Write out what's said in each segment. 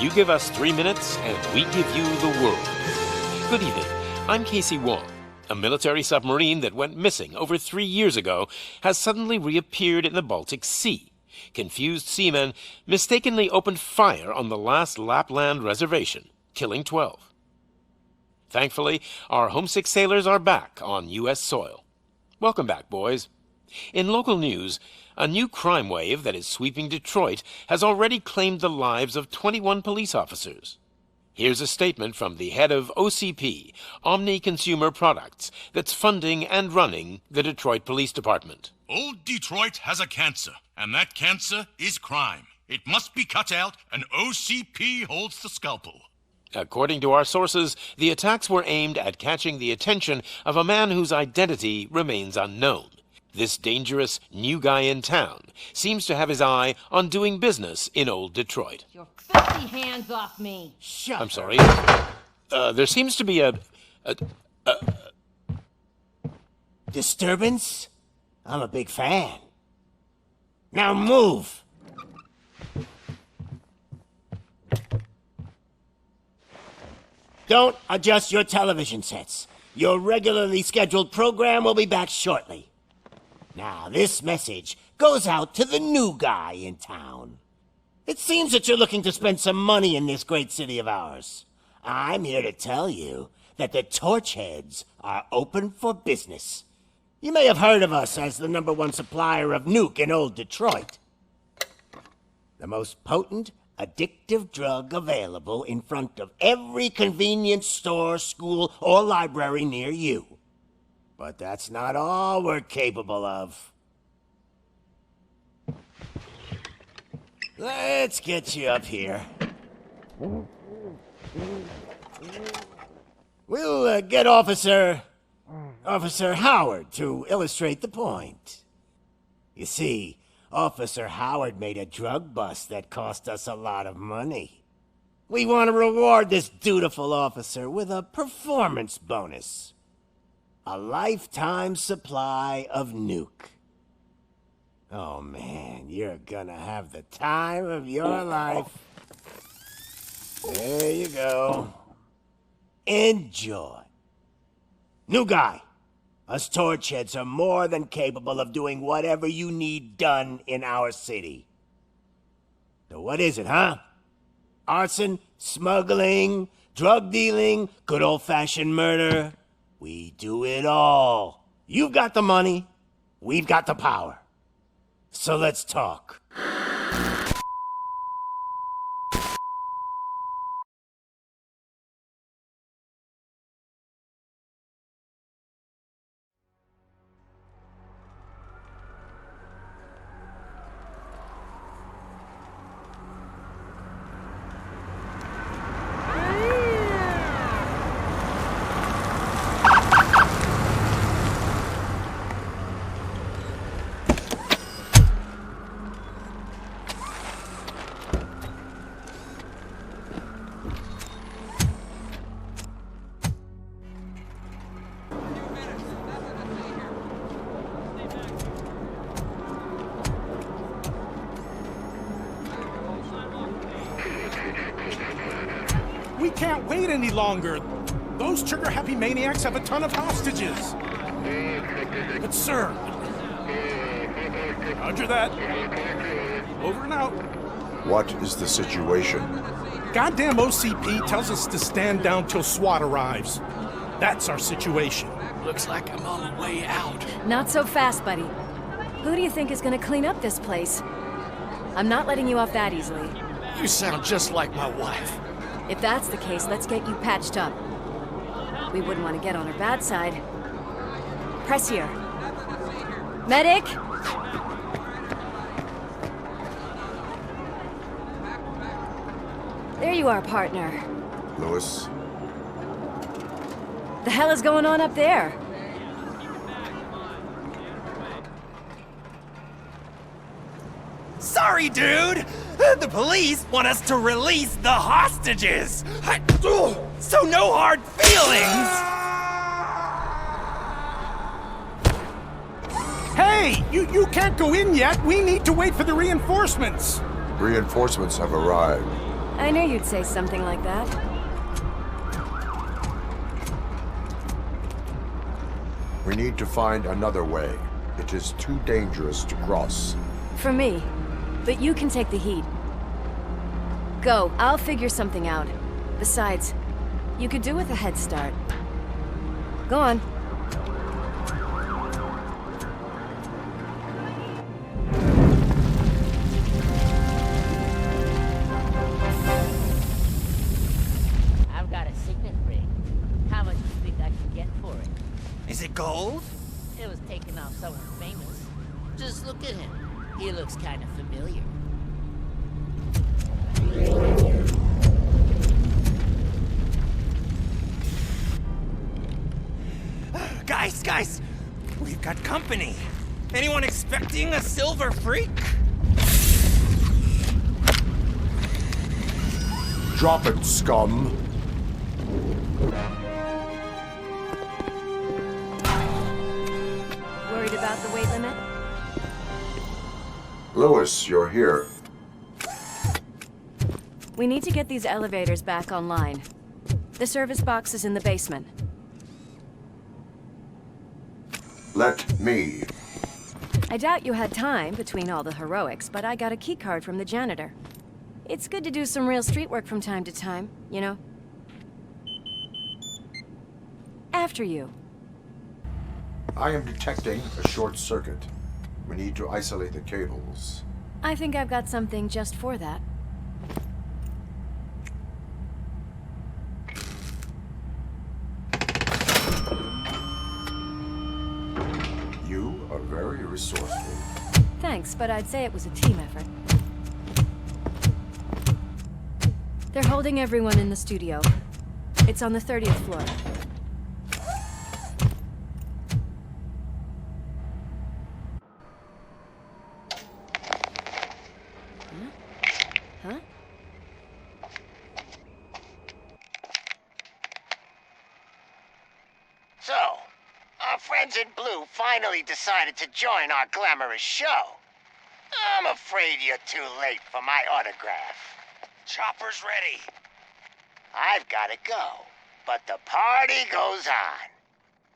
You give us 3 minutes, and we give you the world. Good evening. I'm Casey Wong. A military submarine that went missing over 3 years ago has suddenly reappeared in the Baltic Sea. Confused seamen mistakenly opened fire on the last Lapland reservation, killing 12. Thankfully, our homesick sailors are back on U.S. soil. Welcome back, boys. In local news, a new crime wave that is sweeping Detroit has already claimed the lives of 21 police officers. Here's a statement from the head of OCP, Omni Consumer Products, that's funding and running the Detroit Police Department. Old Detroit has a cancer, and that cancer is crime. It must be cut out, and OCP holds the scalpel. According to our sources, the attacks were aimed at catching the attention of a man whose identity remains unknown. This dangerous new guy in town seems to have his eye on doing business in old Detroit. Your filthy hands off me! Shut I'm sorry. There seems to be a disturbance? I'm a big fan. Now move! Don't adjust your television sets. Your regularly scheduled program will be back shortly. Now, this message goes out to the new guy in town. It seems that you're looking to spend some money in this great city of ours. I'm here to tell you that the Torchheads are open for business. You may have heard of us as the #1 supplier of nuke in old Detroit. The most potent, addictive drug available in front of every convenience store, school, or library near you. But that's not all we're capable of. Let's get you up here. We'll get Officer Howard to illustrate the point. You see, Officer Howard made a drug bust that cost us a lot of money. We want to reward this dutiful officer with a performance bonus. A lifetime supply of nuke. Oh man, you're gonna have the time of your life. There you go. Enjoy. New guy. Us Torchheads are more than capable of doing whatever you need done in our city. So what is it, huh? Arson, smuggling, drug dealing, good old-fashioned murder. We do it all. You've got the money, we've got the power. So let's talk. We can't wait any longer. Those trigger-happy maniacs have a ton of hostages. But sir... Roger that. Over and out. What is the situation? Goddamn OCP tells us to stand down till SWAT arrives. That's our situation. Looks like I'm on the way out. Not so fast, buddy. Who do you think is gonna clean up this place? I'm not letting you off that easily. You sound just like my wife. If that's the case, let's get you patched up. We wouldn't want to get on her bad side. Press here. Medic! There you are, partner. Lewis? The hell is going on up there? Sorry, dude! The police want us to release the hostages! So no hard feelings! Hey! You can't go in yet! We need to wait for the reinforcements! Reinforcements have arrived. I knew you'd say something like that. We need to find another way. It is too dangerous to cross. For me. But you can take the heat. Go, I'll figure something out. Besides, you could do with a head start. Go on. I've got a signet ring. How much do you think I can get for it? Is it gold? It was taken off someone famous. Just look at him. He looks kind of familiar. Guys! We've got company. Anyone expecting a silver freak? Drop it, scum. Worried about the weight limit? Lewis, you're here. We need to get these elevators back online. The service box is in the basement. Let me. I doubt you had time between all the heroics, but I got a keycard from the janitor. It's good to do some real street work from time to time, you know? After you. I am detecting a short circuit. We need to isolate the cables. I think I've got something just for that. You are very resourceful. Thanks, but I'd say it was a team effort. They're holding everyone in the studio. It's on the 30th floor. Huh? So, our friends in blue finally decided to join our glamorous show. I'm afraid you're too late for my autograph. Chopper's ready. I've got to go, but the party goes on.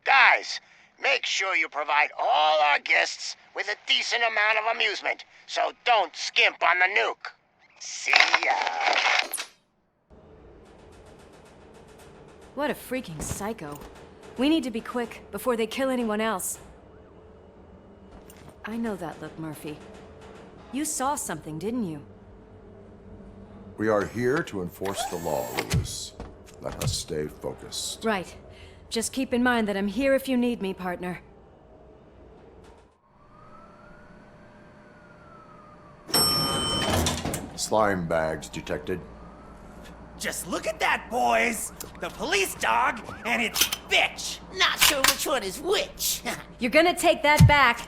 Guys, make sure you provide all our guests with a decent amount of amusement, so don't skimp on the nuke. See ya. What a freaking psycho. We need to be quick before they kill anyone else. I know that look, Murphy. You saw something, didn't you? We are here to enforce the law, Lewis. Let us stay focused. Right. Just keep in mind that I'm here if you need me, partner. Slime bags detected. Just look at that, boys! The police dog and its bitch! Not sure which one is which. You're gonna take that back!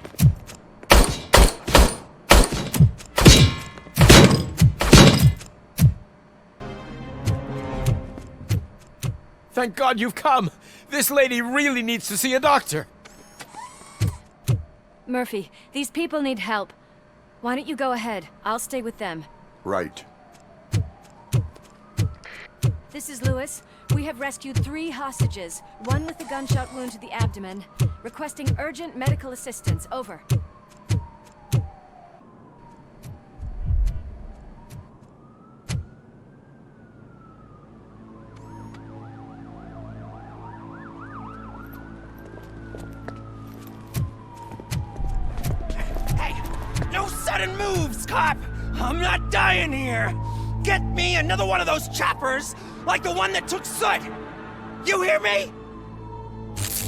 Thank God you've come! This lady really needs to see a doctor! Murphy, these people need help. Why don't you go ahead? I'll stay with them. Right. This is Lewis. We have rescued 3 hostages, one with a gunshot wound to the abdomen. Requesting urgent medical assistance. Over. Hey! No sudden moves, cop! I'm not dying here! Get me another one of those choppers, like the one that took Soot! You hear me?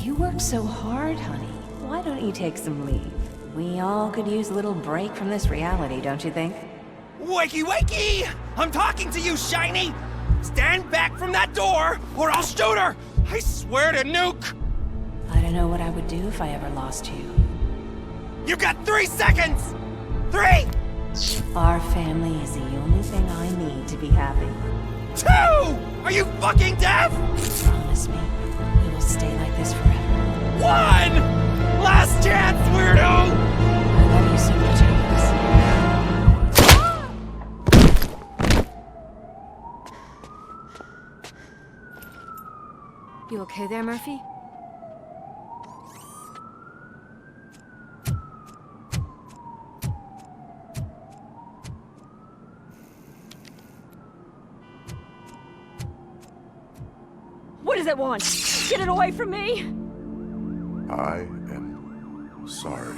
You work so hard, honey. Why don't you take some leave? We all could use a little break from this reality, don't you think? Wakey, wakey! I'm talking to you, Shiny! Stand back from that door, or I'll shoot her! I swear to nuke! I don't know what I would do if I ever lost you. You got 3 seconds! 3! Our family is the only thing I need to be happy. 2! Are you fucking deaf? Promise me, we will stay like this forever. 1! Last chance, weirdo! I love you so much, Alex. You okay there, Murphy? What does it want? Get it away from me! I am sorry.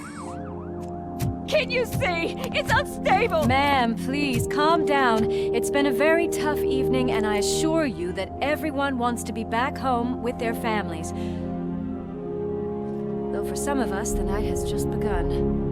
Can't you see? It's unstable! Ma'am, please, calm down. It's been a very tough evening, and I assure you that everyone wants to be back home with their families. Though for some of us, the night has just begun.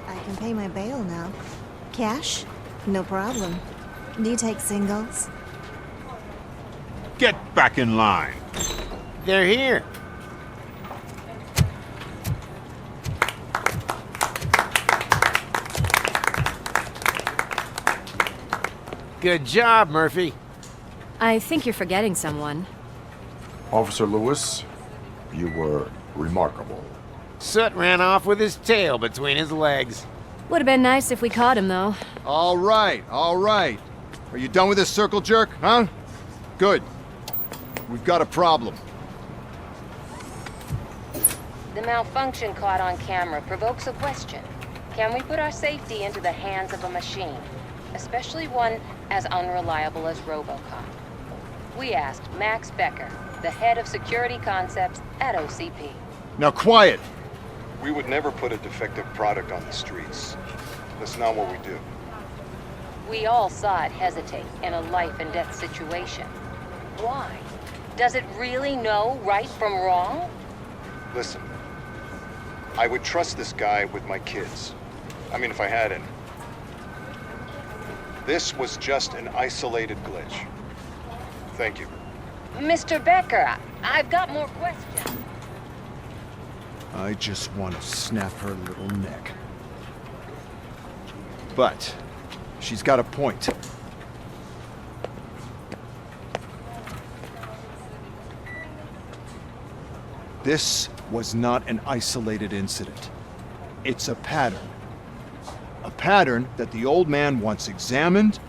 I can pay my bail now. Cash? No problem. Do you take singles? Get back in line. They're here. Good job, Murphy. I think you're forgetting someone. Officer Lewis, you were remarkable. Soot ran off with his tail between his legs. Would have been nice if we caught him, though. All right, all right. Are you done with this circle jerk, huh? Good. We've got a problem. The malfunction caught on camera provokes a question. Can we put our safety into the hands of a machine? Especially one as unreliable as RoboCop. We asked Max Becker, the head of security concepts at OCP. Now quiet! We would never put a defective product on the streets. That's not what we do. We all saw it hesitate in a life and death situation. Why? Does it really know right from wrong? Listen, I would trust this guy with my kids. I mean, if I had any. This was just an isolated glitch. Thank you. Mr. Becker, I've got more questions. I just want to snap her little neck. But she's got a point. This was not an isolated incident. It's a pattern. A pattern that the old man wants examined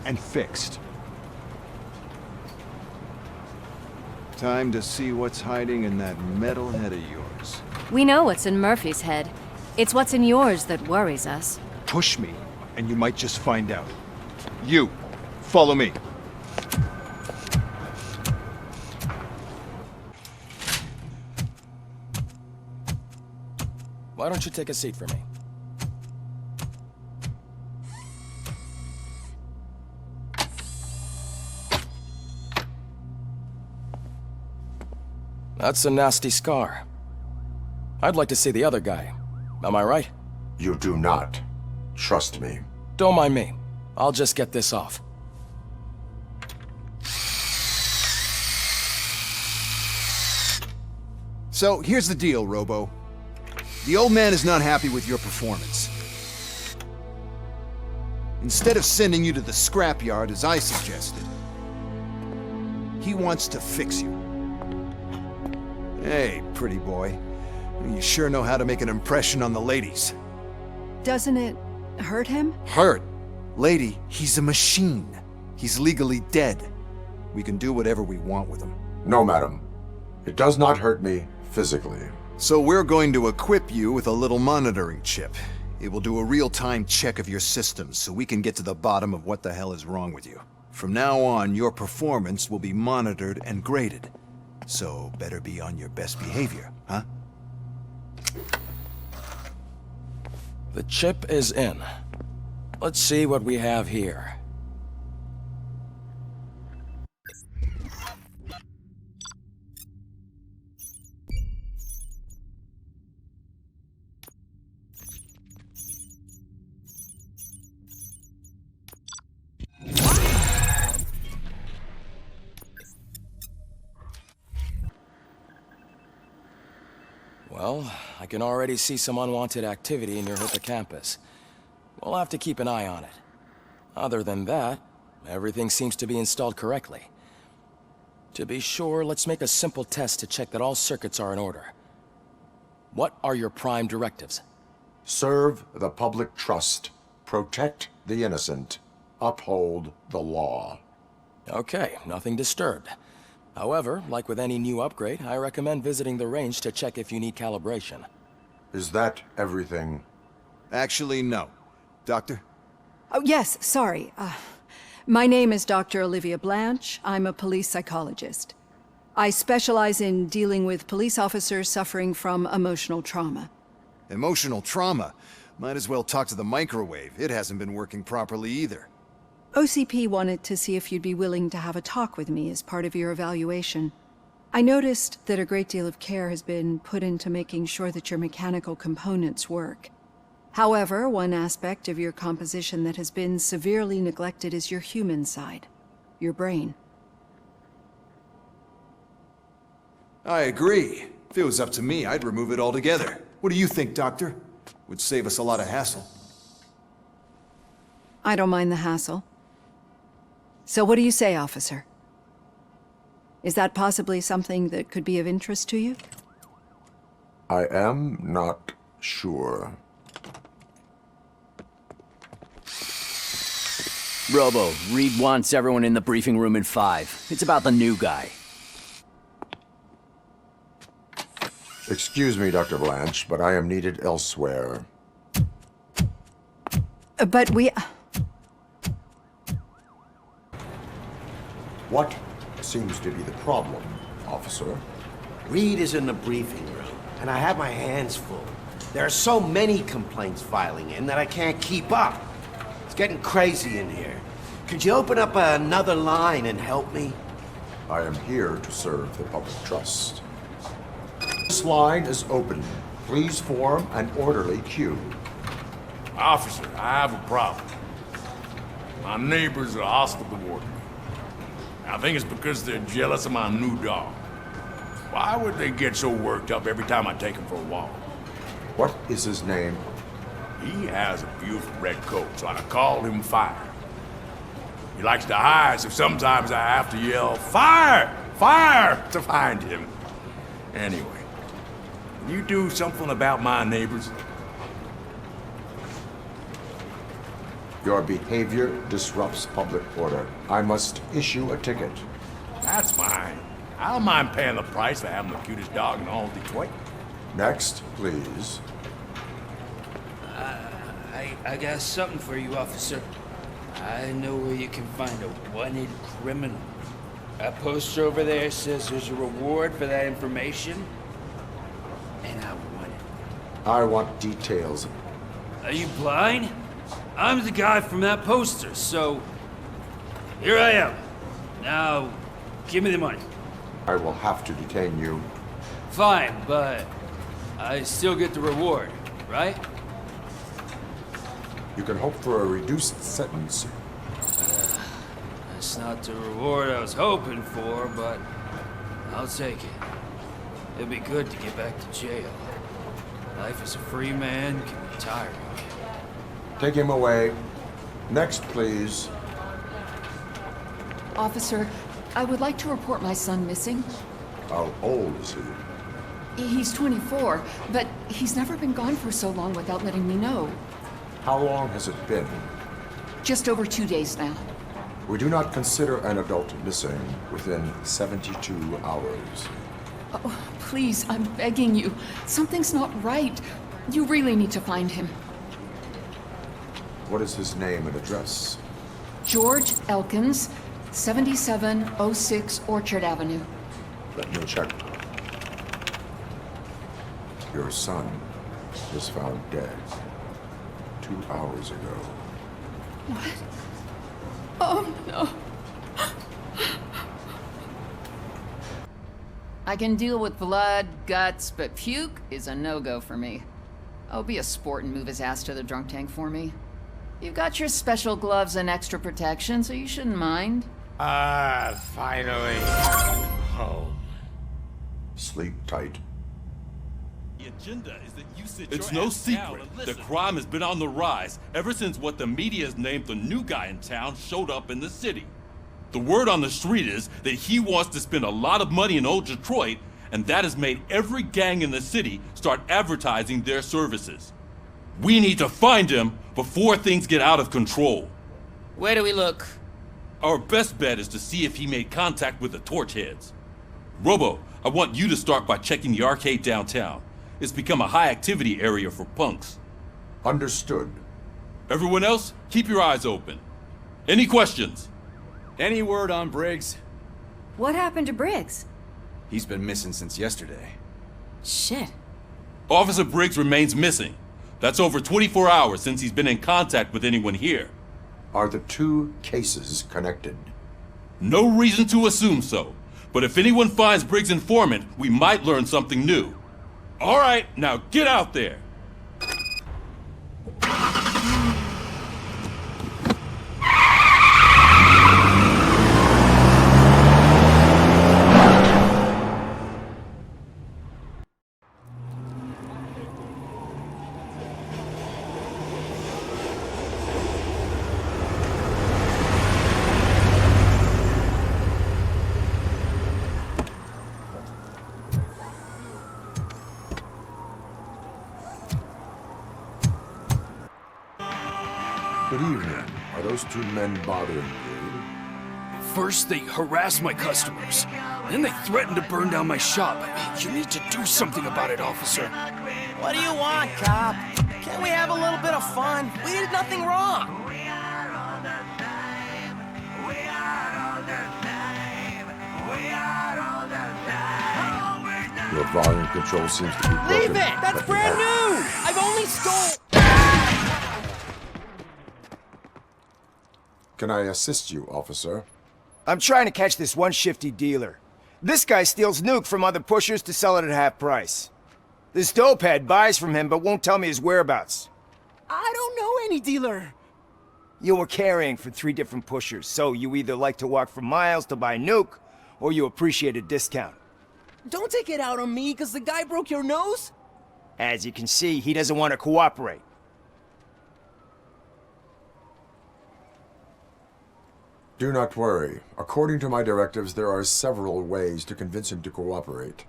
and fixed. Time to see what's hiding in that metal head of yours. We know what's in Murphy's head. It's what's in yours that worries us. Push me, and you might just find out. You, follow me. Why don't you take a seat for me? That's a nasty scar. I'd like to see the other guy. Am I right? You do not. Trust me. Don't mind me. I'll just get this off. So, here's the deal, Robo. The old man is not happy with your performance. Instead of sending you to the scrapyard as I suggested, he wants to fix you. Hey, pretty boy. You sure know how to make an impression on the ladies. Doesn't it hurt him? Hurt? Lady, he's a machine. He's legally dead. We can do whatever we want with him. No, madam. It does not hurt me physically. So we're going to equip you with a little monitoring chip. It will do a real-time check of your systems so we can get to the bottom of what the hell is wrong with you. From now on, your performance will be monitored and graded. So better be on your best behavior, huh? The chip is in. Let's see what we have here. Well, I can already see some unwanted activity in your hippocampus. We'll have to keep an eye on it. Other than that, everything seems to be installed correctly. To be sure, let's make a simple test to check that all circuits are in order. What are your prime directives? Serve the public trust. Protect the innocent. Uphold the law. Okay, nothing disturbed. However, like with any new upgrade, I recommend visiting the range to check if you need calibration. Is that everything? Actually, no. Doctor? Oh, yes, sorry. My name is Dr. Olivia Blanche. I'm a police psychologist. I specialize in dealing with police officers suffering from emotional trauma. Emotional trauma? Might as well talk to the microwave. It hasn't been working properly either. OCP wanted to see if you'd be willing to have a talk with me as part of your evaluation. I noticed that a great deal of care has been put into making sure that your mechanical components work. However, one aspect of your composition that has been severely neglected is your human side, your brain. I agree. If it was up to me, I'd remove it altogether. What do you think, Doctor? Would save us a lot of hassle. I don't mind the hassle. So what do you say, officer? Is that possibly something that could be of interest to you? I am not sure. Robo, Reed wants everyone in the briefing room in 5. It's about the new guy. Excuse me, Dr. Blanche, but I am needed elsewhere. But we... What seems to be the problem, officer? Reed is in the briefing room, and I have my hands full. There are so many complaints filing in that I can't keep up. It's getting crazy in here. Could you open up another line and help me? I am here to serve the public trust. This line is open. Please form an orderly queue. Officer, I have a problem. My neighbors are hostile toward me. I think it's because they're jealous of my new dog. Why would they get so worked up every time I take him for a walk? What is his name? He has a beautiful red coat, so I called him Fire. He likes to hide, so sometimes I have to yell, "Fire! Fire!" to find him. Anyway, can you do something about my neighbors? Your behavior disrupts public order. I must issue a ticket. That's fine. I don't mind paying the price for having the cutest dog in all of Detroit. Next, please. I got something for you, officer. I know where you can find a wanted criminal. That poster over there says there's a reward for that information, and I want it. I want details. Are you blind? I'm the guy from that poster, so here I am. Now, give me the money. I will have to detain you. Fine, but I still get the reward, right? You can hope for a reduced sentence. That's not the reward I was hoping for, but I'll take it. It'd be good to get back to jail. Life as a free man can be tiring. Take him away. Next, please. Officer, I would like to report my son missing. How old is he? He's 24, but he's never been gone for so long without letting me know. How long has it been? Just over 2 days now. We do not consider an adult missing within 72 hours. Oh, please, I'm begging you. Something's not right. You really need to find him. What is his name and address? George Elkins, 7706 Orchard Avenue. Let me check. Your son was found dead 2 hours ago. What? Oh, no. I can deal with blood, guts, but puke is a no-go for me. Oh, be a sport and move his ass to the drunk tank for me. You've got your special gloves and extra protection, so you shouldn't mind. Finally. Home. Sleep tight. The agenda is that you sit It's no secret that crime has been on the rise ever since what the media has named the new guy in town showed up in the city. The word on the street is that he wants to spend a lot of money in old Detroit, and that has made every gang in the city start advertising their services. We need to find him before things get out of control. Where do we look? Our best bet is to see if he made contact with the Torchheads. Robo, I want you to start by checking the arcade downtown. It's become a high-activity area for punks. Understood. Everyone else, keep your eyes open. Any questions? Any word on Briggs? What happened to Briggs? He's been missing since yesterday. Shit. Officer Briggs remains missing. That's over 24 hours since he's been in contact with anyone here. Are the two cases connected? No reason to assume so. But if anyone finds Briggs' informant, we might learn something new. All right, now get out there. Good evening. Are those two men bothering you? First, they harass my customers. Then they threaten to burn down my shop. You need to do something about it, officer. What do you want, cop? Can't we have a little bit of fun? We did nothing wrong. Your volume control seems to be broken. Leave it! That's brand new! I've only stole... Can I assist you, officer? I'm trying to catch this one shifty dealer. This guy steals nuke from other pushers to sell it at half price. This dopehead buys from him but won't tell me his whereabouts. I don't know any dealer. You were carrying for 3 different pushers, so you either like to walk for miles to buy nuke, or you appreciate a discount. Don't take it out on me, because the guy broke your nose? As you can see, he doesn't want to cooperate. Do not worry. According to my directives, there are several ways to convince him to cooperate.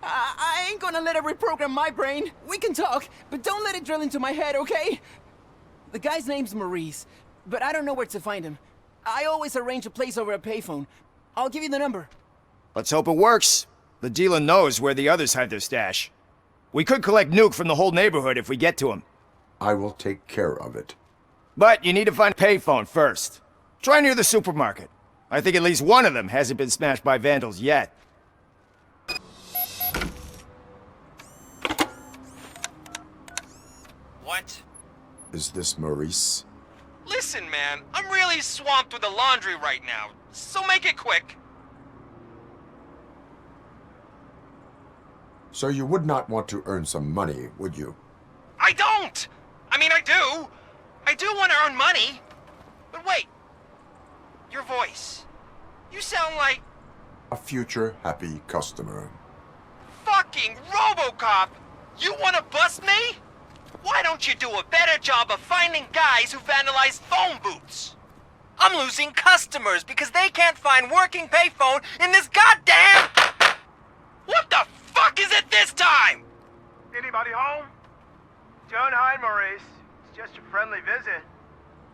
I ain't gonna let it reprogram my brain. We can talk, but don't let it drill into my head, okay? The guy's name's Maurice, but I don't know where to find him. I always arrange a place over a payphone. I'll give you the number. Let's hope it works. The dealer knows where the others hide their stash. We could collect nuke from the whole neighborhood if we get to him. I will take care of it. But you need to find a payphone first. Try near the supermarket. I think at least one of them hasn't been smashed by vandals yet. What? Is this Maurice? Listen, man, I'm really swamped with the laundry right now, so make it quick. So you would not want to earn some money, would you? I don't! I mean, I do. I do want to earn money. But wait. Your voice. You sound like... A future happy customer. Fucking RoboCop! You want to bust me? Why don't you do a better job of finding guys who vandalize phone booths? I'm losing customers because they can't find working payphone in this goddamn... What the fuck is it this time? Anybody home? Don't hide, Maurice. It's just a friendly visit.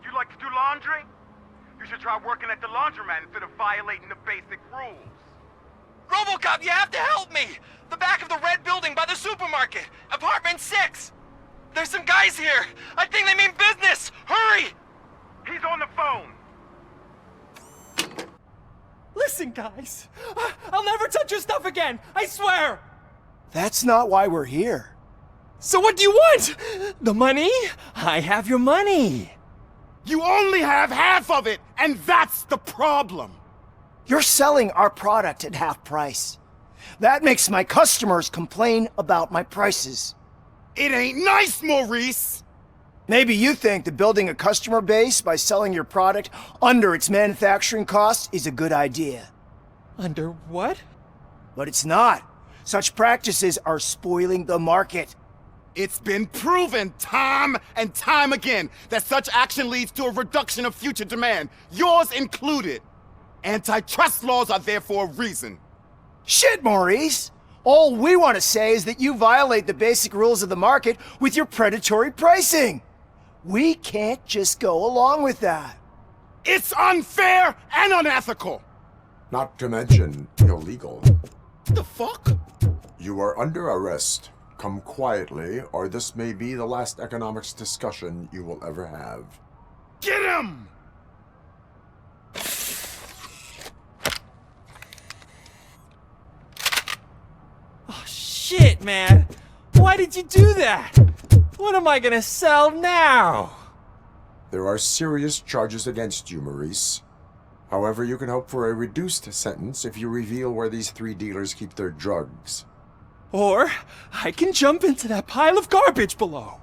You like to do laundry? You should try working at the laundromat instead of violating the basic rules. RoboCop, you have to help me! The back of the red building by the supermarket. Apartment 6. There's some guys here. I think they mean business. Hurry! He's on the phone. Listen, guys. I'll never touch your stuff again. I swear. That's not why we're here. So what do you want? The money? I have your money. You only have half of it, and that's the problem. You're selling our product at half price. That makes my customers complain about my prices. It ain't nice, Maurice! Maybe you think that building a customer base by selling your product under its manufacturing costs is a good idea. Under what? But it's not. Such practices are spoiling the market. It's been proven time and time again that such action leads to a reduction of future demand, yours included. Antitrust laws are there for a reason. Shit, Maurice! All we want to say is that you violate the basic rules of the market with your predatory pricing. We can't just go along with that. It's unfair and unethical! Not to mention illegal. The fuck? You are under arrest. Come quietly, or this may be the last economics discussion you will ever have. Get him! Oh, shit, man. Why did you do that? What am I gonna sell now? There are serious charges against you, Maurice. However, you can hope for a reduced sentence if you reveal where these 3 dealers keep their drugs. Or I can jump into that pile of garbage below.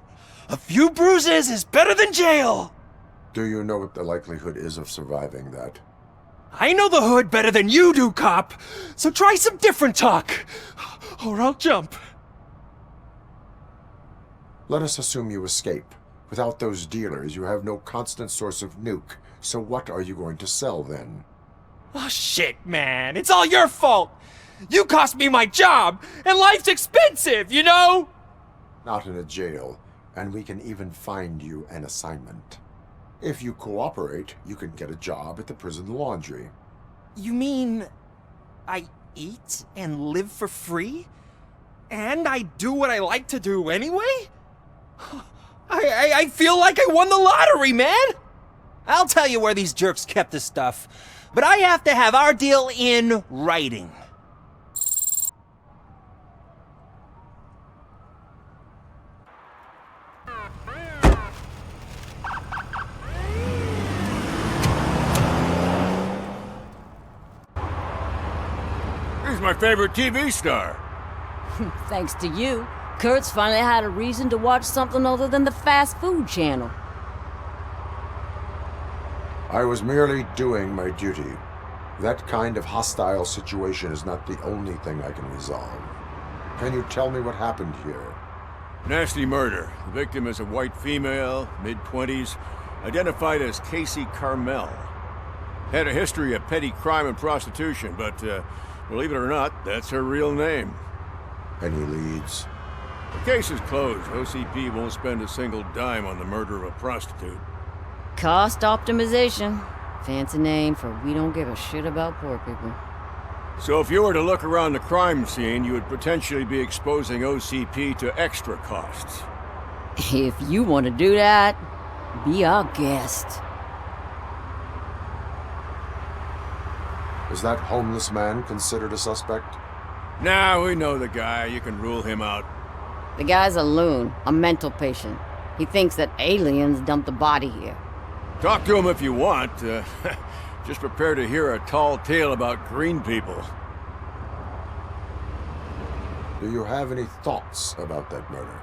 A few bruises is better than jail. Do you know what the likelihood is of surviving that? I know the hood better than you do, cop. So try some different talk, or I'll jump. Let us assume you escape. Without those dealers, you have no constant source of nuke. So what are you going to sell then? Oh shit, man. It's all your fault. You cost me my job, and life's expensive, you know? Not in a jail, and we can even find you an assignment. If you cooperate, you can get a job at the prison laundry. You mean I eat and live for free? And I do what I like to do anyway? I feel like I won the lottery, man! I'll tell you where these jerks kept the stuff, but I have to have our deal in writing. He's my favorite TV star. Thanks to you, Kurt's finally had a reason to watch something other than the fast food channel. I was merely doing my duty. That kind of hostile situation is not the only thing I can resolve. Can you tell me what happened here? Nasty murder. The victim is a white female, mid-20s, identified as Casey Carmel. Had a history of petty crime and prostitution, but believe it or not, that's her real name. Any leads? The case is closed. OCP won't spend a single dime on the murder of a prostitute. Cost optimization. Fancy name for we don't give a shit about poor people. So if you were to look around the crime scene, you would potentially be exposing OCP to extra costs. If you want to do that, be our guest. Is that homeless man considered a suspect? Nah, we know the guy. You can rule him out. The guy's a loon, a mental patient. He thinks that aliens dumped a body here. Talk to him if you want. Just prepare to hear a tall tale about green people. Do you have any thoughts about that murder?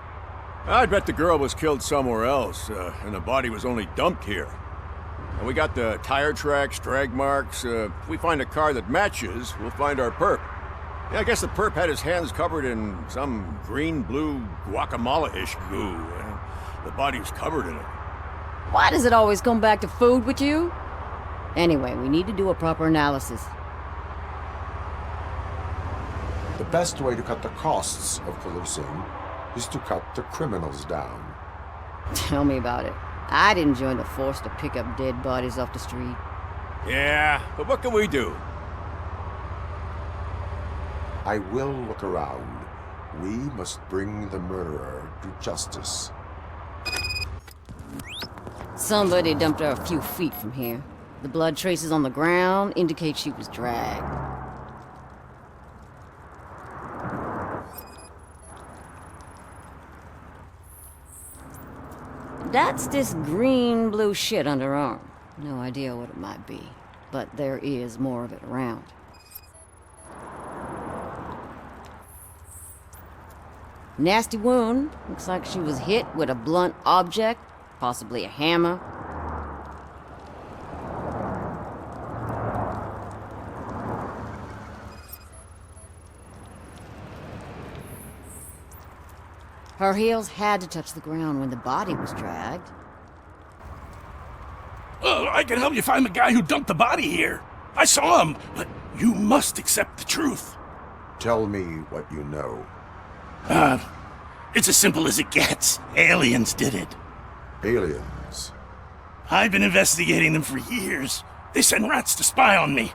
I bet the girl was killed somewhere else, and the body was only dumped here. And we got the tire tracks, drag marks. If we find a car that matches, we'll find our perp. Yeah, I guess the perp had his hands covered in some green-blue guacamole-ish goo. The body was covered in it. Why does it always come back to food with you? Anyway, we need to do a proper analysis. The best way to cut the costs of policing is to cut the criminals down. Tell me about it. I didn't join the force to pick up dead bodies off the street. Yeah, but what can we do? I will look around. We must bring the murderer to justice. Somebody dumped her a few feet from here. The blood traces on the ground indicate she was dragged. That's this green-blue shit under her arm. No idea what it might be, but there is more of it around. Nasty wound. Looks like she was hit with a blunt object, possibly a hammer. Her heels had to touch the ground when the body was dragged. Well, I can help you find the guy who dumped the body here. I saw him, but you must accept the truth. Tell me what you know. It's as simple as it gets. Aliens did it. Aliens? I've been investigating them for years. They send rats to spy on me.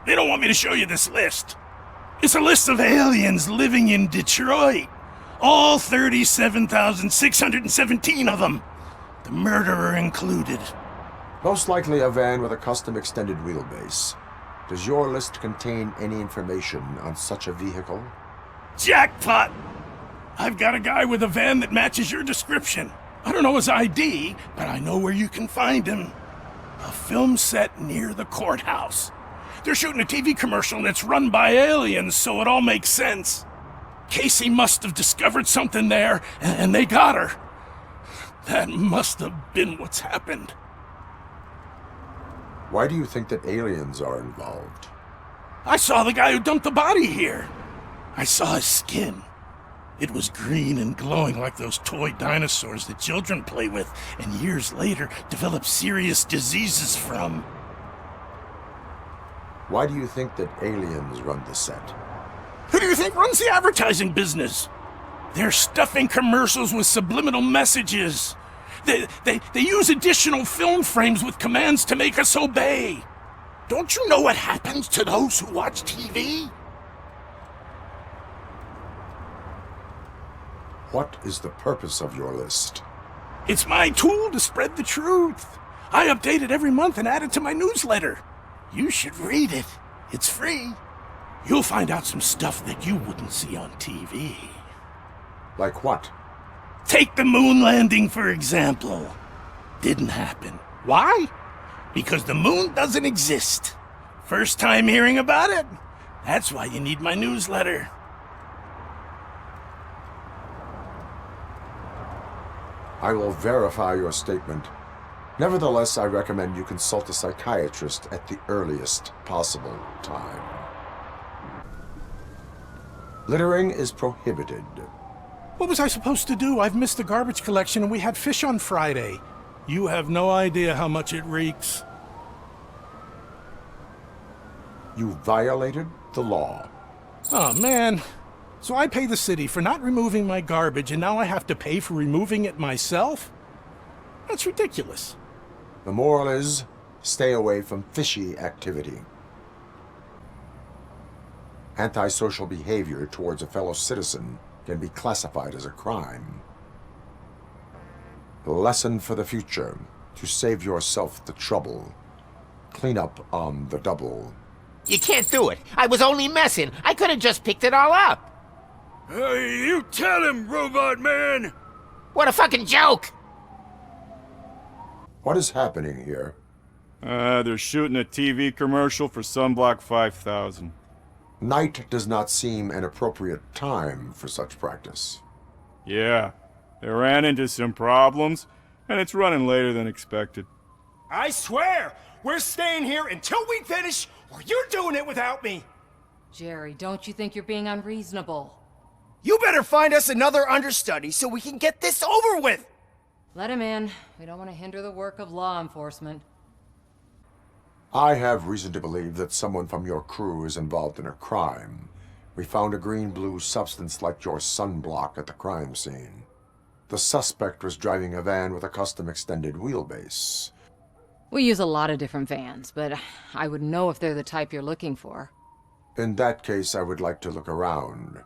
They don't want me to show you this list. It's a list of aliens living in Detroit. All 37,617 of them. The murderer included. Most likely a van with a custom extended wheelbase. Does your list contain any information on such a vehicle? Jackpot! I've got a guy with a van that matches your description. I don't know his ID, but I know where you can find him. A film set near the courthouse. They're shooting a TV commercial and it's run by aliens, so it all makes sense. Casey must have discovered something there, and they got her. That must have been what's happened. Why do you think that aliens are involved? I saw the guy who dumped the body here. I saw his skin. It was green and glowing like those toy dinosaurs that children play with and years later develop serious diseases from. Why do you think that aliens run the set? Who do you think runs the advertising business? They're stuffing commercials with subliminal messages. They use additional film frames with commands to make us obey. Don't you know what happens to those who watch TV? What is the purpose of your list? It's my tool to spread the truth. I update it every month and add it to my newsletter. You should read it. It's free. You'll find out some stuff that you wouldn't see on TV. Like what? Take the moon landing, for example. Didn't happen. Why? Because the moon doesn't exist. First time hearing about it? That's why you need my newsletter. I will verify your statement. Nevertheless, I recommend you consult a psychiatrist at the earliest possible time. Littering is prohibited. What was I supposed to do? I've missed the garbage collection and we had fish on Friday. You have no idea how much it reeks. You violated the law. Oh, man. So I pay the city for not removing my garbage and now I have to pay for removing it myself? That's ridiculous. The moral is, stay away from fishy activity. Antisocial behavior towards a fellow citizen can be classified as a crime. The lesson for the future: to save yourself the trouble. Clean up on the double. You can't do it. I was only messing. I could have just picked it all up. Hey, you tell him, Robot Man! What a fucking joke! What is happening here? They're shooting a TV commercial for Sunblock 5000. Night does not seem an appropriate time for such practice. Yeah, they ran into some problems, and it's running later than expected. I swear, we're staying here until we finish, or you're doing it without me! Jerry, don't you think you're being unreasonable? You better find us another understudy so we can get this over with! Let him in. We don't want to hinder the work of law enforcement. I have reason to believe that someone from your crew is involved in a crime. We found a green-blue substance like your sunblock at the crime scene. The suspect was driving a van with a custom extended wheelbase. We use a lot of different vans, but I wouldn't know if they're the type you're looking for. In that case, I would like to look around.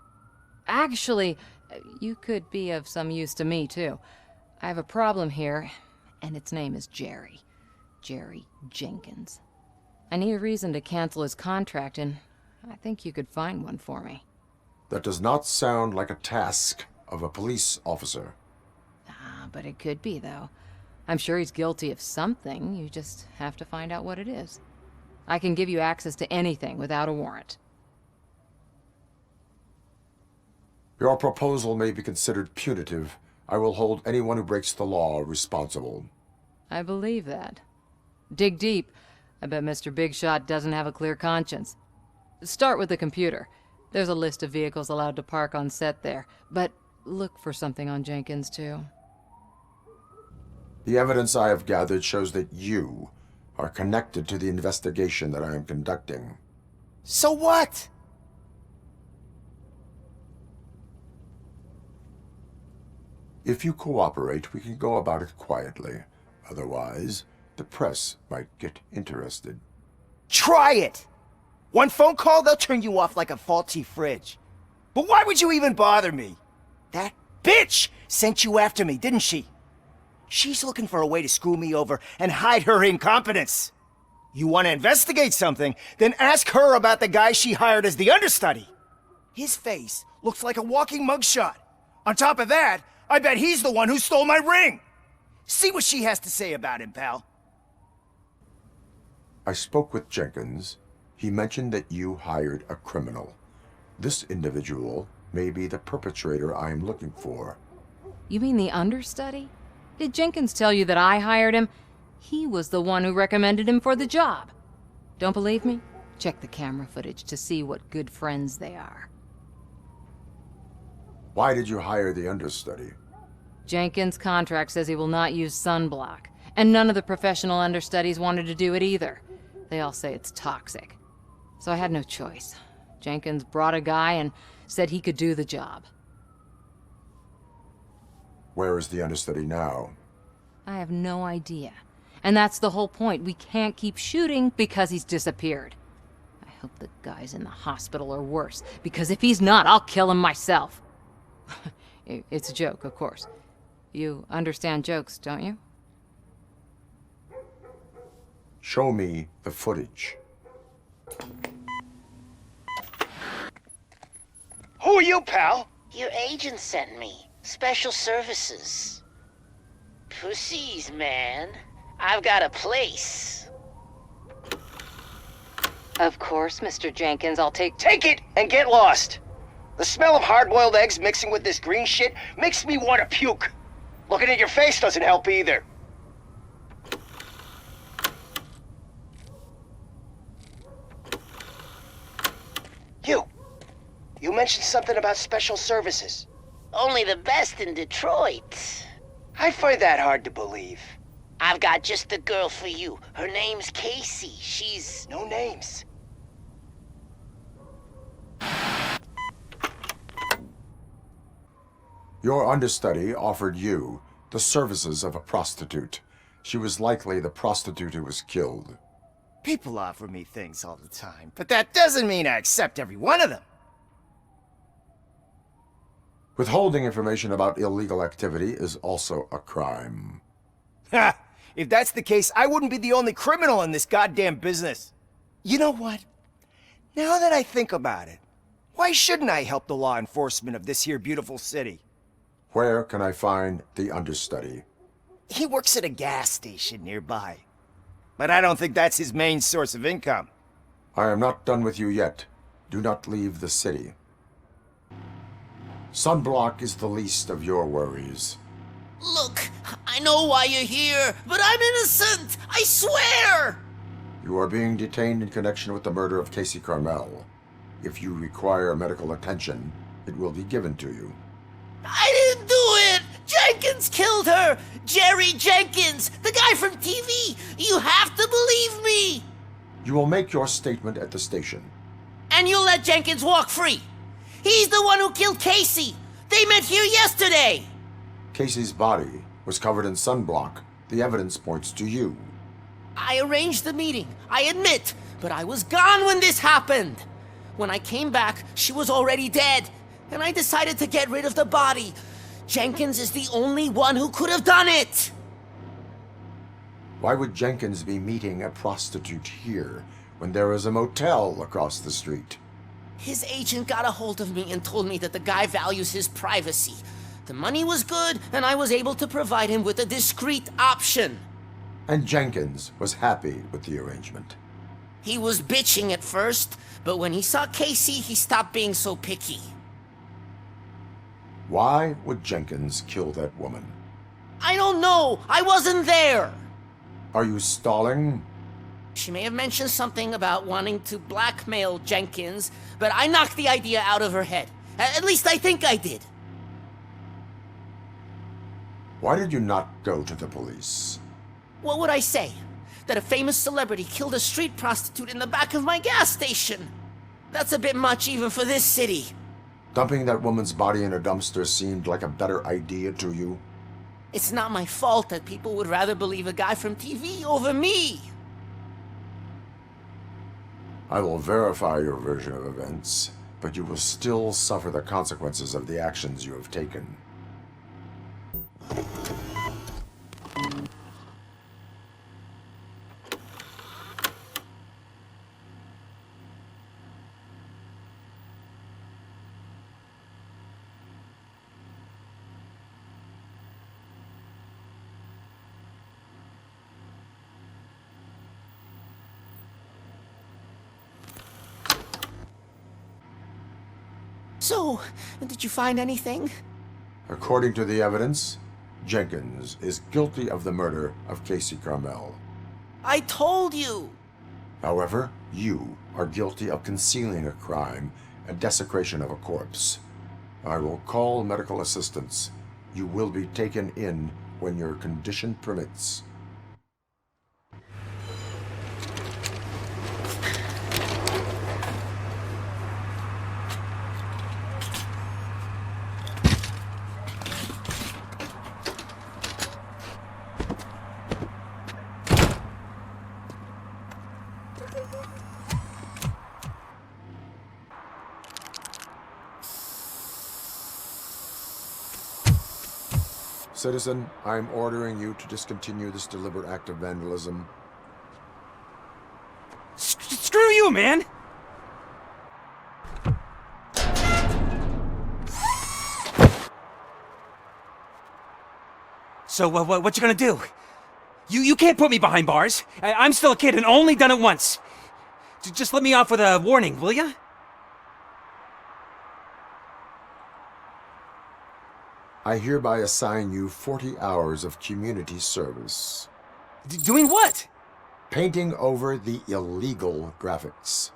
Actually, you could be of some use to me, too. I have a problem here, and its name is Jerry. Jerry Jenkins. I need a reason to cancel his contract, and I think you could find one for me. That does not sound like a task of a police officer. But it could be, though. I'm sure he's guilty of something. You just have to find out what it is. I can give you access to anything without a warrant. Your proposal may be considered punitive. I will hold anyone who breaks the law responsible. I believe that. Dig deep. I bet Mr. Big Shot doesn't have a clear conscience. Start with the computer. There's a list of vehicles allowed to park on set there. But look for something on Jenkins, too. The evidence I have gathered shows that you are connected to the investigation that I am conducting. So what? If you cooperate, we can go about it quietly. Otherwise, the press might get interested. Try it! One phone call, they'll turn you off like a faulty fridge. But why would you even bother me? That bitch sent you after me, didn't she? She's looking for a way to screw me over and hide her incompetence. You want to investigate something, then ask her about the guy she hired as the understudy. His face looks like a walking mugshot. On top of that, I bet he's the one who stole my ring. See what she has to say about him, pal. I spoke with Jenkins. He mentioned that you hired a criminal. This individual may be the perpetrator I am looking for. You mean the understudy? Did Jenkins tell you that I hired him? He was the one who recommended him for the job. Don't believe me? Check the camera footage to see what good friends they are. Why did you hire the understudy? Jenkins' contract says he will not use sunblock, and none of the professional understudies wanted to do it either. They all say it's toxic. So I had no choice. Jenkins brought a guy and said he could do the job. Where is the understudy now? I have no idea. And that's the whole point. We can't keep shooting because he's disappeared. I hope the guy's in the hospital or worse, because if he's not, I'll kill him myself. It's a joke, of course. You understand jokes, don't you? Show me the footage. Who are you, pal? Your agent sent me. Special services. Pussies, man. I've got a place. Of course, Mr. Jenkins, I'll take it and get lost. The smell of hard-boiled eggs mixing with this green shit makes me want to puke. Looking at your face doesn't help either. You mentioned something about special services. Only the best in Detroit. I find that hard to believe. I've got just the girl for you. Her name's Casey. She's... No names. Your understudy offered you the services of a prostitute. She was likely the prostitute who was killed. People offer me things all the time, but that doesn't mean I accept every one of them. Withholding information about illegal activity is also a crime. Ha! If that's the case, I wouldn't be the only criminal in this goddamn business. You know what? Now that I think about it, why shouldn't I help the law enforcement of this here beautiful city? Where can I find the understudy? He works at a gas station nearby. But I don't think that's his main source of income. I am not done with you yet. Do not leave the city. Sunblock is the least of your worries. Look, I know why you're here, but I'm innocent! I swear! You are being detained in connection with the murder of Casey Carmel. If you require medical attention, it will be given to you. I didn't do it! Jenkins killed her! Jerry Jenkins, the guy from TV! You have to believe me! You will make your statement at the station. And you'll let Jenkins walk free! He's the one who killed Casey! They met here yesterday! Casey's body was covered in sunblock. The evidence points to you. I arranged the meeting, I admit, but I was gone when this happened. When I came back, she was already dead, and I decided to get rid of the body. Jenkins is the only one who could have done it! Why would Jenkins be meeting a prostitute here when there is a motel across the street? His agent got a hold of me and told me that the guy values his privacy. The money was good, and I was able to provide him with a discreet option. And Jenkins was happy with the arrangement. He was bitching at first, but when he saw Casey, he stopped being so picky. Why would Jenkins kill that woman? I don't know! I wasn't there! Are you stalling? She may have mentioned something about wanting to blackmail Jenkins, but I knocked the idea out of her head. At least I think I did. Why did you not go to the police? What would I say? That a famous celebrity killed a street prostitute in the back of my gas station? That's a bit much even for this city. Dumping that woman's body in a dumpster seemed like a better idea to you? It's not my fault that people would rather believe a guy from TV over me. I will verify your version of events, but you will still suffer the consequences of the actions you have taken. So, did you find anything? According to the evidence, Jenkins is guilty of the murder of Casey Carmel. I told you! However, you are guilty of concealing a crime and desecration of a corpse. I will call medical assistance. You will be taken in when your condition permits. Citizen, I am ordering you to discontinue this deliberate act of vandalism. Screw you, man! So, what you gonna do? You can't put me behind bars. I'm still a kid and only done it once. Just let me off with a warning, will ya? I hereby assign you 40 hours of community service. Doing what? Painting over the illegal graphics.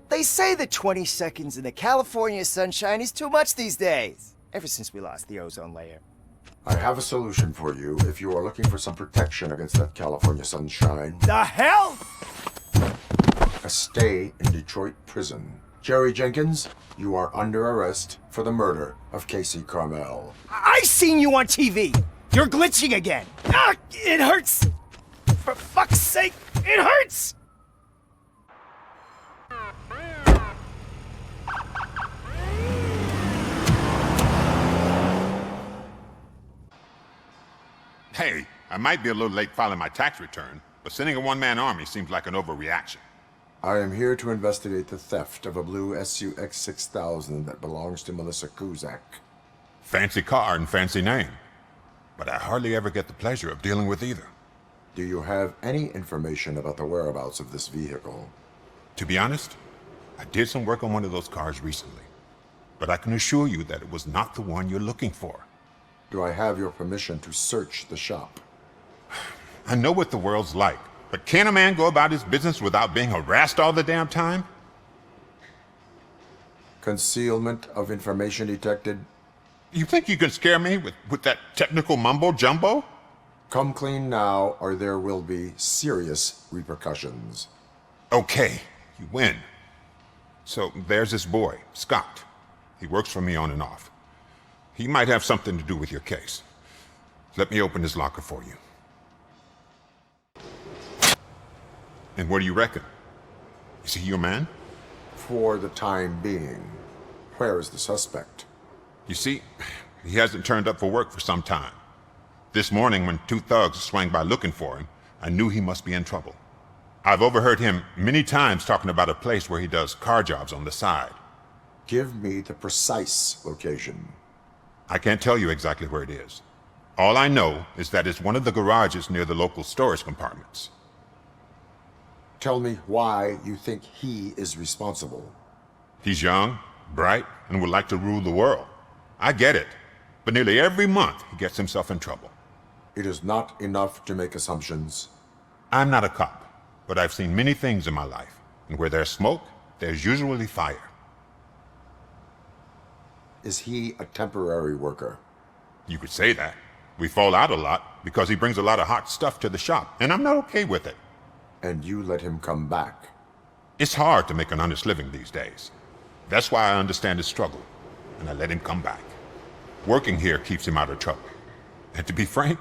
They say that 20 seconds in the California sunshine is too much these days. Ever since we lost the ozone layer. I have a solution for you if you are looking for some protection against that California sunshine. The hell? A stay in Detroit prison. Jerry Jenkins, you are under arrest for the murder of Casey Carmel. I seen you on TV. You're glitching again. Ah, it hurts. For fuck's sake, it hurts. Hey, I might be a little late filing my tax return, but sending a one-man army seems like an overreaction. I am here to investigate the theft of a blue SUX 6000 that belongs to Melissa Kuzak. Fancy car and fancy name, but I hardly ever get the pleasure of dealing with either. Do you have any information about the whereabouts of this vehicle? To be honest, I did some work on one of those cars recently, but I can assure you that it was not the one you're looking for. Do I have your permission to search the shop? I know what the world's like, but can a man go about his business without being harassed all the damn time? Concealment of information detected. You think you can scare me with that technical mumbo-jumbo? Come clean now, or there will be serious repercussions. Okay, you win. So there's this boy, Scott. He works for me on and off. He might have something to do with your case. Let me open his locker for you. And what do you reckon? Is he your man? For the time being. Where is the suspect? You see, he hasn't turned up for work for some time. This morning, when two thugs swang by looking for him, I knew he must be in trouble. I've overheard him many times talking about a place where he does car jobs on the side. Give me the precise location. I can't tell you exactly where it is. All I know is that it's one of the garages near the local storage compartments. Tell me why you think he is responsible. He's young, bright, and would like to rule the world. I get it, but nearly every month he gets himself in trouble. It is not enough to make assumptions. I'm not a cop, but I've seen many things in my life, and where there's smoke, there's usually fire. Is he a temporary worker? You could say that. We fall out a lot because he brings a lot of hot stuff to the shop, and I'm not okay with it. And you let him come back? It's hard to make an honest living these days. That's why I understand his struggle, and I let him come back. Working here keeps him out of trouble. And to be frank,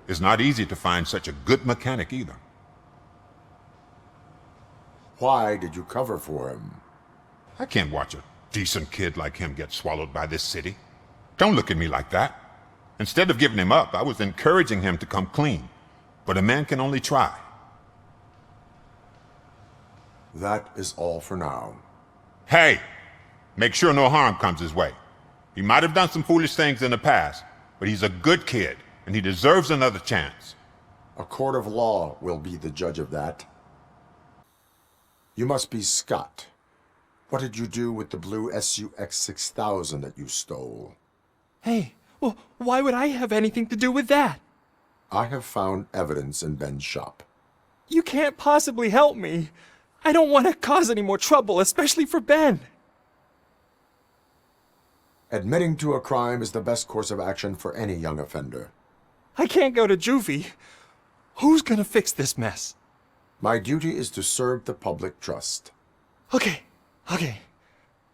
it's not easy to find such a good mechanic either. Why did you cover for him? I can't watch a decent kid like him get swallowed by this city. Don't look at me like that. Instead of giving him up, I was encouraging him to come clean. But a man can only try. That is all for now. Hey! Make sure no harm comes his way. He might have done some foolish things in the past, but he's a good kid, and he deserves another chance. A court of law will be the judge of that. You must be Scott. What did you do with the blue SUX 6000 that you stole? Hey, well, why would I have anything to do with that? I have found evidence in Ben's shop. You can't possibly help me. I don't want to cause any more trouble, especially for Ben. Admitting to a crime is the best course of action for any young offender. I can't go to juvie. Who's gonna fix this mess? My duty is to serve the public trust. Okay.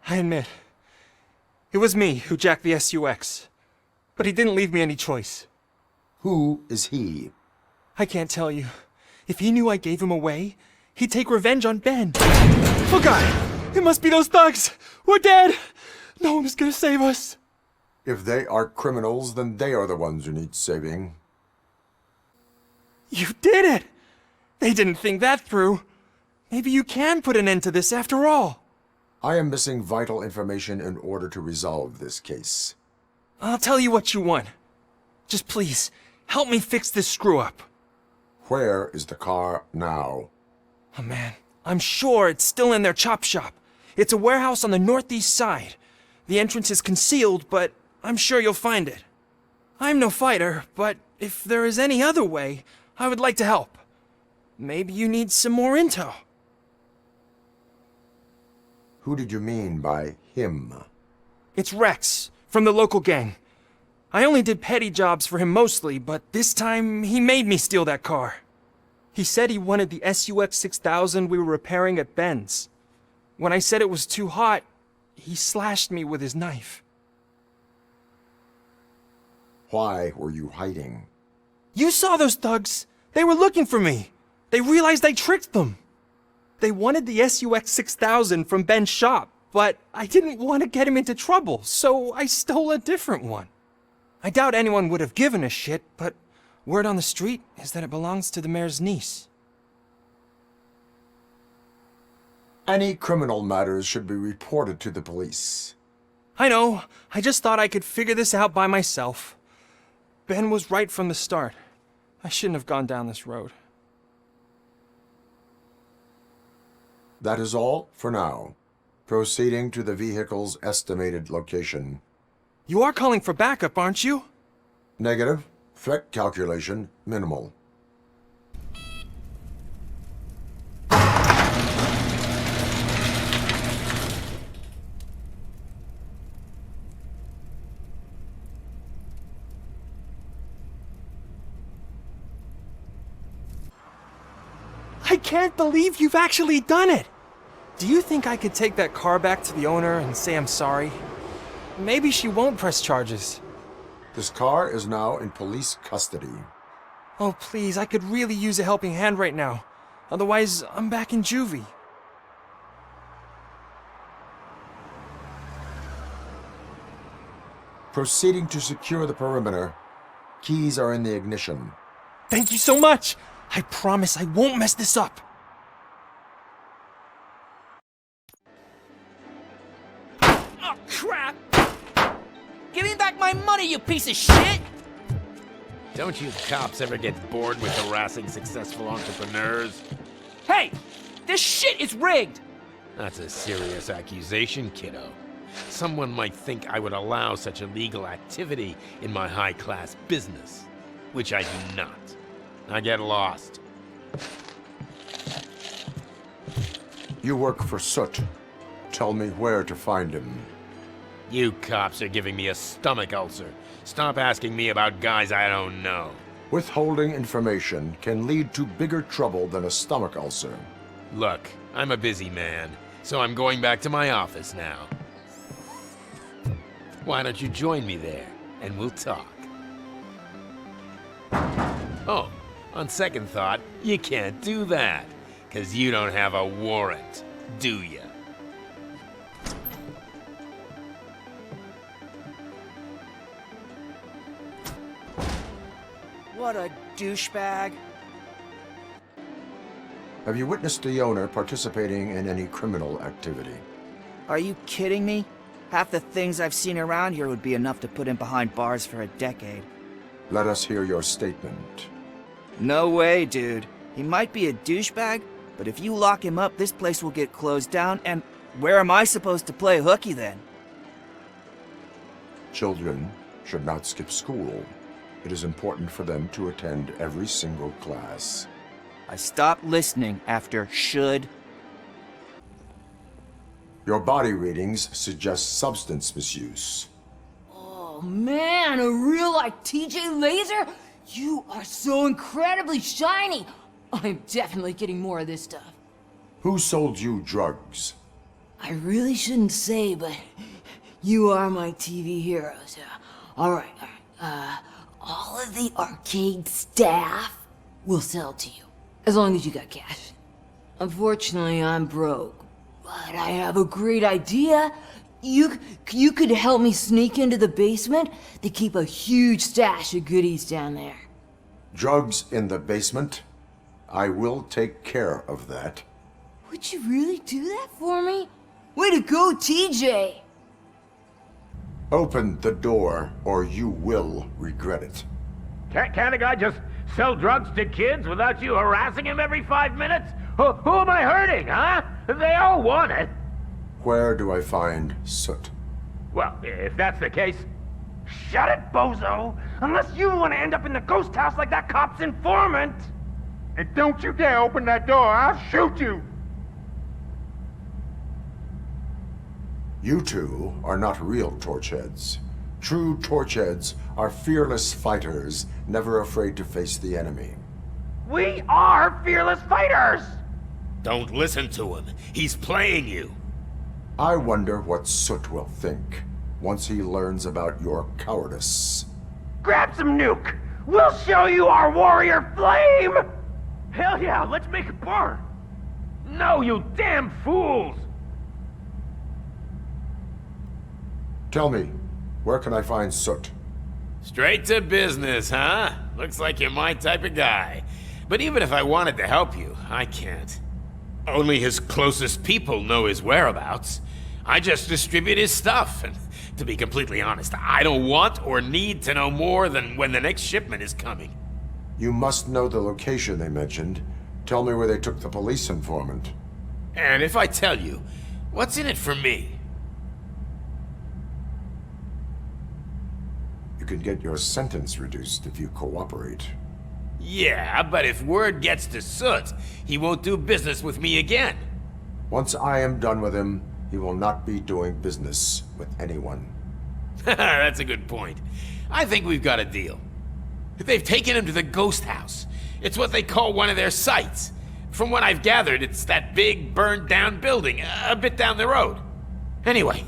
I admit. It was me who jacked the SUX. But he didn't leave me any choice. Who is he? I can't tell you. If he knew I gave him away, he'd take revenge on Ben. Oh God! It must be those thugs! We're dead! No one is gonna save us. If they are criminals, then they are the ones who need saving. You did it! They didn't think that through. Maybe you can put an end to this after all. I am missing vital information in order to resolve this case. I'll tell you what you want. Just please, help me fix this screw-up. Where is the car now? Oh man, I'm sure it's still in their chop shop. It's a warehouse on the northeast side. The entrance is concealed, but I'm sure you'll find it. I'm no fighter, but if there is any other way, I would like to help. Maybe you need some more intel. Who did you mean by him? It's Rex, from the local gang. I only did petty jobs for him mostly, but this time he made me steal that car. He said he wanted the SUX 6000 we were repairing at Ben's. When I said it was too hot, he slashed me with his knife. Why were you hiding? You saw those thugs! They were looking for me! They realized I tricked them! They wanted the SUX 6000 from Ben's shop, but I didn't want to get him into trouble, so I stole a different one. I doubt anyone would have given a shit, but word on the street is that it belongs to the mayor's niece. Any criminal matters should be reported to the police. I know. I just thought I could figure this out by myself. Ben was right from the start. I shouldn't have gone down this road. That is all for now. Proceeding to the vehicle's estimated location. You are calling for backup, aren't you? Negative. Threat calculation minimal. I can't believe you've actually done it! Do you think I could take that car back to the owner and say I'm sorry? Maybe she won't press charges. This car is now in police custody. Oh, please, I could really use a helping hand right now. Otherwise, I'm back in juvie. Proceeding to secure the perimeter. Keys are in the ignition. Thank you so much! I promise I won't mess this up. Oh, crap! Give me back my money, you piece of shit! Don't you cops ever get bored with harassing successful entrepreneurs? Hey! This shit is rigged! That's a serious accusation, kiddo. Someone might think I would allow such illegal activity in my high-class business, which I do not. I get lost. You work for Soot. Tell me where to find him. You cops are giving me a stomach ulcer. Stop asking me about guys I don't know. Withholding information can lead to bigger trouble than a stomach ulcer. Look, I'm a busy man, so I'm going back to my office now. Why don't you join me there, and we'll talk. Oh, on second thought, you can't do that, 'cause you don't have a warrant, do ya? What a douchebag. Have you witnessed the owner participating in any criminal activity? Are you kidding me? Half the things I've seen around here would be enough to put him behind bars for a decade. Let us hear your statement. No way, dude. He might be a douchebag, but if you lock him up, this place will get closed down, and where am I supposed to play hooky then? Children should not skip school. It is important for them to attend every single class. I stopped listening after should. Your body readings suggest substance misuse. Oh man, a real like TJ Laser? You are so incredibly shiny. I'm definitely getting more of this stuff. Who sold you drugs? I really shouldn't say, but you are my TV heroes. All right. All of the arcade staff will sell to you, as long as you got cash. Unfortunately, I'm broke, but I have a great idea. You could help me sneak into the basement. They keep a huge stash of goodies down there. Drugs in the basement? I will take care of that. Would you really do that for me? Way to go, TJ! Open the door, or you will regret it. Can't a guy just sell drugs to kids without you harassing him every 5 minutes? Who am I hurting, huh? They all want it. Where do I find Soot? Well, if that's the case, shut it, bozo! Unless you want to end up in the ghost house like that cop's informant! And don't you dare open that door, I'll shoot you! You two are not real torchheads. True torchheads are fearless fighters, never afraid to face the enemy. We are fearless fighters! Don't listen to him. He's playing you. I wonder what Soot will think once he learns about your cowardice. Grab some nuke! We'll show you our warrior flame! Hell yeah, let's make it burn! No, you damn fools! Tell me, where can I find Soot? Straight to business, huh? Looks like you're my type of guy. But even if I wanted to help you, I can't. Only his closest people know his whereabouts. I just distribute his stuff, and to be completely honest, I don't want or need to know more than when the next shipment is coming. You must know the location they mentioned. Tell me where they took the police informant. And if I tell you, what's in it for me? You can get your sentence reduced if you cooperate. Yeah, but if word gets to Soot, he won't do business with me again. Once I am done with him, he will not be doing business with anyone. That's a good point. I think we've got a deal. They've taken him to the ghost house. It's what they call one of their sites. From what I've gathered, it's that big, burned-down building, a bit down the road. Anyway,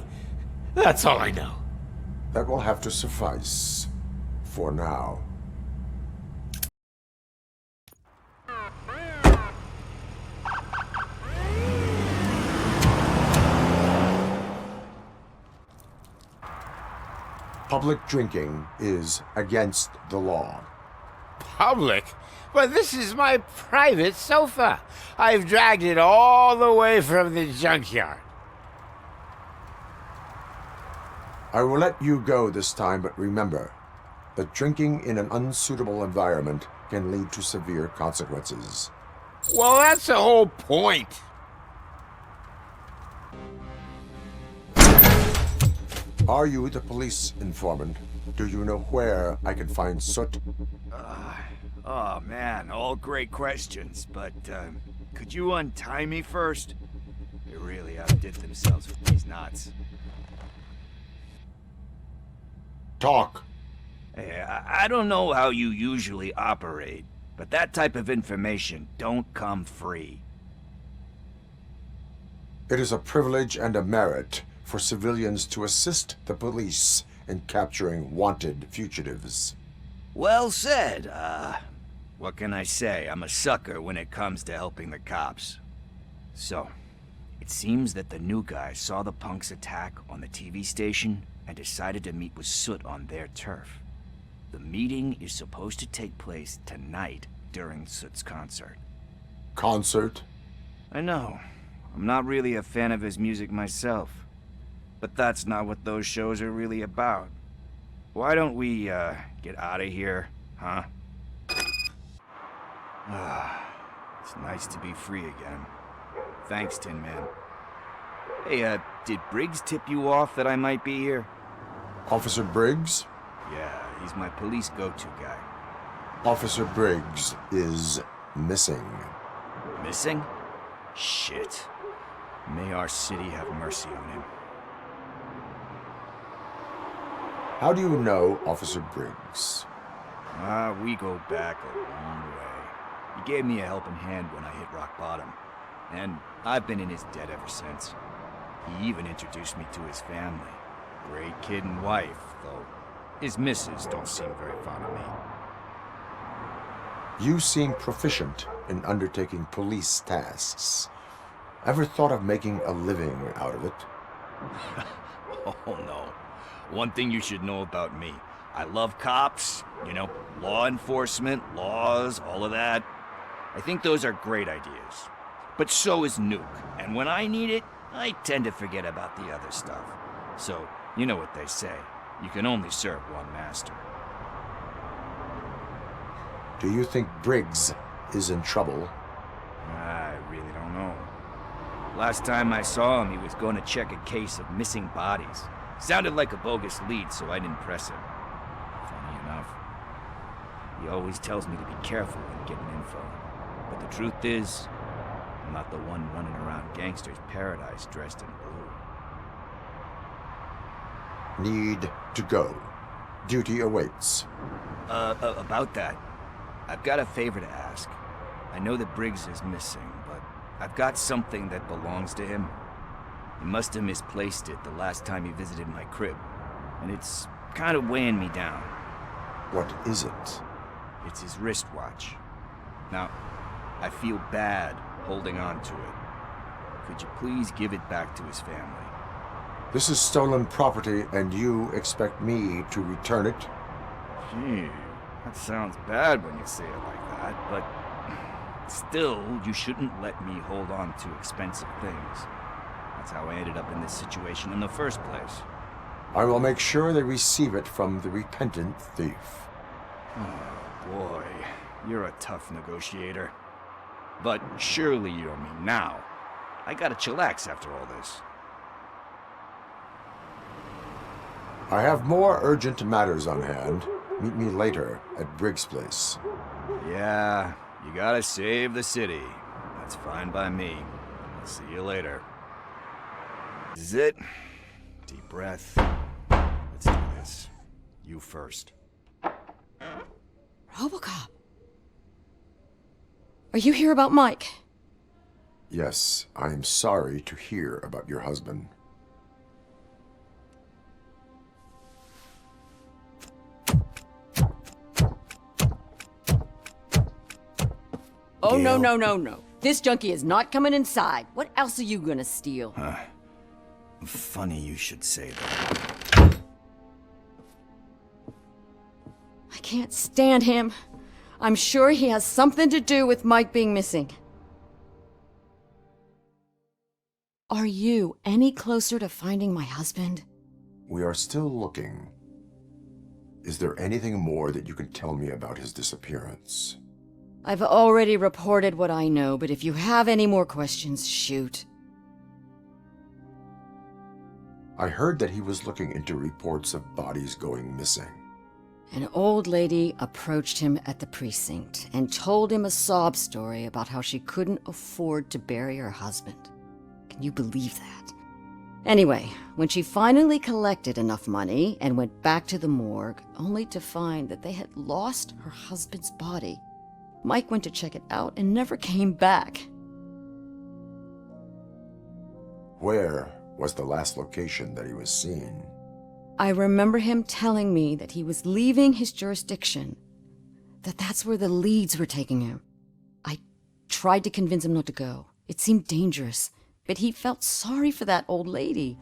that's all I know. That will have to suffice. For now. Public drinking is against the law. Public? But this is my private sofa. I've dragged it all the way from the junkyard. I will let you go this time, but remember that drinking in an unsuitable environment can lead to severe consequences. Well, that's the whole point. Are you the police informant? Do you know where I can find Soot? Oh man, all great questions, but could you untie me first? They really outdid themselves with these knots. Talk. Hey, I don't know how you usually operate, but that type of information don't come free. It is a privilege and a merit for civilians to assist the police in capturing wanted fugitives. Well said. What can I say? I'm a sucker when it comes to helping the cops. So, it seems that the new guy saw the punks attack on the TV station and decided to meet with Soot on their turf. The meeting is supposed to take place tonight during Soot's concert. Concert? I know. I'm not really a fan of his music myself. But that's not what those shows are really about. Why don't we, get out of here, huh? It's nice to be free again. Thanks, Tin Man. Hey, did Briggs tip you off that I might be here? Officer Briggs? Yeah, he's my police go-to guy. Officer Briggs is missing. Missing? Shit. May our city have mercy on him. How do you know Officer Briggs? We go back a long way. He gave me a helping hand when I hit rock bottom. And I've been in his debt ever since. He even introduced me to his family. Great kid and wife, though his missus don't seem very fond of me. You seem proficient in undertaking police tasks. Ever thought of making a living out of it? Oh, no. One thing you should know about me. I love cops, you know, law enforcement, laws, all of that. I think those are great ideas. But so is Nuke, and when I need it, I tend to forget about the other stuff. So, you know what they say. You can only serve one master. Do you think Briggs is in trouble? I really don't know. Last time I saw him, he was going to check a case of missing bodies. Sounded like a bogus lead, so I didn't press him. Funny enough. He always tells me to be careful when getting info. But the truth is, I'm not the one running around Gangster's Paradise dressed in blue. Need to go. Duty awaits. About that, I've got a favor to ask. I know that Briggs is missing, but I've got something that belongs to him. He must have misplaced it the last time he visited my crib, and it's kind of weighing me down. What is it? It's his wristwatch. Now, I feel bad holding on to it. Could you please give it back to his family? This is stolen property, and you expect me to return it? Gee, that sounds bad when you say it like that, but still, you shouldn't let me hold on to expensive things. That's how I ended up in this situation in the first place. I will make sure they receive it from the repentant thief. Oh, boy. You're a tough negotiator. But surely you don't mean now. I gotta chillax after all this. I have more urgent matters on hand. Meet me later at Briggs' place. Yeah, you gotta save the city. That's fine by me. I'll see you later. This is it. Deep breath. Let's do this. You first. RoboCop. Are you here about Mike? Yes, I am sorry to hear about your husband. Oh, no, no, no, no. This junkie is not coming inside. What else are you gonna steal? Funny you should say that. I can't stand him. I'm sure he has something to do with Mike being missing. Are you any closer to finding my husband? We are still looking. Is there anything more that you can tell me about his disappearance? I've already reported what I know, but if you have any more questions, shoot. I heard that he was looking into reports of bodies going missing. An old lady approached him at the precinct and told him a sob story about how she couldn't afford to bury her husband. Can you believe that? Anyway, when she finally collected enough money and went back to the morgue, only to find that they had lost her husband's body, Mike went to check it out and never came back. Where was the last location that he was seen? I remember him telling me that he was leaving his jurisdiction, that that's where the leads were taking him. I tried to convince him not to go. It seemed dangerous, but he felt sorry for that old lady.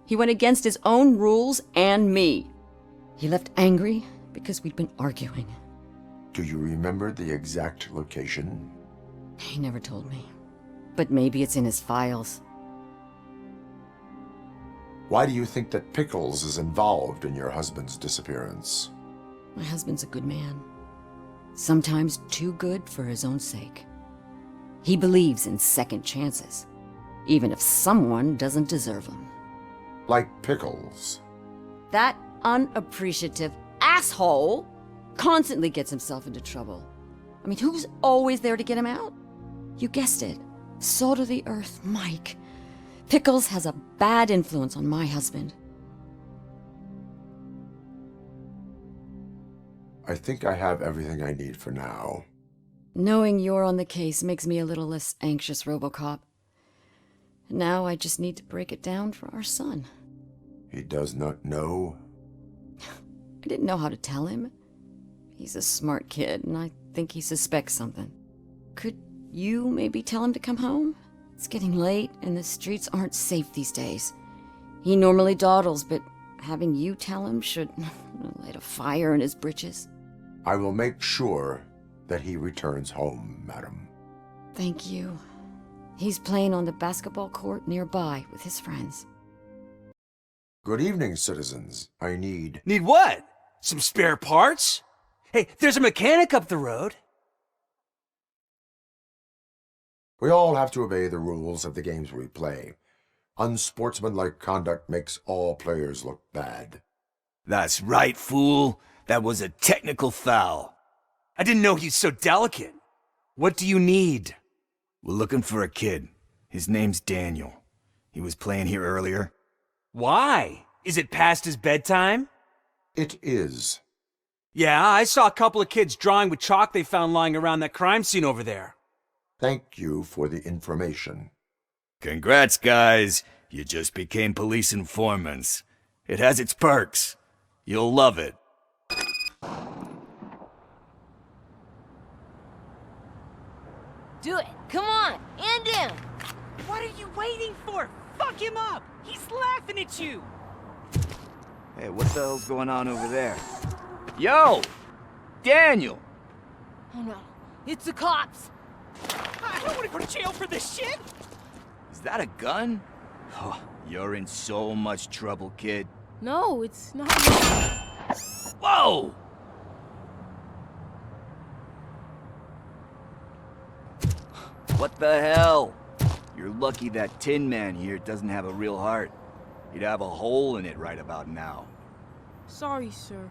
He went against his own rules and me. He left angry because we'd been arguing. Do you remember the exact location? He never told me, but maybe it's in his files. Why do you think that Pickles is involved in your husband's disappearance? My husband's a good man. Sometimes too good for his own sake. He believes in second chances, even if someone doesn't deserve them. Like Pickles. That unappreciative asshole constantly gets himself into trouble. I mean, who's always there to get him out? You guessed it. Salt of the earth, Mike. Pickles has a bad influence on my husband. I think I have everything I need for now. Knowing you're on the case makes me a little less anxious, RoboCop. Now I just need to break it down for our son. He does not know? I didn't know how to tell him. He's a smart kid, and I think he suspects something. Could you maybe tell him to come home? It's getting late, and the streets aren't safe these days. He normally dawdles, but having you tell him should light a fire in his britches. I will make sure that he returns home, madam. Thank you. He's playing on the basketball court nearby with his friends. Good evening, citizens. I need... Need what? Some spare parts? Hey, there's a mechanic up the road. We all have to obey the rules of the games we play. Unsportsmanlike conduct makes all players look bad. That's right, fool. That was a technical foul. I didn't know he was so delicate. What do you need? We're looking for a kid. His name's Daniel. He was playing here earlier. Why? Is it past his bedtime? It is. Yeah, I saw a couple of kids drawing with chalk they found lying around that crime scene over there. Thank you for the information. Congrats, guys. You just became police informants. It has its perks. You'll love it. Do it. Come on. And him. What are you waiting for? Fuck him up. He's laughing at you. Hey, what the hell's going on over there? Yo! Daniel! Oh no. It's the cops. I don't want to go to jail for this shit. Is that a gun? Oh, you're in so much trouble, kid. No, it's not. Whoa! What the hell? You're lucky that Tin Man here doesn't have a real heart. He'd have a hole in it right about now. Sorry, sir.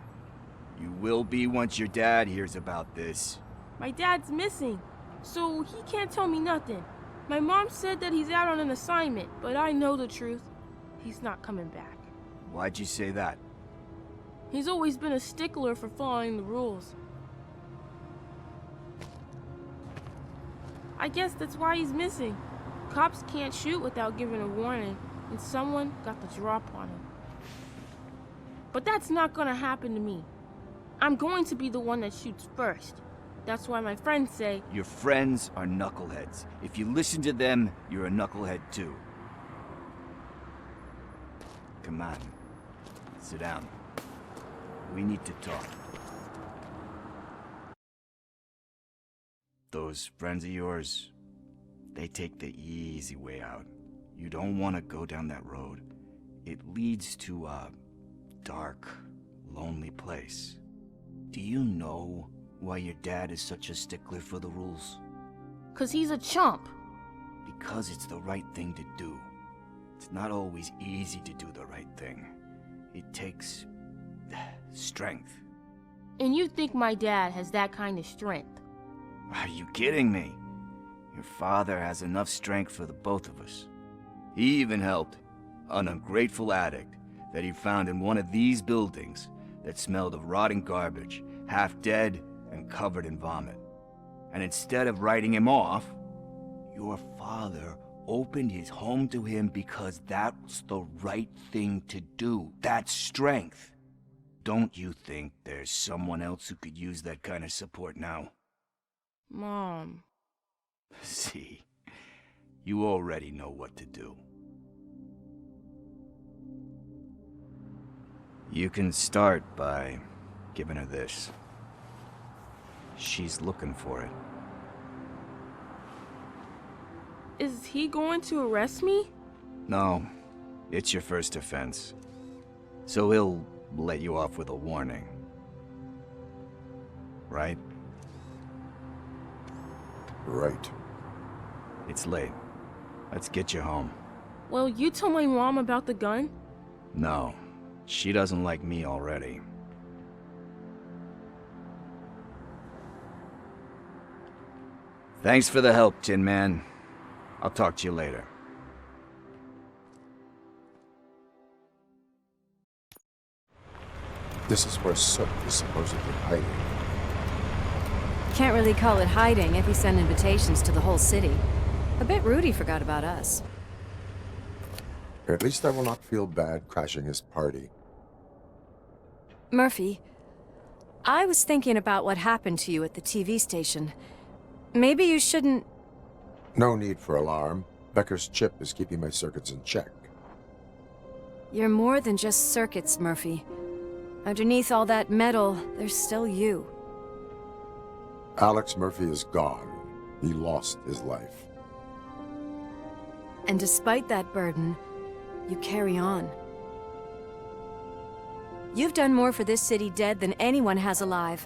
You will be once your dad hears about this. My dad's missing, so he can't tell me nothing. My mom said that he's out on an assignment, but I know the truth. He's not coming back. Why'd you say that? He's always been a stickler for following the rules. I guess that's why he's missing. Cops can't shoot without giving a warning, and someone got the drop on him. But that's not gonna happen to me. I'm going to be the one that shoots first. That's why my friends say... Your friends are knuckleheads. If you listen to them, you're a knucklehead too. Come on. Sit down. We need to talk. Those friends of yours, they take the easy way out. You don't want to go down that road. It leads to a dark, lonely place. Do you know why your dad is such a stickler for the rules? 'Cause he's a chump. Because it's the right thing to do. It's not always easy to do the right thing. It takes strength. And you think my dad has that kind of strength? Are you kidding me? Your father has enough strength for the both of us. He even helped an ungrateful addict that he found in one of these buildings that smelled of rotting garbage, half dead and covered in vomit. And instead of writing him off, your father opened his home to him because that was the right thing to do. That's strength. Don't you think there's someone else who could use that kind of support now? Mom. See, you already know what to do. You can start by giving her this. She's looking for it. Is he going to arrest me? No, it's your first offense. So he'll let you off with a warning. Right? Right. It's late. Let's get you home. Well, you told my mom about the gun? No, she doesn't like me already. Thanks for the help, Tin Man. I'll talk to you later. This is where Soot is supposedly hiding. Can't really call it hiding if he sent invitations to the whole city. A bit rude he forgot about us. At least I will not feel bad crashing his party. Murphy, I was thinking about what happened to you at the TV station. Maybe you shouldn't... No need for alarm. Becker's chip is keeping my circuits in check. You're more than just circuits, Murphy. Underneath all that metal, there's still you. Alex Murphy is gone. He lost his life. And despite that burden, you carry on. You've done more for this city dead than anyone has alive.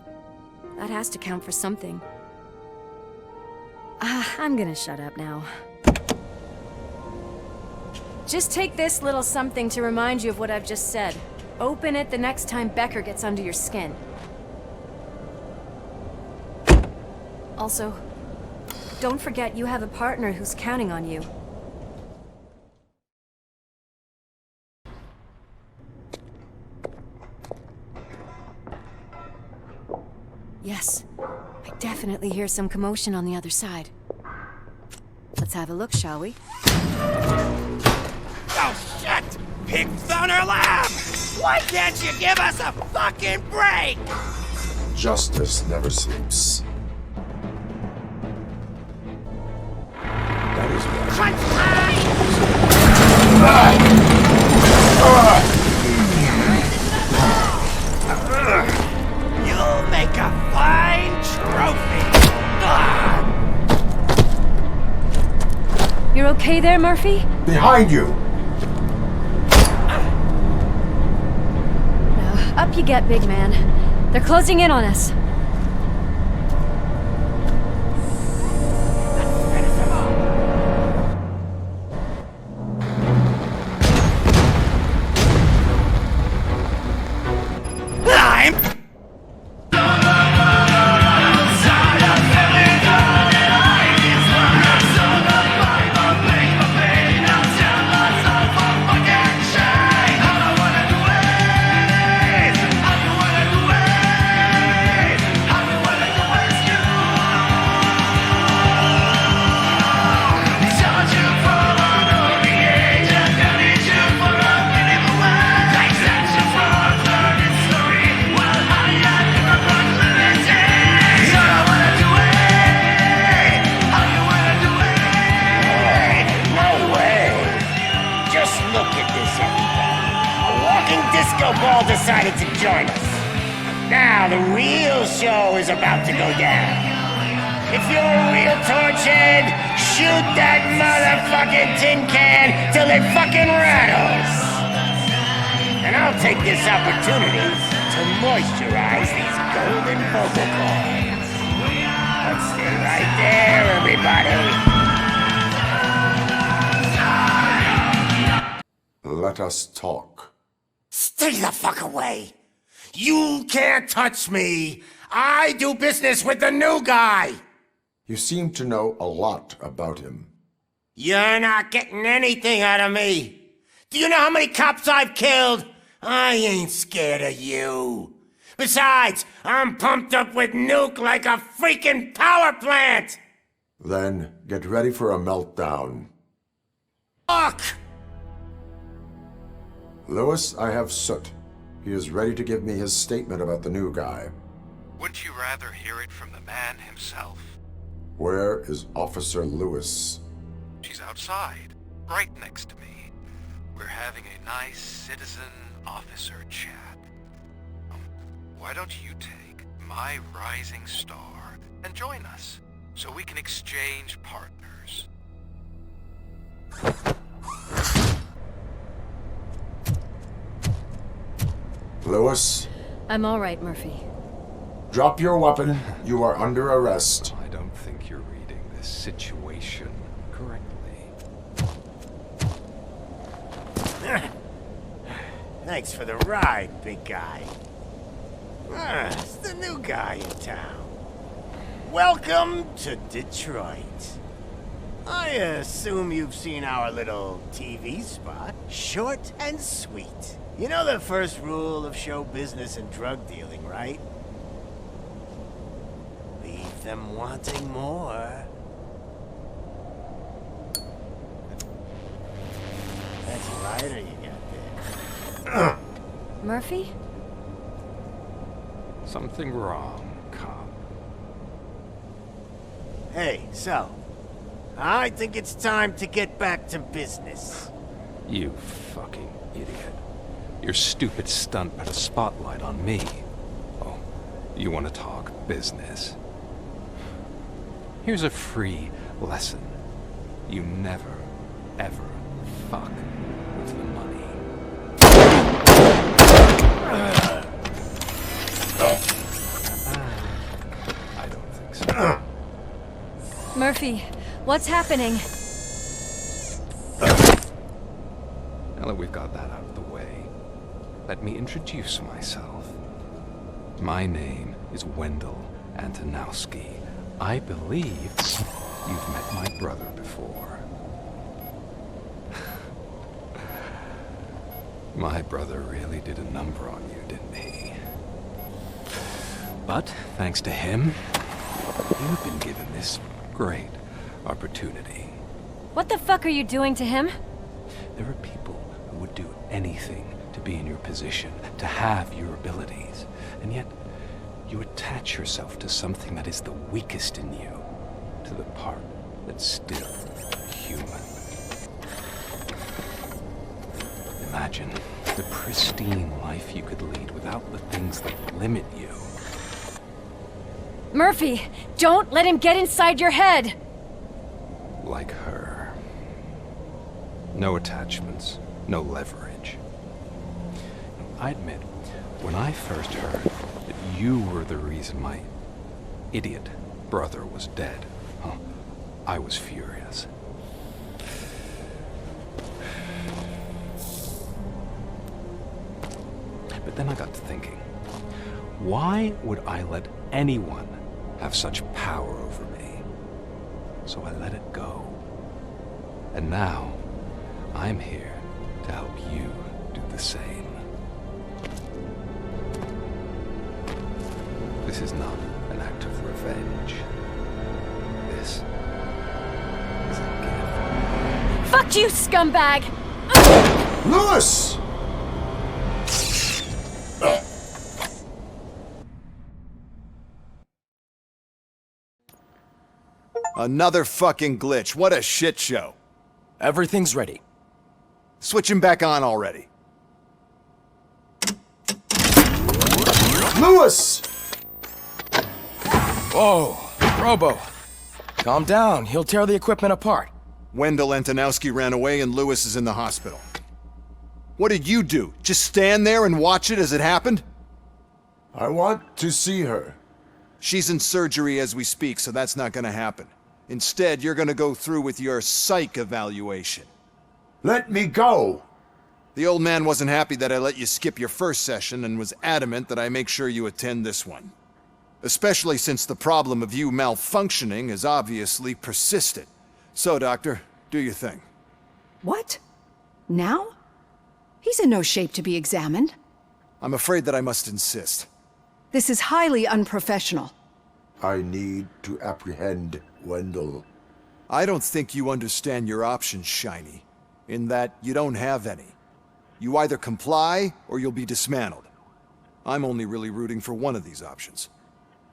That has to count for something. I'm gonna shut up now. Just take this little something to remind you of what I've just said. Open it the next time Becker gets under your skin. Also, don't forget you have a partner who's counting on you. Yes, I definitely hear some commotion on the other side. Let's have a look, shall we? Oh, shit! Pigs on our lap! Why can't you give us a fucking break? Justice never sleeps. That is You'll make a fine trophy! You're okay there, Murphy? Behind you! Up you get, big man. They're closing in on us. Decided to join us. Now the real show is about to go down. If you're a real torchhead, shoot that motherfucking tin can till it fucking rattles. And I'll take this opportunity to moisturize these golden vocal cords. Let's stay right there, everybody. Let us talk. Stay the fuck away! You can't touch me! I do business with the new guy! You seem to know a lot about him. You're not getting anything out of me! Do you know how many cops I've killed? I ain't scared of you. Besides, I'm pumped up with nuke like a freaking power plant! Then get ready for a meltdown. Fuck! Lewis, I have Soot. He is ready to give me his statement about the new guy. Wouldn't you rather hear it from the man himself? Where is Officer Lewis? She's outside, right next to me. We're having a nice citizen-officer chat. Why don't you take my rising star and join us, so we can exchange partners? Lewis? I'm all right, Murphy. Drop your weapon. You are under arrest. I don't think you're reading this situation correctly. Thanks for the ride, big guy. It's the new guy in town. Welcome to Detroit. I assume you've seen our little TV spot. Short and sweet. You know the first rule of show business and drug dealing, right? Leave them wanting more. That's a lighter you got there. Murphy? Something wrong, cop. Hey, so, I think it's time to get back to business. You fucking idiot. Your stupid stunt put a spotlight on me. Oh, you want to talk business? Here's a free lesson. You never, ever fuck with the money. I don't think so. Murphy, what's happening? Now that we've got that out of the way, let me introduce myself. My name is Wendell Antonowski. I believe you've met my brother before. My brother really did a number on you, didn't he? But thanks to him, you've been given this great opportunity. What the fuck are you doing to him? There are people who would do anything to be in your position, to have your abilities, and yet you attach yourself to something that is the weakest in you, to the part that's still human. Imagine the pristine life you could lead without the things that limit you. Murphy, don't let him get inside your head! Like her. No attachments, no leverage. I admit, when I first heard that you were the reason my idiot brother was dead, I was furious. But then I got to thinking, why would I let anyone have such power over me? So I let it go. And now, I'm here to help you do the same. This is not an act of revenge. This is a gift. Fuck you, scumbag! Lewis! Another fucking glitch. What a shit show. Everything's ready. Switch him back on already. Lewis! Whoa, Robo. Calm down. He'll tear the equipment apart. Wendell Antonowski ran away and Lewis is in the hospital. What did you do? Just stand there and watch it as it happened? I want to see her. She's in surgery as we speak, so that's not gonna happen. Instead, you're gonna go through with your psych evaluation. Let me go! The old man wasn't happy that I let you skip your first session and was adamant that I make sure you attend this one. Especially since the problem of you malfunctioning has obviously persisted. So, Doctor, do your thing. What? Now? He's in no shape to be examined. I'm afraid that I must insist. This is highly unprofessional. I need to apprehend Wendell. I don't think you understand your options, Shiny, in that you don't have any. You either comply, or you'll be dismantled. I'm only really rooting for one of these options.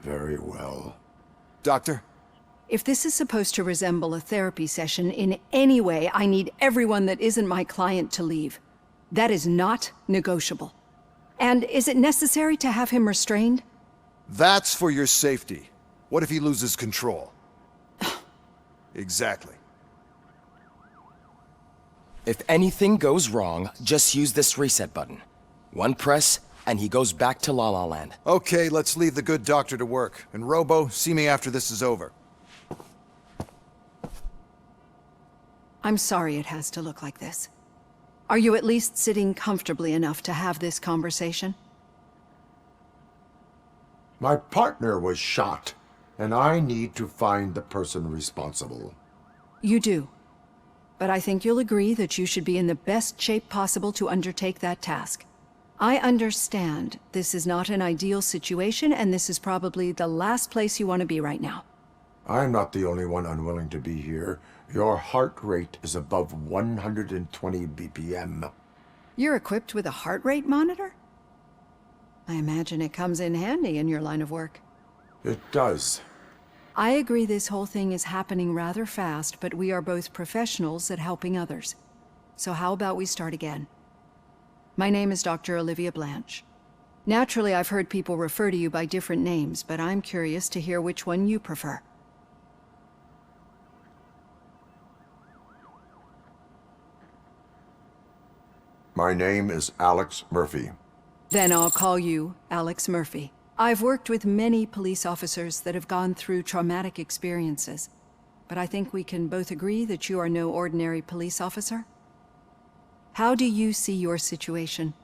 Very well. Doctor? If this is supposed to resemble a therapy session in any way, I need everyone that isn't my client to leave. That is not negotiable. And is it necessary to have him restrained? That's for your safety. What if he loses control? Exactly. If anything goes wrong, just use this reset button. One press, and he goes back to La La Land. Okay, let's leave the good doctor to work. And Robo, see me after this is over. I'm sorry it has to look like this. Are you at least sitting comfortably enough to have this conversation? My partner was shot, and I need to find the person responsible. You do. But I think you'll agree that you should be in the best shape possible to undertake that task. I understand this is not an ideal situation, and this is probably the last place you want to be right now. I'm not the only one unwilling to be here. Your heart rate is above 120 BPM. You're equipped with a heart rate monitor? I imagine it comes in handy in your line of work. It does. I agree this whole thing is happening rather fast, but we are both professionals at helping others. So how about we start again? My name is Dr. Olivia Blanche. Naturally, I've heard people refer to you by different names, but I'm curious to hear which one you prefer. My name is Alex Murphy. Then I'll call you Alex Murphy. I've worked with many police officers that have gone through traumatic experiences, but I think we can both agree that you are no ordinary police officer. How do you see your situation?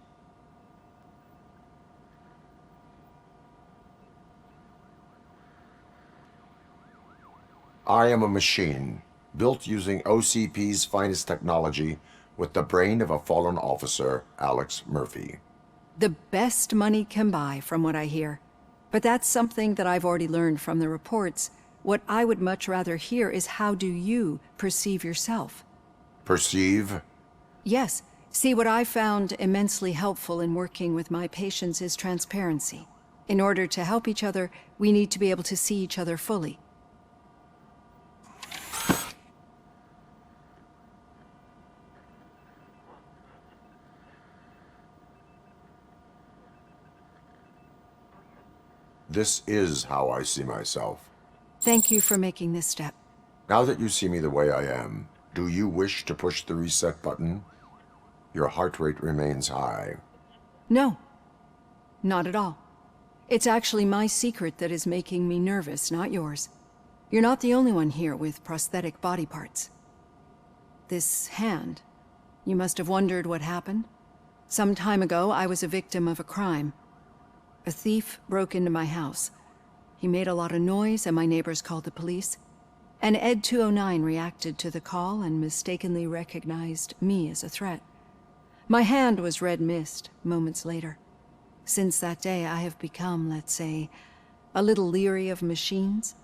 I am a machine, built using OCP's finest technology, with the brain of a fallen officer, Alex Murphy. The best money can buy, from what I hear. But that's something that I've already learned from the reports. What I would much rather hear is how do you perceive yourself? Perceive? Yes. See, what I found immensely helpful in working with my patients is transparency. In order to help each other, we need to be able to see each other fully. This is how I see myself. Thank you for making this step. Now that you see me the way I am, do you wish to push the reset button? Your heart rate remains high. No, not at all. It's actually my secret that is making me nervous, not yours. You're not the only one here with prosthetic body parts. This hand, you must have wondered what happened. Some time ago, I was a victim of a crime. A thief broke into my house. He made a lot of noise and my neighbors called the police. And Ed 209 reacted to the call and mistakenly recognized me as a threat. My hand was red mist moments later. Since that day, I have become, let's say, a little leery of machines.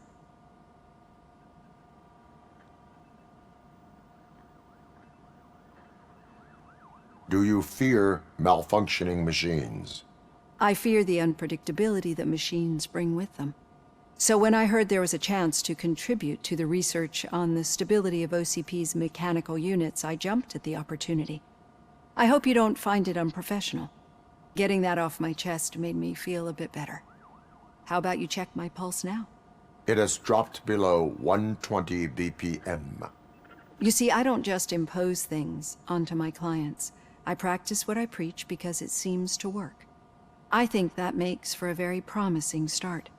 Do you fear malfunctioning machines? I fear the unpredictability that machines bring with them. So when I heard there was a chance to contribute to the research on the stability of OCP's mechanical units, I jumped at the opportunity. I hope you don't find it unprofessional. Getting that off my chest made me feel a bit better. How about you check my pulse now? It has dropped below 120 BPM. You see, I don't just impose things onto my clients. I practice what I preach because it seems to work. I think that makes for a very promising start.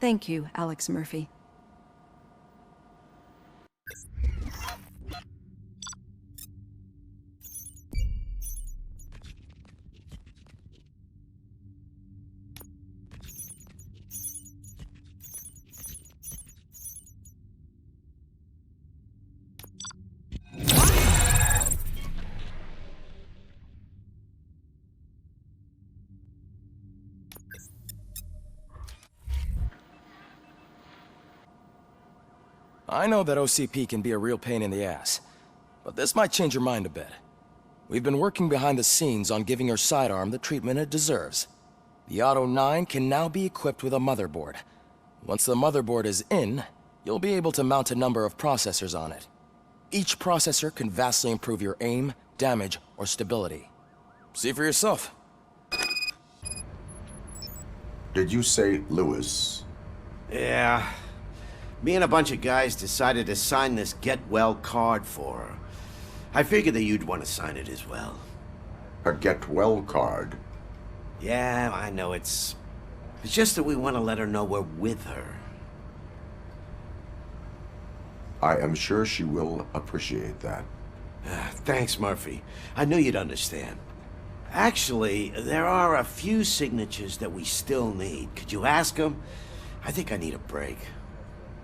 Thank you, Alex Murphy. I know that OCP can be a real pain in the ass, but this might change your mind a bit. We've been working behind the scenes on giving your sidearm the treatment it deserves. The Auto 9 can now be equipped with a motherboard. Once the motherboard is in, you'll be able to mount a number of processors on it. Each processor can vastly improve your aim, damage, or stability. See for yourself. Did you say Lewis? Yeah. Me and a bunch of guys decided to sign this get well card for her. I figured that you'd want to sign it as well. A get well card? Yeah, I know it's just that we want to let her know we're with her. I am sure she will appreciate that. Thanks, Murphy. I knew you'd understand. Actually, there are a few signatures that we still need. Could you ask them? I think I need a break.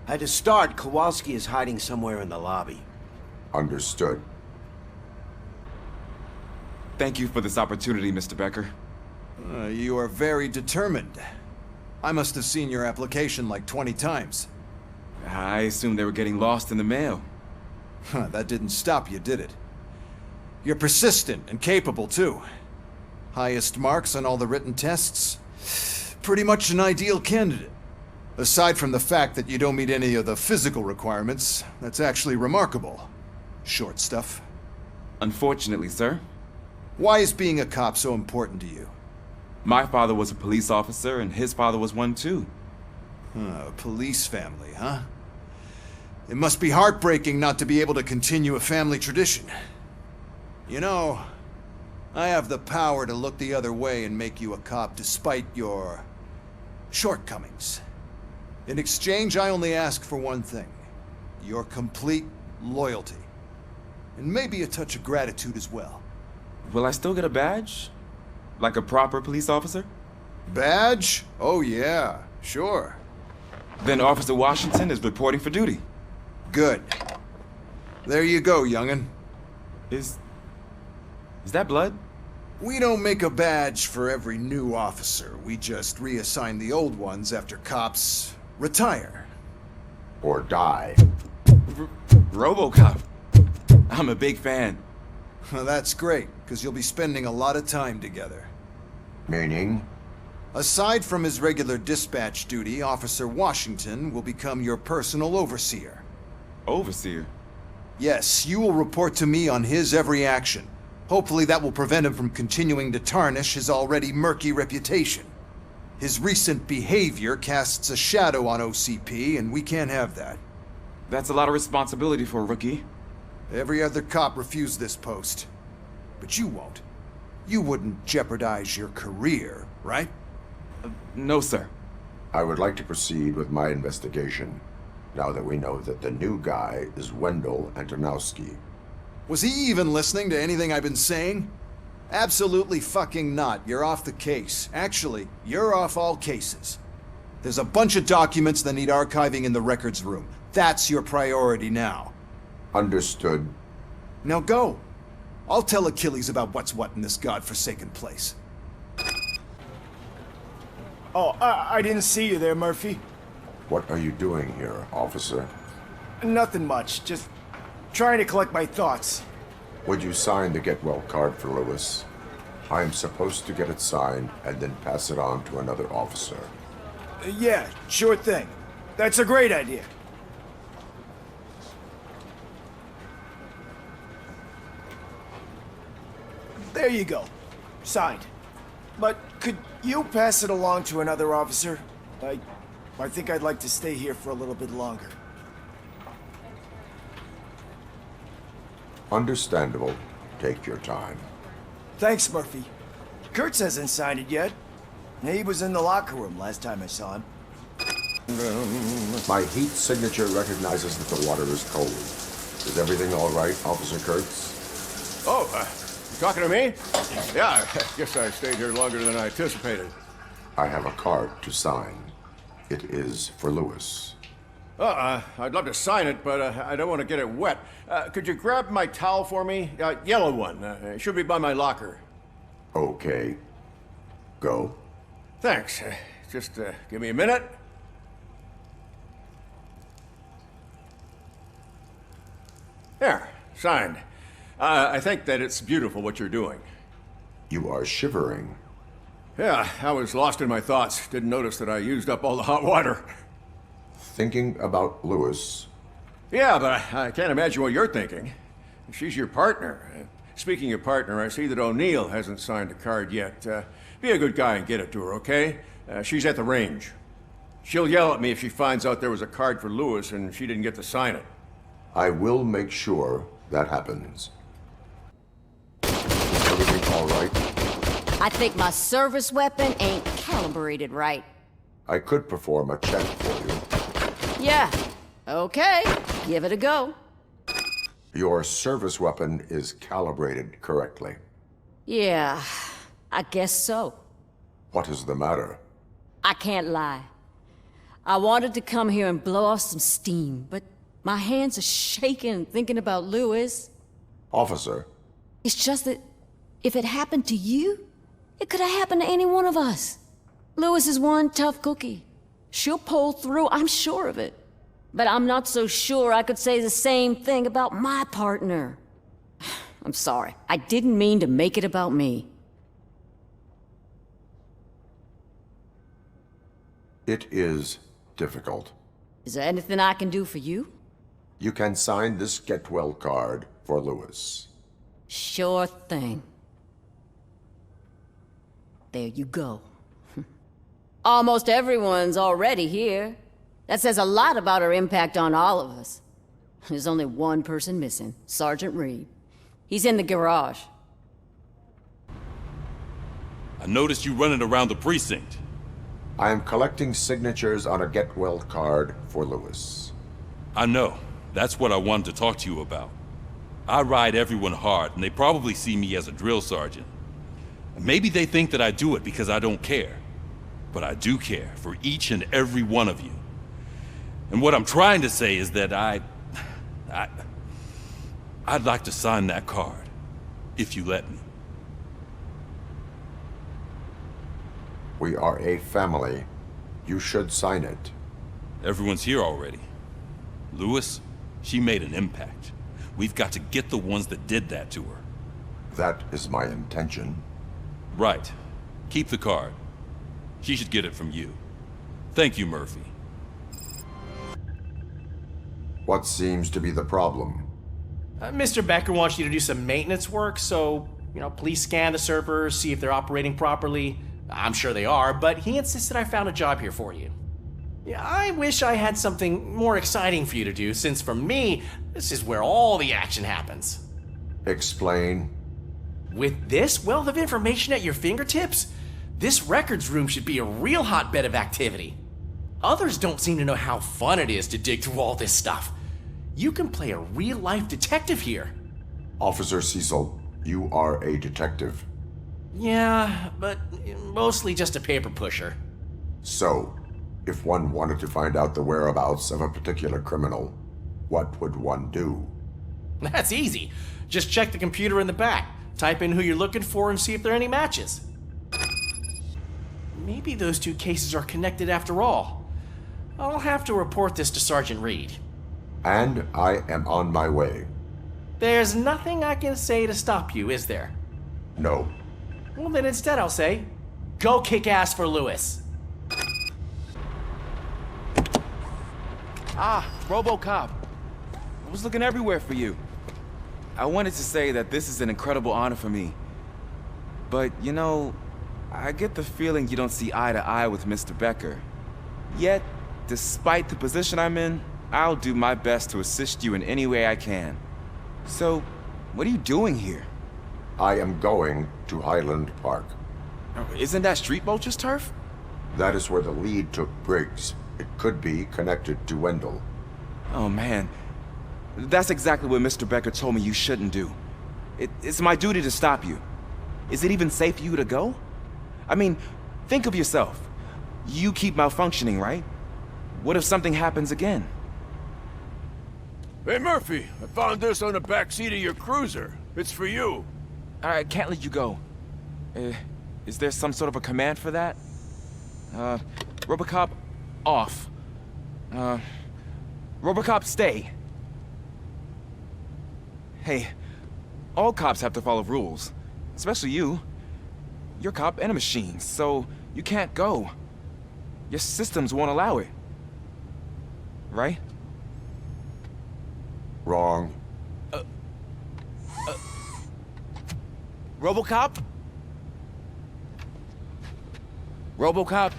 To start, Kowalski is hiding somewhere in the lobby. Understood. Thank you for this opportunity, Mr. Becker. You are very determined. I must have seen your application like 20 times. I assumed they were getting lost in the mail. That didn't stop you, did it? You're persistent and capable, too. Highest marks on all the written tests. Pretty much an ideal candidate. Aside from the fact that you don't meet any of the physical requirements, that's actually remarkable. Short stuff. Unfortunately, sir. Why is being a cop so important to you? My father was a police officer, and his father was one too. A police family, huh? It must be heartbreaking not to be able to continue a family tradition. You know, I have the power to look the other way and make you a cop despite your shortcomings. In exchange, I only ask for one thing. Your complete loyalty. And maybe a touch of gratitude as well. Will I still get a badge? Like a proper police officer? Badge? Oh yeah, sure. Then Officer Washington is reporting for duty. Good. There you go, young'un. Is that blood? We don't make a badge for every new officer. We just reassign the old ones after cops retire. Or die. RoboCop. I'm a big fan. Well, that's great, because you'll be spending a lot of time together. Meaning? Aside from his regular dispatch duty, Officer Washington will become your personal overseer. Overseer? Yes, you will report to me on his every action. Hopefully that will prevent him from continuing to tarnish his already murky reputation. His recent behavior casts a shadow on OCP, and we can't have that. That's a lot of responsibility for a rookie. Every other cop refused this post. But you won't. You wouldn't jeopardize your career, right? No, sir. I would like to proceed with my investigation, now that we know that the new guy is Wendell Antonowski. Was he even listening to anything I've been saying? Absolutely fucking not. You're off the case. Actually, you're off all cases. There's a bunch of documents that need archiving in the records room. That's your priority now. Understood. Now go. I'll tell Achilles about what's what in this godforsaken place. Oh, I didn't see you there, Murphy. What are you doing here, officer? Nothing much. Just trying to collect my thoughts. Would you sign the get well card for Lewis? I am supposed to get it signed and then pass it on to another officer. Yeah, sure thing. That's a great idea. There you go. Signed. But could you pass it along to another officer? I think I'd like to stay here for a little bit longer. Understandable. Take your time. Thanks, Murphy. Kurtz hasn't signed it yet. He was in the locker room last time I saw him. My heat signature recognizes that the water is cold. Is everything all right, Officer Kurtz? Oh, talking to me? Yeah, I guess I stayed here longer than I anticipated. I have a card to sign. It is for Lewis. I'd love to sign it, but I don't want to get it wet. Could you grab my towel for me? Yellow one. It should be by my locker. Okay. Go. Thanks. Just give me a minute. Signed. I think that it's beautiful what you're doing. You are shivering. Yeah, I was lost in my thoughts. Didn't notice that I used up all the hot water. Thinking about Lewis. Yeah, but I can't imagine what you're thinking. She's your partner. Speaking of partner, I see that O'Neill hasn't signed a card yet. Be a good guy and get it to her, okay? She's at the range. She'll yell at me if she finds out there was a card for Lewis and she didn't get to sign it. I will make sure that happens. Everything all right? I think my service weapon ain't calibrated right. I could perform a check for you. Yeah, okay, give it a go. Your service weapon is calibrated correctly. Yeah, I guess so. What is the matter? I can't lie. I wanted to come here and blow off some steam, but my hands are shaking thinking about Lewis. Officer. It's just that if it happened to you, it could have happened to any one of us. Lewis is one tough cookie. She'll pull through, I'm sure of it. But I'm not so sure I could say the same thing about my partner. I'm sorry. I didn't mean to make it about me. It is difficult. Is there anything I can do for you? You can sign this get well card for Lewis. Sure thing. There you go. Almost everyone's already here. That says a lot about her impact on all of us. There's only one person missing, Sergeant Reed. He's in the garage. I noticed you running around the precinct. I am collecting signatures on a get well card for Lewis. I know. That's what I wanted to talk to you about. I ride everyone hard, and they probably see me as a drill sergeant. Maybe they think that I do it because I don't care. But I do care for each and every one of you. And what I'm trying to say is that I'd like to sign that card, if you let me. We are a family. You should sign it. Everyone's here already. Lewis, she made an impact. We've got to get the ones that did that to her. That is my intention. Right. Keep the card. She should get it from you. Thank you, Murphy. What seems to be the problem? Mr. Becker wants you to do some maintenance work, so, please scan the servers, see if they're operating properly. I'm sure they are, but he insisted I found a job here for you. Yeah, I wish I had something more exciting for you to do, since for me, this is where all the action happens. Explain. With this wealth of information at your fingertips, this records room should be a real hotbed of activity. Others don't seem to know how fun it is to dig through all this stuff. You can play a real-life detective here. Officer Cecil, you are a detective. Yeah, but mostly just a paper pusher. So, if one wanted to find out the whereabouts of a particular criminal, what would one do? That's easy. Just check the computer in the back, type in who you're looking for, and see if there are any matches. Maybe those two cases are connected after all. I'll have to report this to Sergeant Reed. And I am on my way. There's nothing I can say to stop you, is there? No. Well, then instead I'll say, go kick ass for Lewis. Ah, RoboCop. I was looking everywhere for you. I wanted to say that this is an incredible honor for me. But, I get the feeling you don't see eye to eye with Mr. Becker. Yet, despite the position I'm in, I'll do my best to assist you in any way I can. So, what are you doing here? I am going to Highland Park. Isn't that Street Vulture's turf? That is where the lead took Briggs. It could be connected to Wendell. Oh man, that's exactly what Mr. Becker told me you shouldn't do. It's my duty to stop you. Is it even safe for you to go? I mean, think of yourself. You keep malfunctioning, right? What if something happens again? Hey, Murphy, I found this on the back seat of your cruiser. It's for you. I can't let you go. Is there some sort of a command for that? RoboCop, off. RoboCop, stay. Hey, all cops have to follow rules. Especially you. You're a cop and a machine, so you can't go. Your systems won't allow it. Right? Wrong. RoboCop? RoboCop?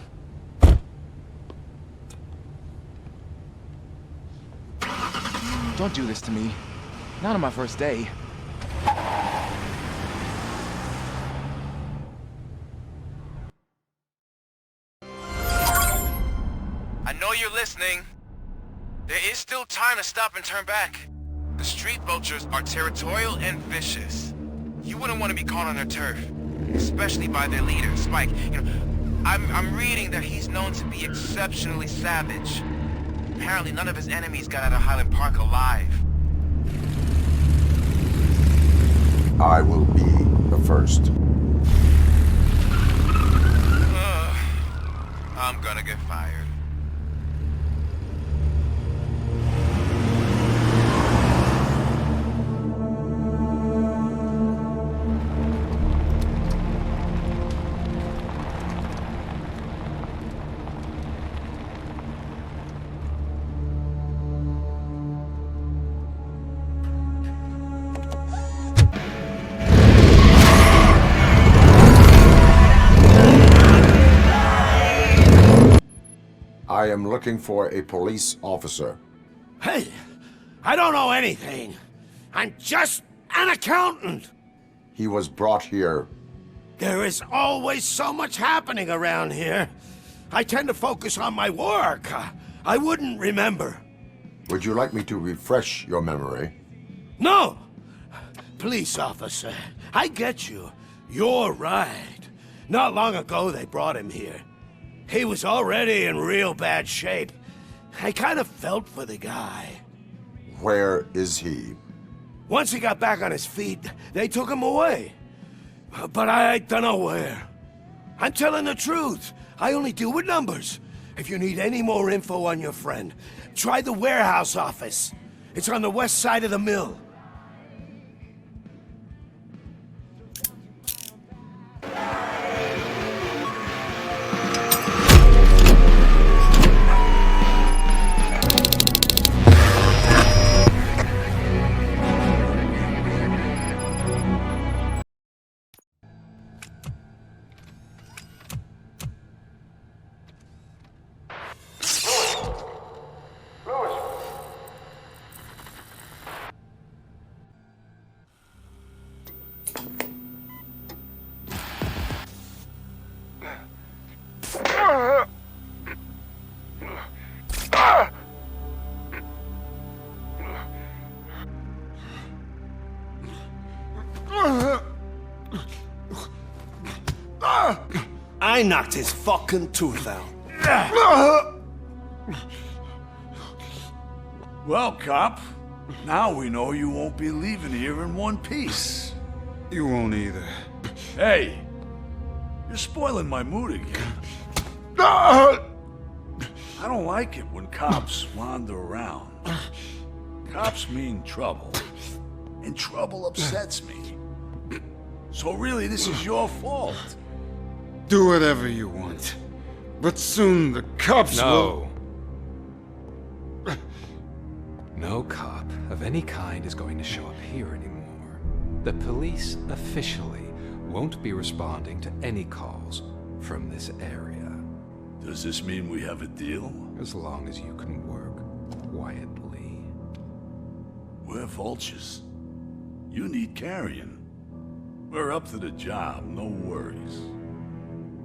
Don't do this to me. Not on my first day. I know you're listening. There is still time to stop and turn back. The street vultures are territorial and vicious. You wouldn't want to be caught on their turf, especially by their leader, Spike. You know, I'm reading that he's known to be exceptionally savage. Apparently none of his enemies got out of Highland Park alive. I will be the first. I'm gonna get fired. I am looking for a police officer. Hey, I don't know anything. I'm just an accountant. He was brought here. There is always so much happening around here. I tend to focus on my work. I wouldn't remember. Would you like me to refresh your memory? No! Police officer, I get you. You're right. Not long ago they brought him here. He was already in real bad shape. I kind of felt for the guy. Where is he? Once he got back on his feet, they took him away. But I don't know where. I'm telling the truth. I only deal with numbers. If you need any more info on your friend, try the warehouse office. It's on the west side of the mill. I knocked his fucking tooth out. Well, cop, now we know you won't be leaving here in one piece. You won't either. Hey, you're spoiling my mood again. I don't like it when cops wander around. Cops mean trouble, and trouble upsets me. So really, this is your fault. Do whatever you want. But soon the cops will... No cop of any kind is going to show up here anymore. The police officially won't be responding to any calls from this area. Does this mean we have a deal? As long as you can work quietly. We're vultures. You need carrying. We're up to the job, no worries.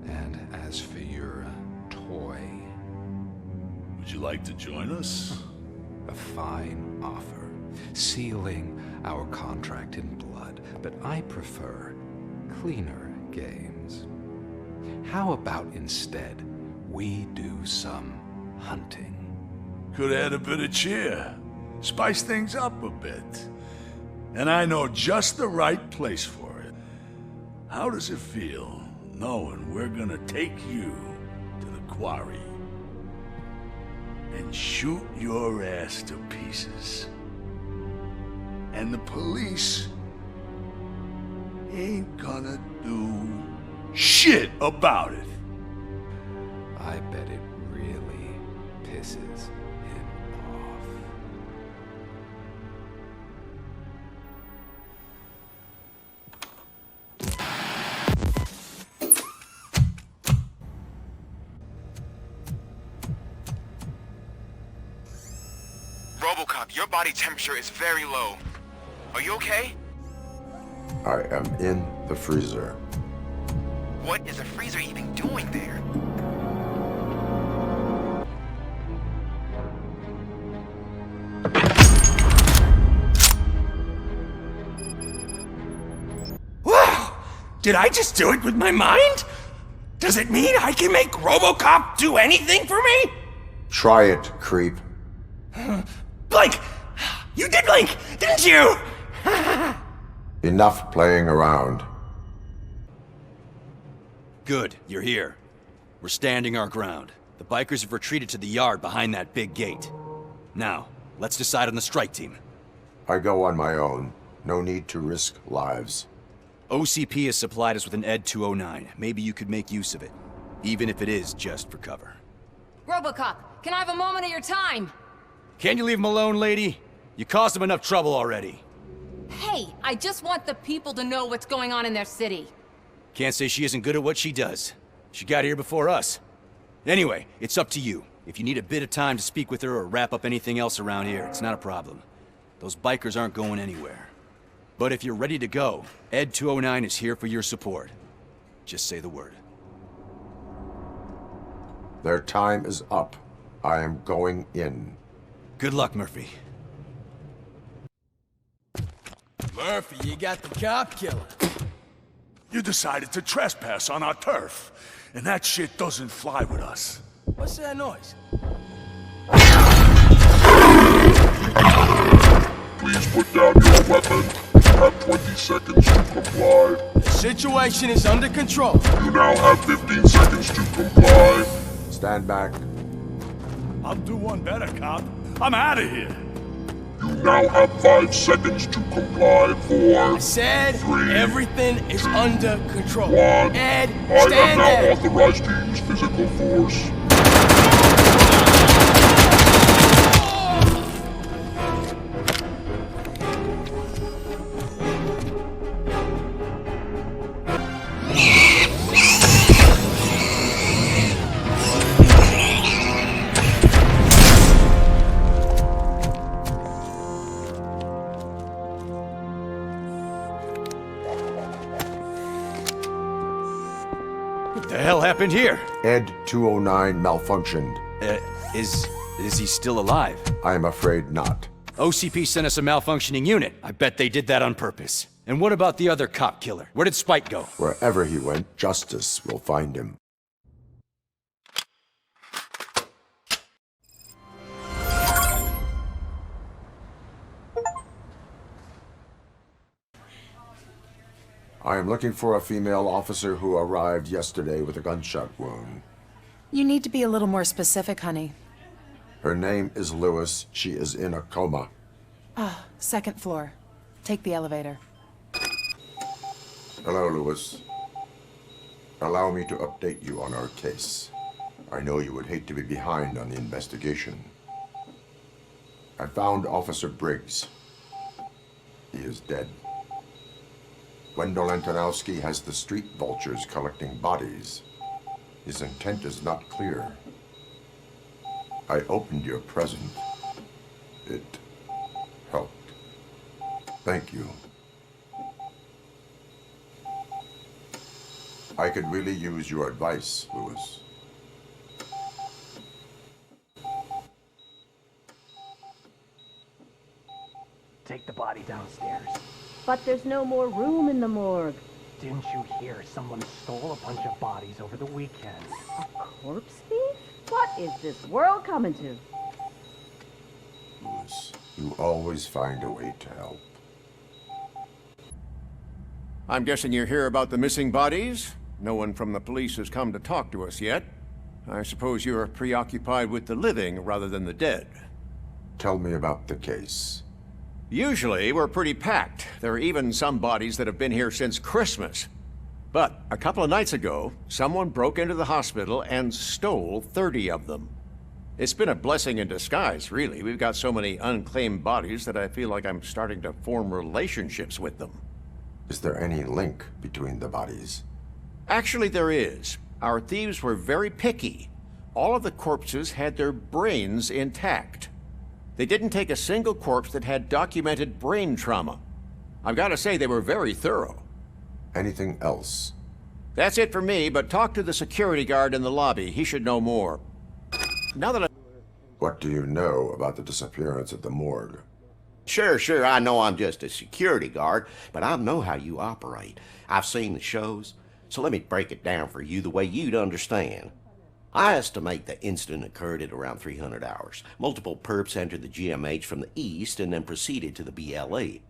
And as for your toy... Would you like to join us? A fine offer, sealing our contract in blood, but I prefer cleaner games. How about instead we do some hunting? Could add a bit of cheer, spice things up a bit. And I know just the right place for it. How does it feel knowing we're gonna take you to the quarry and shoot your ass to pieces? And the police ain't gonna do shit about it. I bet it really pisses him off. RoboCop, your body temperature is very low. Are you okay? I am in the freezer. What is a freezer even doing there? Wow! Did I just do it with my mind? Does it mean I can make RoboCop do anything for me? Try it, creep. Blink! You did blink, didn't you? Enough playing around. Good, you're here. We're standing our ground. The bikers have retreated to the yard behind that big gate. Now, let's decide on the strike team. I go on my own. No need to risk lives. OCP has supplied us with an ED 209. Maybe you could make use of it. Even if it is just for cover. RoboCop, can I have a moment of your time? Can you leave him alone, lady? You caused him enough trouble already. Hey, I just want the people to know what's going on in their city. Can't say she isn't good at what she does. She got here before us. Anyway, it's up to you. If you need a bit of time to speak with her or wrap up anything else around here, it's not a problem. Those bikers aren't going anywhere. But if you're ready to go, ED 209 is here for your support. Just say the word. Their time is up. I am going in. Good luck, Murphy. Murphy, you got the cop killer. You decided to trespass on our turf, and that shit doesn't fly with us. What's that noise? Please put down your weapon. You have 20 seconds to comply. The situation is under control. You now have 15 seconds to comply. Stand back. I'll do one better, cop. I'm out of here. You now have 5 seconds to comply. 4, I said 3, everything is under control. 1. Ed, I am stand now there. authorized to use physical force. What the hell happened here? ED 209 malfunctioned. Is he still alive? I am afraid not. OCP sent us a malfunctioning unit. I bet they did that on purpose. And what about the other cop killer? Where did Spike go? Wherever he went, justice will find him. I am looking for a female officer who arrived yesterday with a gunshot wound. You need to be a little more specific, honey. Her name is Lewis. She is in a coma. Ah, second floor. Take the elevator. Hello, Lewis. Allow me to update you on our case. I know you would hate to be behind on the investigation. I found Officer Briggs. He is dead. Wendell Antonowski has the street vultures collecting bodies. His intent is not clear. I opened your present. It helped. Thank you. I could really use your advice, Lewis. Take the body downstairs. But there's no more room in the morgue. Didn't you hear someone stole a bunch of bodies over the weekend? A corpse thief? What is this world coming to? Lewis, you always find a way to help. I'm guessing you're here about the missing bodies? No one from the police has come to talk to us yet. I suppose you're preoccupied with the living rather than the dead. Tell me about the case. Usually, we're pretty packed. There are even some bodies that have been here since Christmas. But a couple of nights ago, someone broke into the hospital and stole 30 of them. It's been a blessing in disguise, really. We've got so many unclaimed bodies that I feel like I'm starting to form relationships with them. Is there any link between the bodies? Actually, there is. Our thieves were very picky. All of the corpses had their brains intact. They didn't take a single corpse that had documented brain trauma. I've got to say, they were very thorough. Anything else? That's it for me, but talk to the security guard in the lobby. He should know more. Now that What do you know about the disappearance at the morgue? Sure, I know I'm just a security guard, but I know how you operate. I've seen the shows, so let me break it down for you the way you'd understand. I estimate the incident occurred at around 300 hours. Multiple perps entered the GMH from the east and then proceeded to the BLE.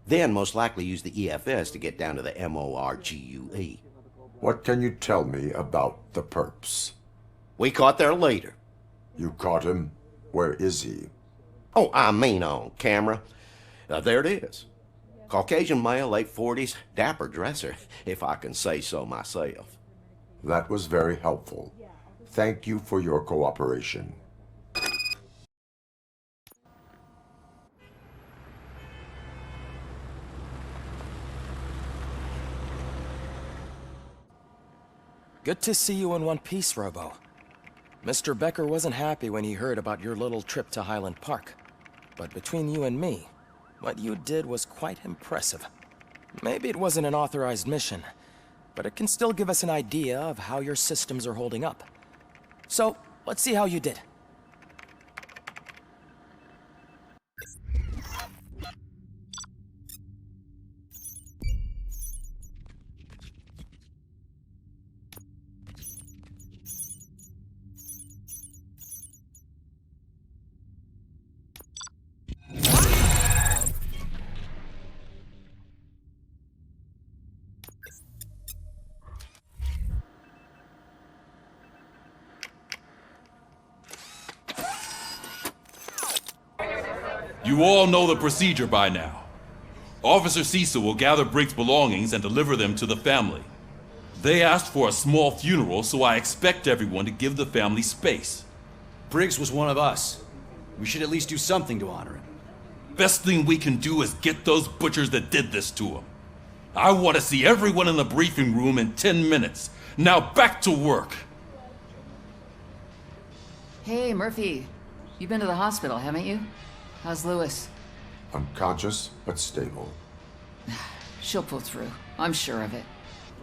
Then most likely used the EFS to get down to the MORGUE. What can you tell me about the perps? We caught their leader. You caught him? Where is he? Oh, I mean on camera. There it is. Caucasian male, late 40s, dapper dresser, if I can say so myself. That was very helpful. Thank you for your cooperation. Good to see you in one piece, Robo. Mr. Becker wasn't happy when he heard about your little trip to Highland Park. But between you and me, what you did was quite impressive. Maybe it wasn't an authorized mission, but it can still give us an idea of how your systems are holding up. So, let's see how you did. You all know the procedure by now. Officer Cecil will gather Briggs' belongings and deliver them to the family. They asked for a small funeral, so I expect everyone to give the family space. Briggs was one of us. We should at least do something to honor him. Best thing we can do is get those butchers that did this to him. I want to see everyone in the briefing room in 10 minutes. Now back to work. Hey, Murphy. You've been to the hospital, haven't you? How's Lewis? Unconscious, but stable. She'll pull through. I'm sure of it.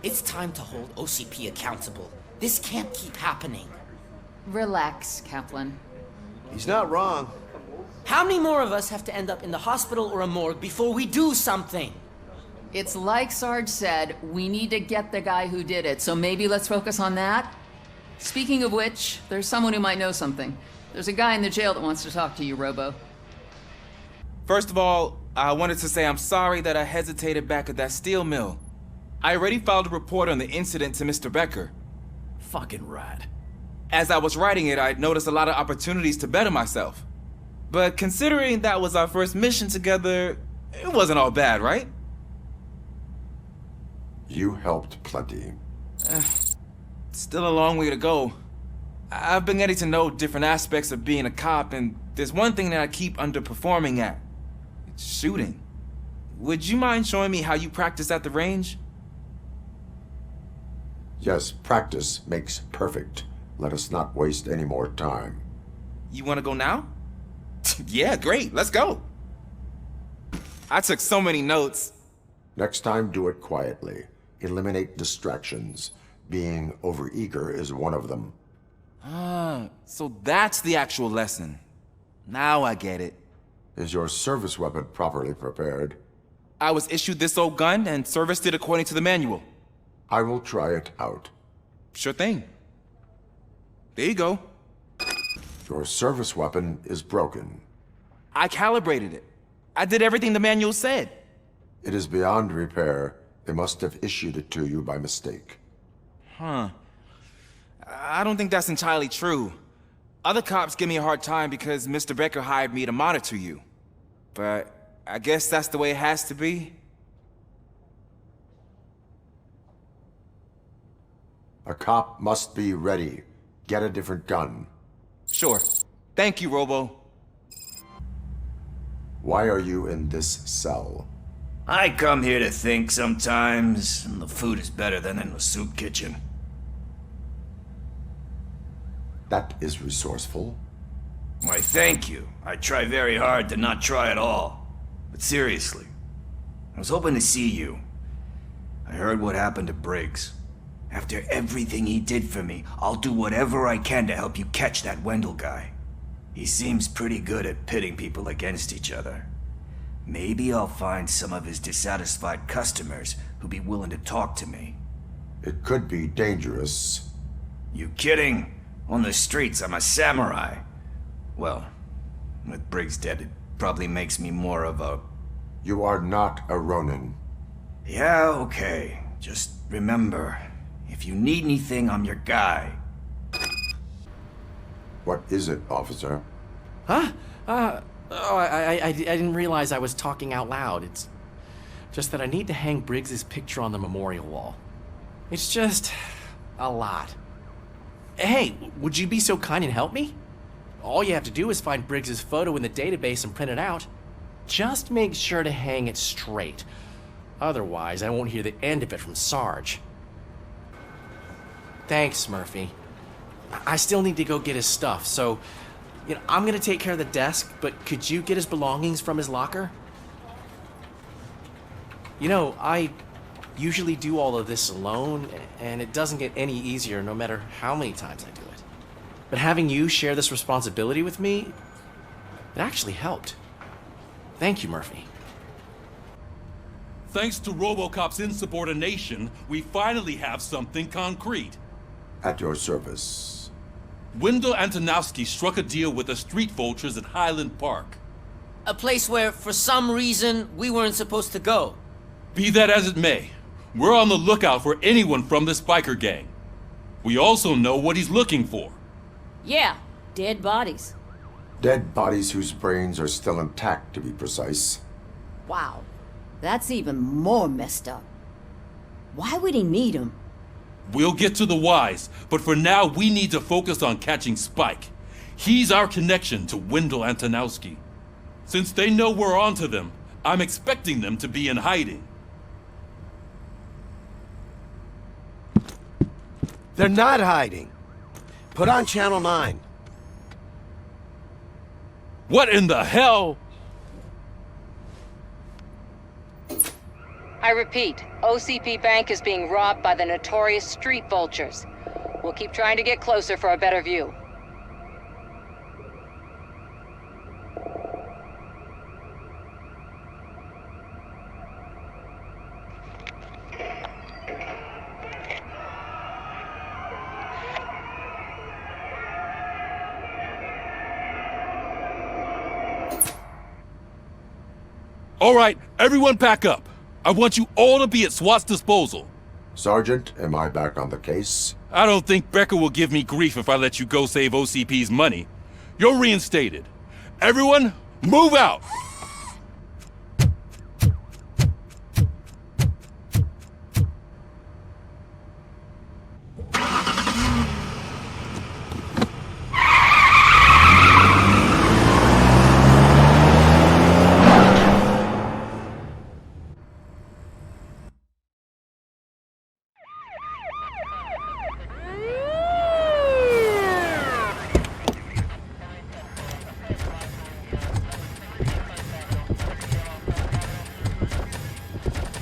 It's time to hold OCP accountable. This can't keep happening. Relax, Kaplan. He's not wrong. How many more of us have to end up in the hospital or a morgue before we do something? It's like Sarge said, we need to get the guy who did it, so maybe let's focus on that? Speaking of which, there's someone who might know something. There's a guy in the jail that wants to talk to you, Robo. First of all, I wanted to say I'm sorry that I hesitated back at that steel mill. I already filed a report on the incident to Mr. Becker. Fucking rat. As I was writing it, I noticed a lot of opportunities to better myself. But considering that was our first mission together, it wasn't all bad, right? You helped plenty. Still a long way to go. I've been getting to know different aspects of being a cop, and there's one thing that I keep underperforming at. It's shooting. Would you mind showing me how you practice at the range? Yes, practice makes perfect. Let us not waste any more time. You want to go now? Yeah, great, let's go. I took so many notes. Next time, do it quietly. Eliminate distractions. Being overeager is one of them. Ah, so that's the actual lesson. Now I get it. Is your service weapon properly prepared? I was issued this old gun and serviced it according to the manual. I will try it out. Sure thing. There you go. Your service weapon is broken. I calibrated it. I did everything the manual said. It is beyond repair. They must have issued it to you by mistake. Huh. I don't think that's entirely true. Other cops give me a hard time because Mr. Becker hired me to monitor you. But I guess that's the way it has to be. A cop must be ready. Get a different gun. Sure. Thank you, Robo. Why are you in this cell? I come here to think sometimes, and the food is better than in the soup kitchen. That is resourceful. Why, thank you. I try very hard to not try at all. But seriously, I was hoping to see you. I heard what happened to Briggs. After everything he did for me, I'll do whatever I can to help you catch that Wendell guy. He seems pretty good at pitting people against each other. Maybe I'll find some of his dissatisfied customers who'd be willing to talk to me. It could be dangerous. You kidding? On the streets, I'm a samurai. Well, with Briggs dead, it probably makes me more of a... You are not a Ronin. Yeah, okay. Just remember, if you need anything, I'm your guy. What is it, officer? Huh? I didn't realize I was talking out loud. It's just that I need to hang Briggs's picture on the memorial wall. It's just a lot. Hey, would you be so kind and help me? All you have to do is find Briggs's photo in the database and print it out. Just make sure to hang it straight. Otherwise, I won't hear the end of it from Sarge. Thanks, Murphy. I still need to go get his stuff, so, I'm gonna take care of the desk, but could you get his belongings from his locker? I usually do all of this alone, and it doesn't get any easier no matter how many times I do it. But having you share this responsibility with me, it actually helped. Thank you, Murphy. Thanks to RoboCop's insubordination, we finally have something concrete. At your service. Wendell Antonowski struck a deal with the street vultures at Highland Park. A place where, for some reason, we weren't supposed to go. Be that as it may, we're on the lookout for anyone from this biker gang. We also know what he's looking for. Yeah, dead bodies. Dead bodies whose brains are still intact, to be precise. Wow, that's even more messed up. Why would he need them? We'll get to the whys, but for now we need to focus on catching Spike. He's our connection to Wendell Antonowski. Since they know we're onto them, I'm expecting them to be in hiding. They're not hiding. Put on Channel 9. What in the hell? I repeat, OCP Bank is being robbed by the notorious street vultures. We'll keep trying to get closer for a better view. All right, everyone pack up. I want you all to be at SWAT's disposal. Sergeant, am I back on the case? I don't think Becker will give me grief if I let you go save OCP's money. You're reinstated. Everyone, move out!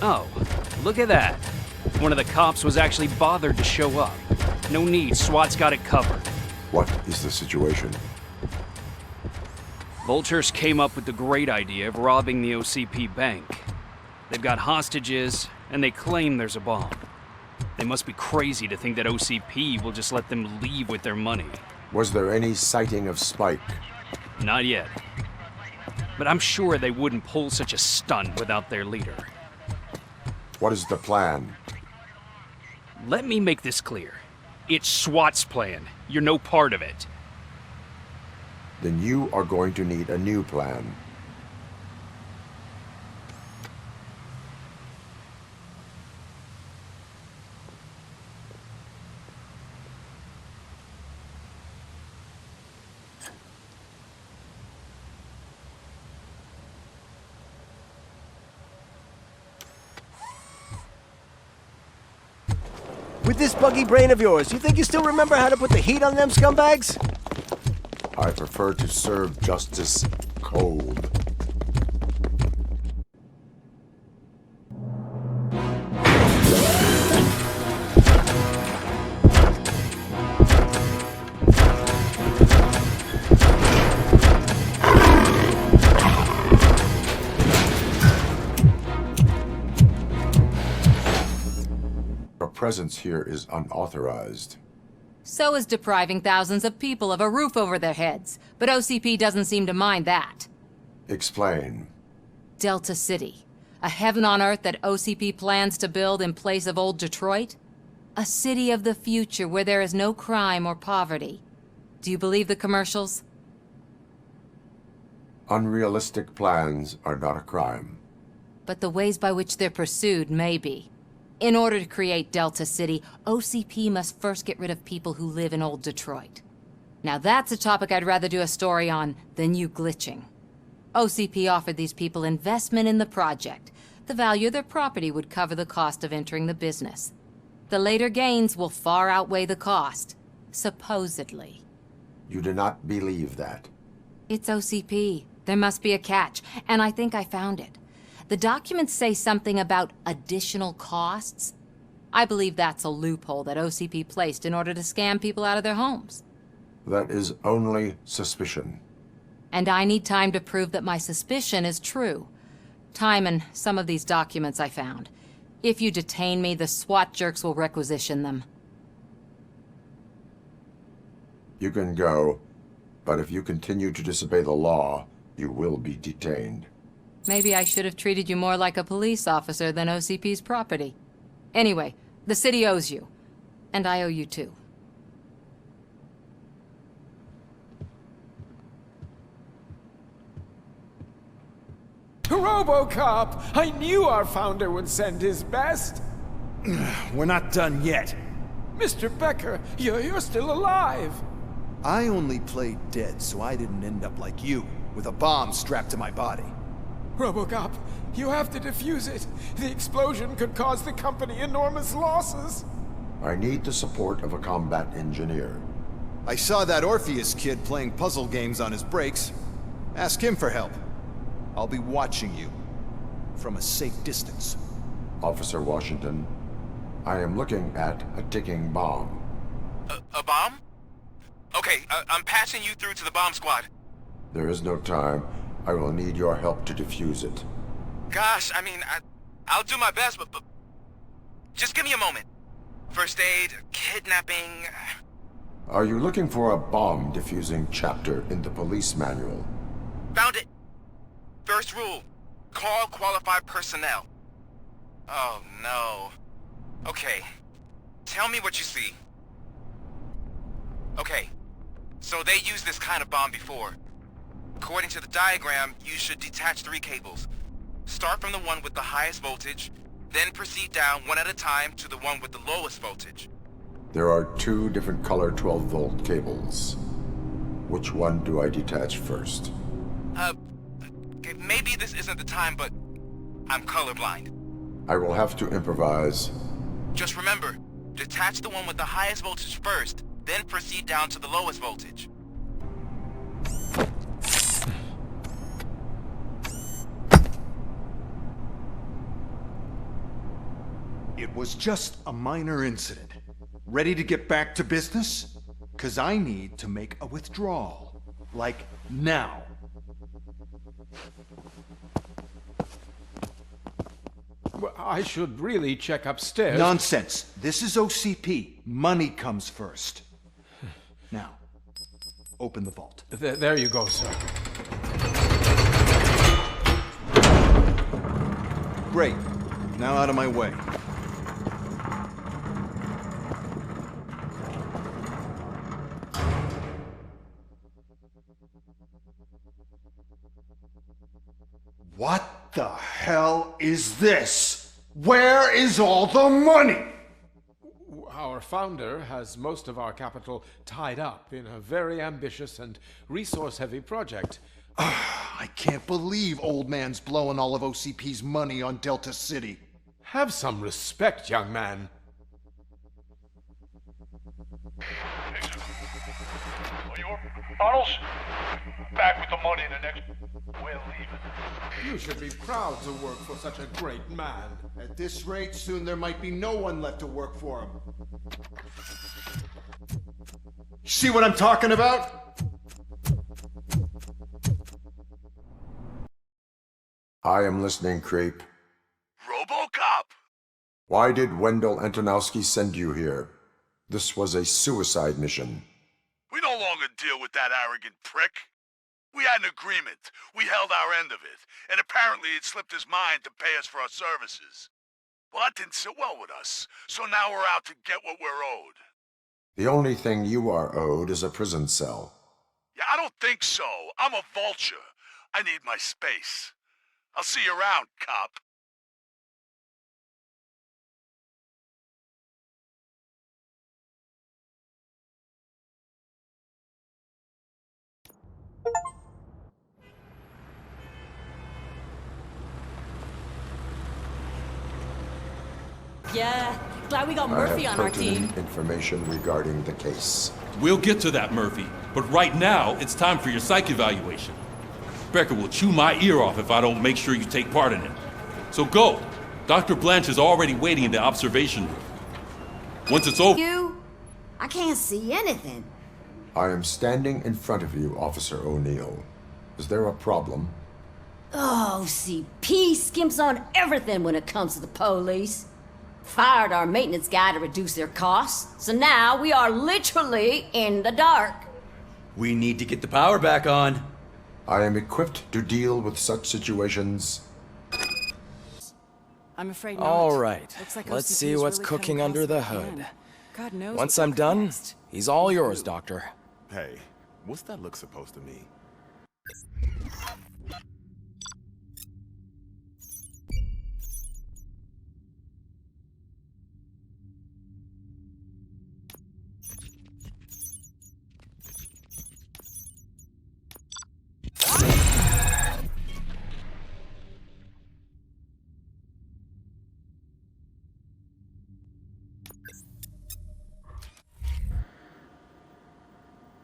Oh, look at that. One of the cops was actually bothered to show up. No need, SWAT's got it covered. What is the situation? Vultures came up with the great idea of robbing the OCP bank. They've got hostages, and they claim there's a bomb. They must be crazy to think that OCP will just let them leave with their money. Was there any sighting of Spike? Not yet. But I'm sure they wouldn't pull such a stunt without their leader. What is the plan? Let me make this clear. It's SWAT's plan. You're no part of it. Then you are going to need a new plan. With this buggy brain of yours, you think you still remember how to put the heat on them scumbags? I prefer to serve justice cold. Your presence here is unauthorized. So is depriving thousands of people of a roof over their heads, but OCP doesn't seem to mind that. Explain. Delta City, a heaven on earth that OCP plans to build in place of old Detroit? A city of the future where there is no crime or poverty. Do you believe the commercials? Unrealistic plans are not a crime. But the ways by which they're pursued may be. In order to create Delta City, OCP must first get rid of people who live in old Detroit. Now that's a topic I'd rather do a story on than you glitching. OCP offered these people investment in the project. The value of their property would cover the cost of entering the business. The later gains will far outweigh the cost, supposedly. You do not believe that. It's OCP. There must be a catch, and I think I found it. The documents say something about additional costs. I believe that's a loophole that OCP placed in order to scam people out of their homes. That is only suspicion. And I need time to prove that my suspicion is true. Time and some of these documents I found. If you detain me, the SWAT jerks will requisition them. You can go, but if you continue to disobey the law, you will be detained. Maybe I should have treated you more like a police officer than OCP's property. Anyway, the city owes you. And I owe you too. RoboCop! I knew our founder would send his best! We're not done yet. Mr. Becker, you're still alive! I only played dead so I didn't end up like you, with a bomb strapped to my body. RoboCop, you have to defuse it. The explosion could cause the company enormous losses. I need the support of a combat engineer. I saw that Orpheus kid playing puzzle games on his breaks. Ask him for help. I'll be watching you. From a safe distance. Officer Washington, I am looking at a ticking bomb. A bomb? Okay, I'm passing you through to the bomb squad. There is no time. I will need your help to defuse it. Gosh, I mean, I'll do my best, but just give me a moment. First aid, kidnapping... Are you looking for a bomb defusing chapter in the police manual? Found it. First rule, call qualified personnel. Oh, no. Okay, tell me what you see. Okay, so they used this kind of bomb before. According to the diagram, you should detach 3 cables. Start from the one with the highest voltage, then proceed down one at a time to the one with the lowest voltage. There are 2 different color 12-volt cables. Which one do I detach first? Okay, maybe this isn't the time, but I'm colorblind. I will have to improvise. Just remember, detach the one with the highest voltage first, then proceed down to the lowest voltage. It was just a minor incident. Ready to get back to business? 'Cause I need to make a withdrawal. Like, now. Well, I should really check upstairs. Nonsense. This is OCP. Money comes first. Now, open the vault. There you go, sir. Great. Now out of my way. What the hell is this? Where is all the money? Our founder has most of our capital tied up in a very ambitious and resource-heavy project. I can't believe old man's blowing all of OCP's money on Delta City. Have some respect, young man. Tunnels, back with the money in the next... We're leaving. You should be proud to work for such a great man. At this rate, soon there might be no one left to work for him. See what I'm talking about? I am listening, Creep. RoboCop! Why did Wendell Antonowski send you here? This was a suicide mission. We no longer deal with that arrogant prick. We had an agreement. We held our end of it. And apparently it slipped his mind to pay us for our services. Well, that didn't sit well with us. So now we're out to get what we're owed. The only thing you are owed is a prison cell. Yeah, I don't think so. I'm a vulture. I need my space. I'll see you around, cop. Yeah, glad we got I Murphy have on our team. pertinent information regarding the case. We'll get to that, Murphy. But right now, it's time for your psych evaluation. Becker will chew my ear off if I don't make sure you take part in it. So go. Dr. Blanche is already waiting in the observation room. Once it's over... You? I can't see anything. I am standing in front of you, Officer O'Neill. Is there a problem? Oh, OCP skimps on everything when it comes to the police. Fired our maintenance guy to reduce their costs, so now we are literally in the dark. We need to get the power back on. I am equipped to deal with such situations. I'm afraid not. All right, Looks like let's OCP see is what's really cooking coming under the close hood. again. God knows Once what I'm could done, next. he's all yours, Doctor. Hey, what's that look supposed to mean?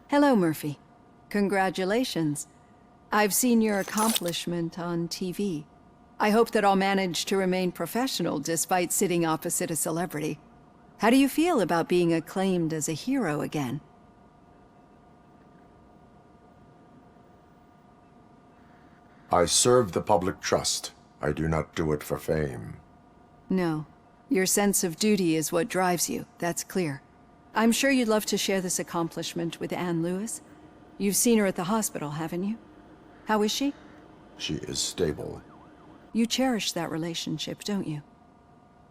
Hello, Murphy. Congratulations. I've seen your accomplishment on TV. I hope that I'll manage to remain professional despite sitting opposite a celebrity. How do you feel about being acclaimed as a hero again? I serve the public trust. I do not do it for fame. No. Your sense of duty is what drives you, that's clear. I'm sure you'd love to share this accomplishment with Anne Lewis. You've seen her at the hospital, haven't you? How is she? She is stable. You cherish that relationship, don't you?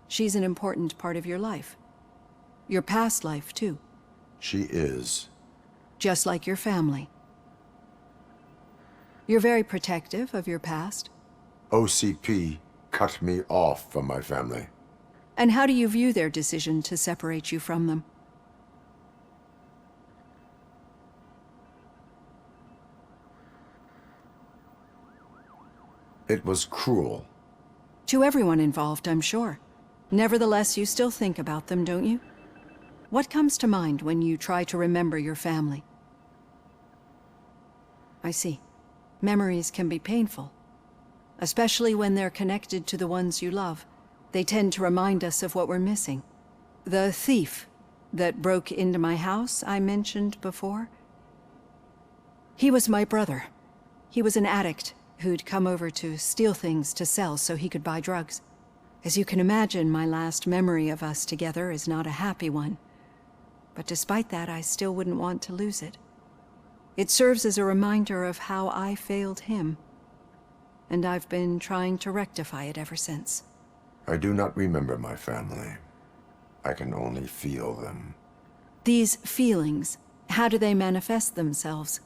She's an important part of your life. Your past life, too. She is. Just like your family. You're very protective of your past. OCP cut me off from my family. And how do you view their decision to separate you from them? It was cruel. To everyone involved, I'm sure. Nevertheless, you still think about them, don't you? What comes to mind when you try to remember your family? I see. Memories can be painful. Especially when they're connected to the ones you love. They tend to remind us of what we're missing. The thief that broke into my house I mentioned before? He was my brother. He was an addict who'd come over to steal things to sell so he could buy drugs. As you can imagine, my last memory of us together is not a happy one. But despite that, I still wouldn't want to lose it. It serves as a reminder of how I failed him. And I've been trying to rectify it ever since. I do not remember my family. I can only feel them. These feelings, how do they manifest themselves?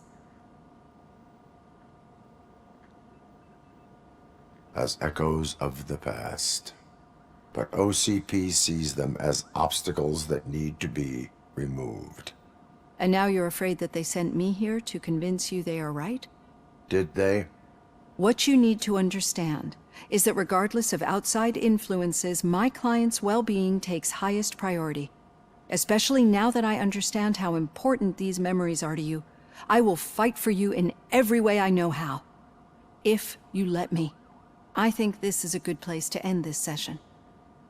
As echoes of the past. But OCP sees them as obstacles that need to be removed. And now you're afraid that they sent me here to convince you they are right? Did they? What you need to understand is that regardless of outside influences, my client's well-being takes highest priority. Especially now that I understand how important these memories are to you. I will fight for you in every way I know how. If you let me. I think this is a good place to end this session.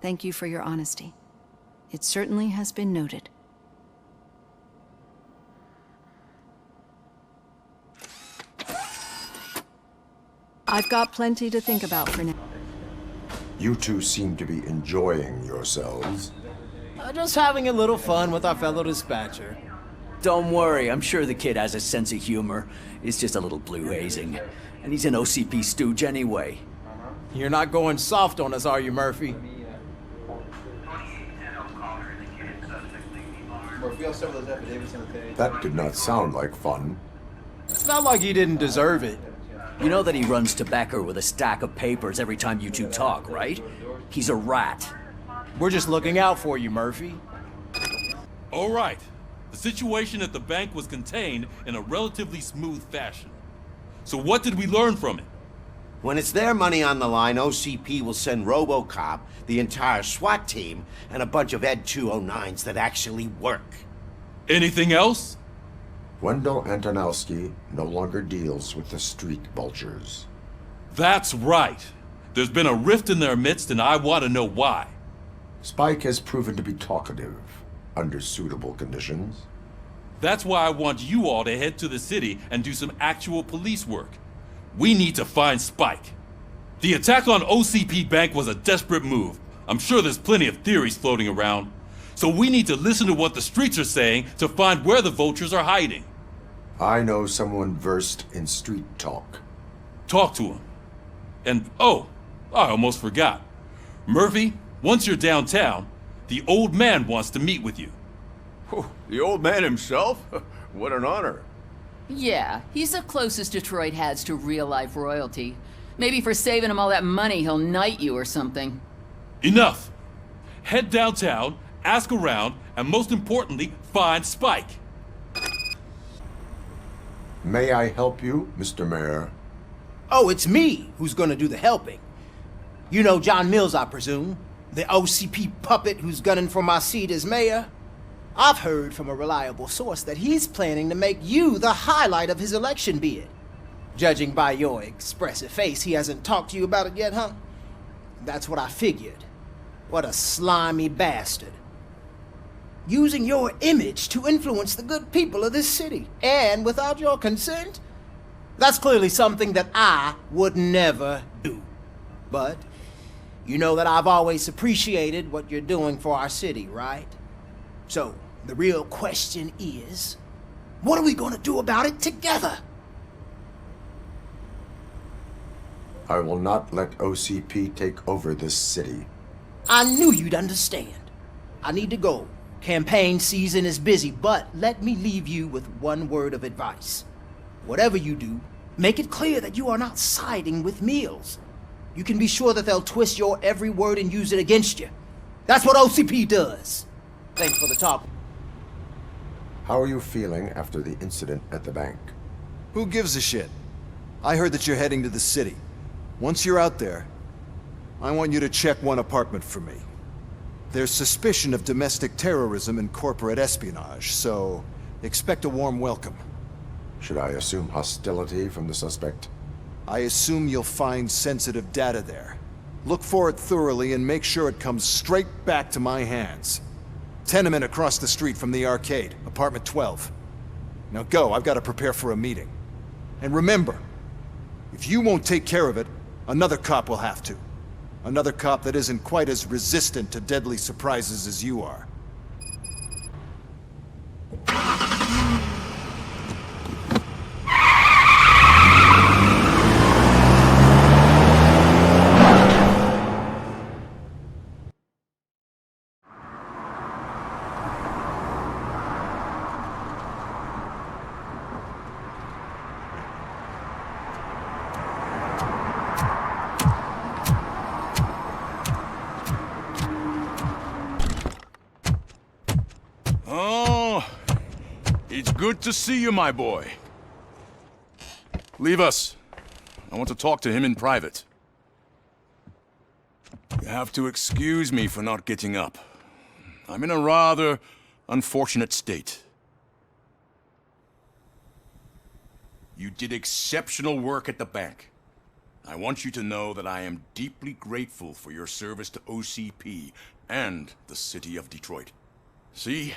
Thank you for your honesty. It certainly has been noted. I've got plenty to think about for now. You two seem to be enjoying yourselves. Just having a little fun with our fellow dispatcher. Don't worry, I'm sure the kid has a sense of humor. It's just a little blue hazing. And he's an OCP stooge anyway. You're not going soft on us, are you, Murphy? That did not sound like fun. It's not like he didn't deserve it. You know that he runs to Becker with a stack of papers every time you two talk, right? He's a rat. We're just looking out for you, Murphy. All right. The situation at the bank was contained in a relatively smooth fashion. So what did we learn from it? When it's their money on the line, OCP will send RoboCop, the entire SWAT team, and a bunch of Ed 209s that actually work. Anything else? Wendell Antonowski no longer deals with the street vultures. That's right. There's been a rift in their midst, and I want to know why. Spike has proven to be talkative, under suitable conditions. That's why I want you all to head to the city and do some actual police work. We need to find Spike. The attack on OCP Bank was a desperate move. I'm sure there's plenty of theories floating around. So we need to listen to what the streets are saying to find where the vultures are hiding. I know someone versed in street talk. Talk to him. And, oh, I almost forgot. Murphy, once you're downtown, the old man wants to meet with you. Oh, the old man himself? What an honor. Yeah, he's the closest Detroit has to real-life royalty. Maybe for saving him all that money, he'll knight you or something. Enough! Head downtown, ask around, and most importantly, find Spike. May I help you, Mr. Mayor? Oh, it's me who's gonna do the helping. You know John Mills, I presume? The OCP puppet who's gunning for my seat as mayor? I've heard from a reliable source that he's planning to make you the highlight of his election bid. Judging by your expressive face, he hasn't talked to you about it yet, huh? That's what I figured. What a slimy bastard. Using your image to influence the good people of this city, and without your consent? That's clearly something that I would never do. But you know that I've always appreciated what you're doing for our city, right? So, the real question is, what are we gonna do about it together? I will not let OCP take over this city. I knew you'd understand. I need to go. Campaign season is busy, but let me leave you with one word of advice. Whatever you do, make it clear that you are not siding with Mills. You can be sure that they'll twist your every word and use it against you. That's what OCP does. Thanks for the talk. How are you feeling after the incident at the bank? Who gives a shit? I heard that you're heading to the city. Once you're out there, I want you to check one apartment for me. There's suspicion of domestic terrorism and corporate espionage, so expect a warm welcome. Should I assume hostility from the suspect? I assume you'll find sensitive data there. Look for it thoroughly and make sure it comes straight back to my hands. Tenement across the street from the arcade, apartment 12. Now go, I've got to prepare for a meeting. And remember, if you won't take care of it, another cop will have to. Another cop that isn't quite as resistant to deadly surprises as you are. Good to see you, my boy. Leave us. I want to talk to him in private. You have to excuse me for not getting up. I'm in a rather unfortunate state. You did exceptional work at the bank. I want you to know that I am deeply grateful for your service to OCP and the city of Detroit. See,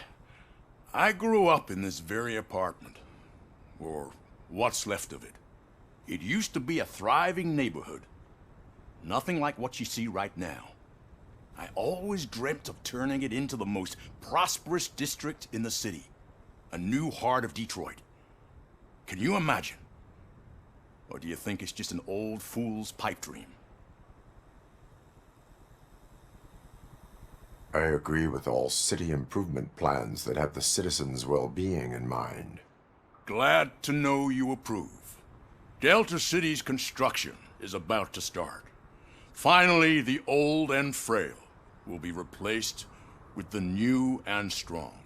I grew up in this very apartment, or what's left of it. It used to be a thriving neighborhood. Nothing like what you see right now. I always dreamt of turning it into the most prosperous district in the city. A new heart of Detroit. Can you imagine? Or do you think it's just an old fool's pipe dream? I agree with all city improvement plans that have the citizens' well-being in mind. Glad to know you approve. Delta City's construction is about to start. Finally, the old and frail will be replaced with the new and strong.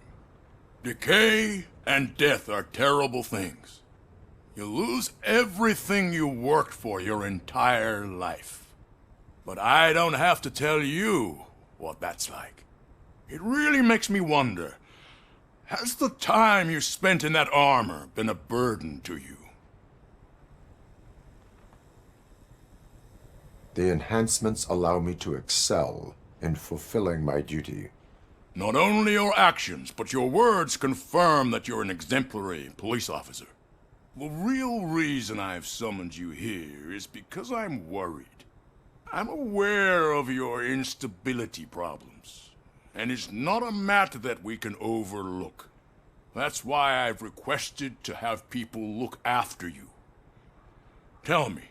Decay and death are terrible things. You lose everything you worked for your entire life. But I don't have to tell you what that's like. It really makes me wonder, has the time you spent in that armor been a burden to you? The enhancements allow me to excel in fulfilling my duty. Not only your actions, but your words confirm that you're an exemplary police officer. The real reason I've summoned you here is because I'm worried. I'm aware of your instability problems, and it's not a matter that we can overlook. That's why I've requested to have people look after you. Tell me,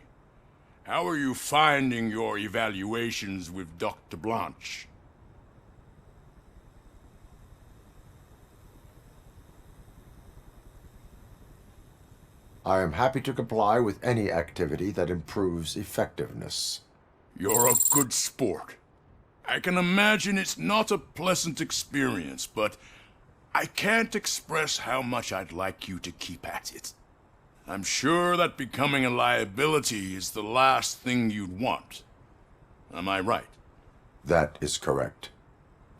how are you finding your evaluations with Dr. Blanche? I am happy to comply with any activity that improves effectiveness. You're a good sport. I can imagine it's not a pleasant experience, but I can't express how much I'd like you to keep at it. I'm sure that becoming a liability is the last thing you'd want. Am I right? That is correct.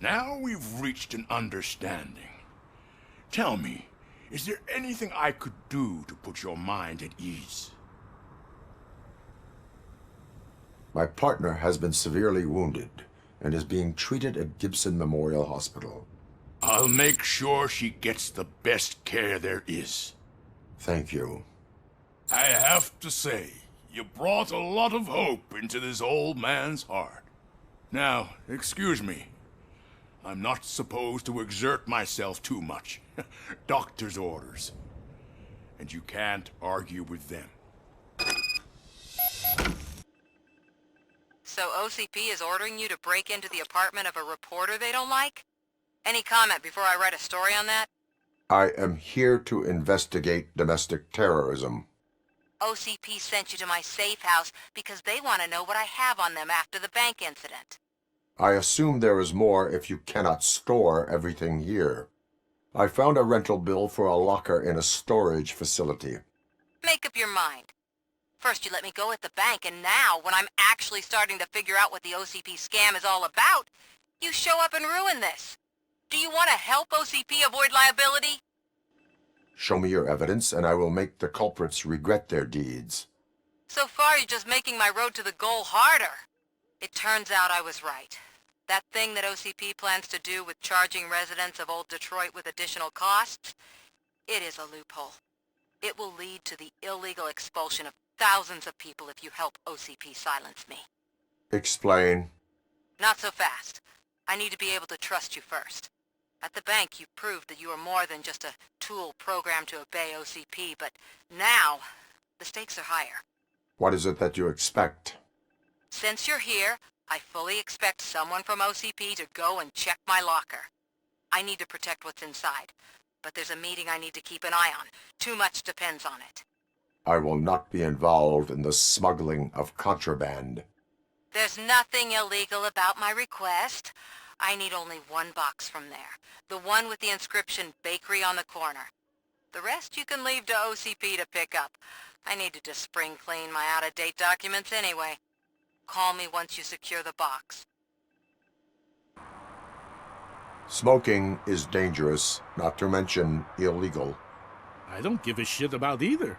Now we've reached an understanding. Tell me, is there anything I could do to put your mind at ease? My partner has been severely wounded and is being treated at Gibson Memorial Hospital. I'll make sure she gets the best care there is. Thank you. I have to say, you brought a lot of hope into this old man's heart. Now, excuse me. I'm not supposed to exert myself too much. Doctor's orders. And you can't argue with them. So OCP is ordering you to break into the apartment of a reporter they don't like? Any comment before I write a story on that? I am here to investigate domestic terrorism. OCP sent you to my safe house because they want to know what I have on them after the bank incident. I assume there is more if you cannot store everything here. I found a rental bill for a locker in a storage facility. Make up your mind. First you let me go at the bank, and now, when I'm actually starting to figure out what the OCP scam is all about, you show up and ruin this. Do you want to help OCP avoid liability? Show me your evidence, and I will make the culprits regret their deeds. So far, you're just making my road to the goal harder. It turns out I was right. That thing that OCP plans to do with charging residents of Old Detroit with additional costs, it is a loophole. It will lead to the illegal expulsion of thousands of people if you help OCP silence me. Explain. Not so fast. I need to be able to trust you first. At the bank, you proved that you are more than just a tool programmed to obey OCP, but now, the stakes are higher. What is it that you expect? Since you're here, I fully expect someone from OCP to go and check my locker. I need to protect what's inside, but there's a meeting I need to keep an eye on. Too much depends on it. I will not be involved in the smuggling of contraband. There's nothing illegal about my request. I need only one box from there. The one with the inscription Bakery on the corner. The rest you can leave to OCP to pick up. I needed to spring clean my out-of-date documents anyway. Call me once you secure the box. Smoking is dangerous, not to mention illegal. I don't give a shit about either.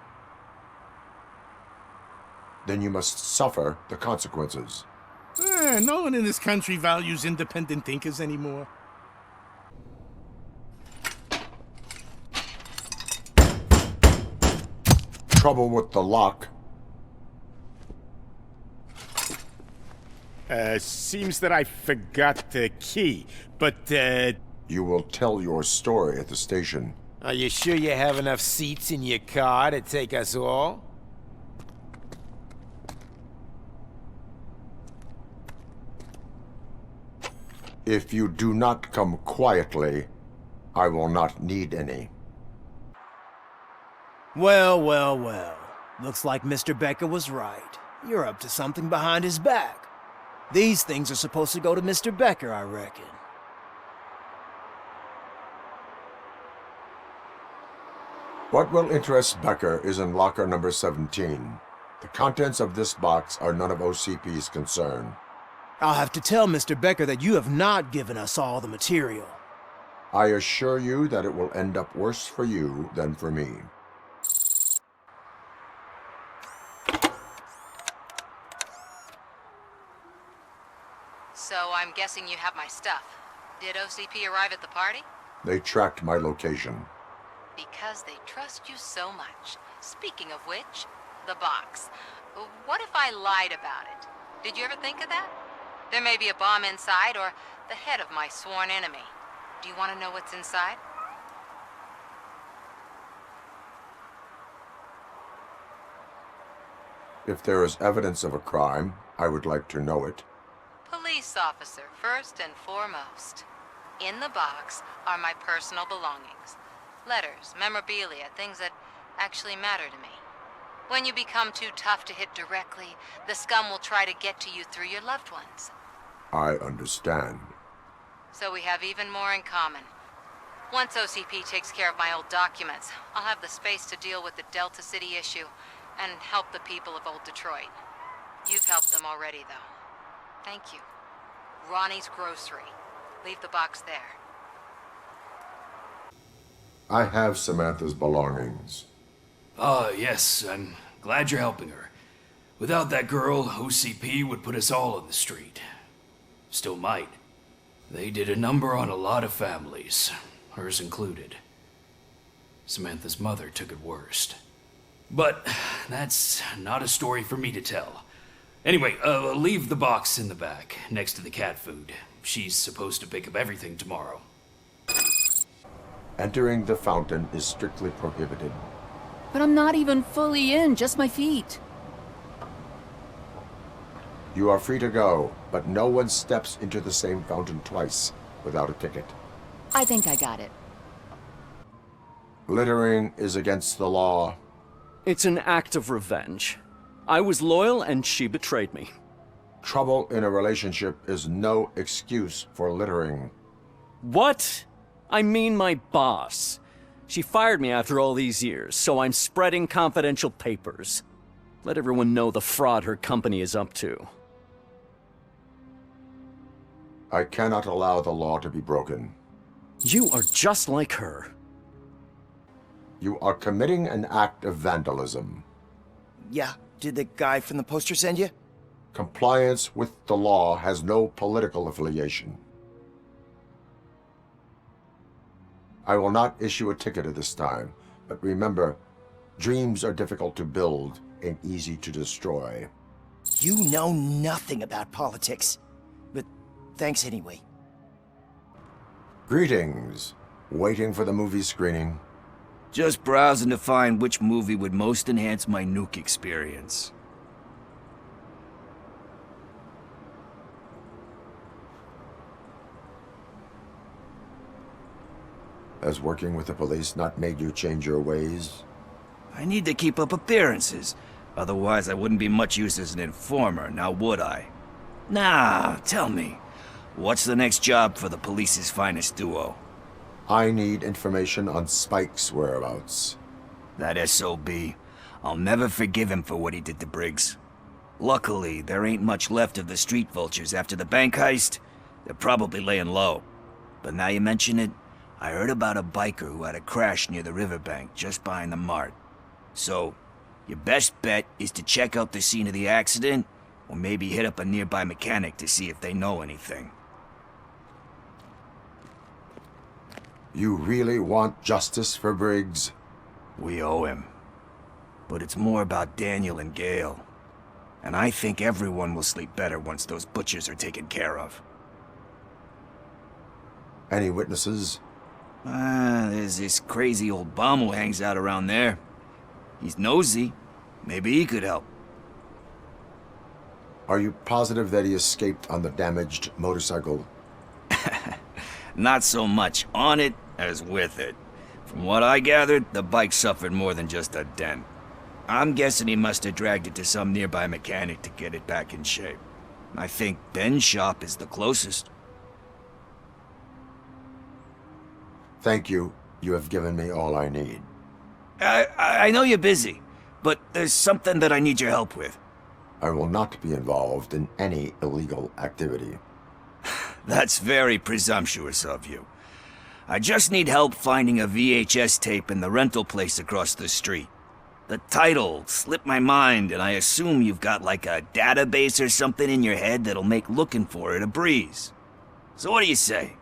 then you must suffer the consequences. No one in this country values independent thinkers anymore. Trouble with the lock. Seems that I forgot the key, but, You will tell your story at the station. Are you sure you have enough seats in your car to take us all? If you do not come quietly, I will not need any. Well, well, well. Looks like Mr. Becker was right. You're up to something behind his back. These things are supposed to go to Mr. Becker, I reckon. What will interest Becker is in locker number 17. The contents of this box are none of OCP's concern. I'll have to tell Mr. Becker that you have not given us all the material. I assure you that it will end up worse for you than for me. So I'm guessing you have my stuff. Did OCP arrive at the party? They tracked my location. Because they trust you so much. Speaking of which, the box. What if I lied about it? Did you ever think of that? There may be a bomb inside, or the head of my sworn enemy. Do you want to know what's inside? If there is evidence of a crime, I would like to know it. Police officer, first and foremost. In the box are my personal belongings. Letters, memorabilia, things that actually matter to me. When you become too tough to hit directly, the scum will try to get to you through your loved ones. I understand. So we have even more in common. Once OCP takes care of my old documents, I'll have the space to deal with the Delta City issue and help the people of Old Detroit. You've helped them already, though. Thank you. Ronnie's Grocery. Leave the box there. I have Samantha's belongings. Yes, I'm glad you're helping her. Without that girl, OCP would put us all on the street. Still might. They did a number on a lot of families, hers included. Samantha's mother took it worst. But that's not a story for me to tell. Anyway, leave the box in the back, next to the cat food. She's supposed to pick up everything tomorrow. Entering the fountain is strictly prohibited. But I'm not even fully in, just my feet. You are free to go, but no one steps into the same fountain twice without a ticket. I think I got it. Littering is against the law. It's an act of revenge. I was loyal and she betrayed me. Trouble in a relationship is no excuse for littering. What? I mean my boss. She fired me after all these years, so I'm spreading confidential papers. Let everyone know the fraud her company is up to. I cannot allow the law to be broken. You are just like her. You are committing an act of vandalism. Yeah, did the guy from the poster send you? Compliance with the law has no political affiliation. I will not issue a ticket at this time, but remember, dreams are difficult to build and easy to destroy. You know nothing about politics, but thanks anyway. Greetings. Waiting for the movie screening. Just browsing to find which movie would most enhance my nuke experience. Has working with the police not made you change your ways? I need to keep up appearances. Otherwise, I wouldn't be much use as an informer, now would I? Nah, tell me. What's the next job for the police's finest duo? I need information on Spike's whereabouts. That SOB. I'll never forgive him for what he did to Briggs. Luckily, there ain't much left of the street vultures after the bank heist. They're probably laying low. But now you mention it, I heard about a biker who had a crash near the riverbank just behind the mart. So, Your best bet is to check out the scene of the accident, or maybe hit up a nearby mechanic to see if they know anything. You really want justice for Briggs? We owe him. But it's more about Daniel and Gale. And I think everyone will sleep better once those butchers are taken care of. Any witnesses? There's this crazy old bum who hangs out around there. He's nosy. Maybe he could help. Are you positive that he escaped on the damaged motorcycle? Not so much on it as with it. From what I gathered, the bike suffered more than just a dent. I'm guessing he must have dragged it to some nearby mechanic to get it back in shape. I think Ben's shop is the closest. Thank you. You have given me all I need. I know you're busy, but there's something that I need your help with. I will not be involved in any illegal activity. That's very presumptuous of you. I just need help finding a VHS tape in the rental place across the street. The title slipped my mind, and I assume you've got like a database or something in your head that'll make looking for it a breeze. So what do you say?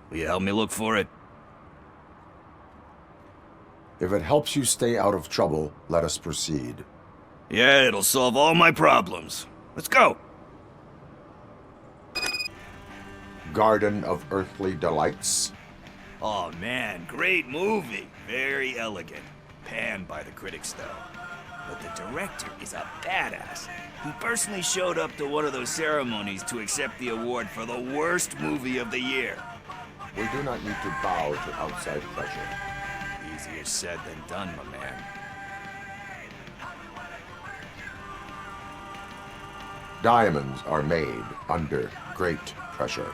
Will you help me look for it? If it helps you stay out of trouble, let us proceed. Yeah, it'll solve all my problems. Let's go! Garden of Earthly Delights. Oh man, great movie. Very elegant. Panned by the critics though. But the director is a badass. He personally showed up to one of those ceremonies to accept the award for the worst movie of the year. We do not need to bow to outside pressure. Easier said than done, my man. Diamonds are made under great pressure.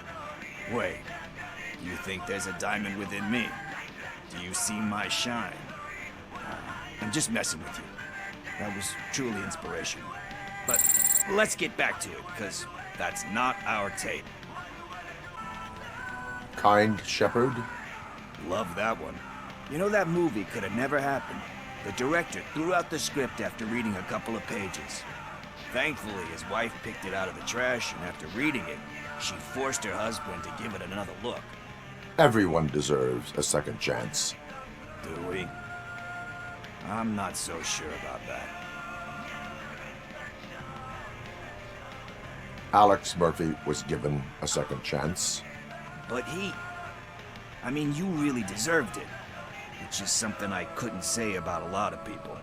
Wait, you think there's a diamond within me? Do you see my shine? I'm just messing with you. That was truly inspirational. But let's get back to it, because that's not our tape. Kind Shepherd? Love that one. You know, that movie could have never happened. The director threw out the script after reading a couple of pages. Thankfully, his wife picked it out of the trash, and after reading it, she forced her husband to give it another look. Everyone deserves a second chance. Do we? I'm not so sure about that. Alex Murphy was given a second chance. But I mean, you really deserved it. Which is something I couldn't say about a lot of people.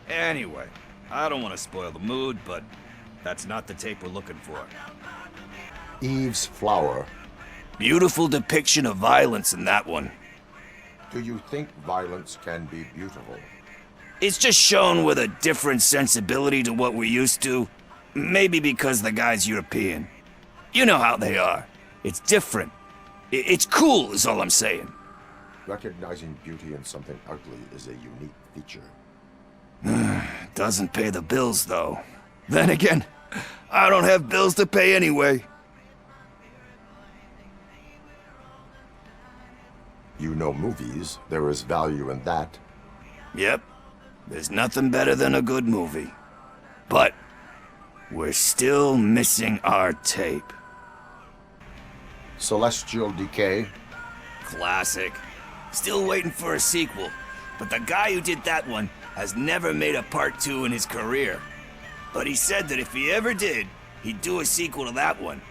Anyway, I don't want to spoil the mood, but that's not the tape we're looking for. Eve's Flower. Beautiful depiction of violence in that one. Do you think violence can be beautiful? It's just shown with a different sensibility to what we're used to. Maybe because the guy's European. You know how they are. It's different. It's cool, is all I'm saying. Recognizing beauty in something ugly is a unique feature. Doesn't pay the bills, though. Then again, I don't have bills to pay anyway. You know movies. There is value in that. Yep. There's nothing better than a good movie. But we're still missing our tape. Celestial Decay. Classic. Still waiting for a sequel. But the guy who did that one has never made a part 2 in his career. But he said that if he ever did, he'd do a sequel to that one.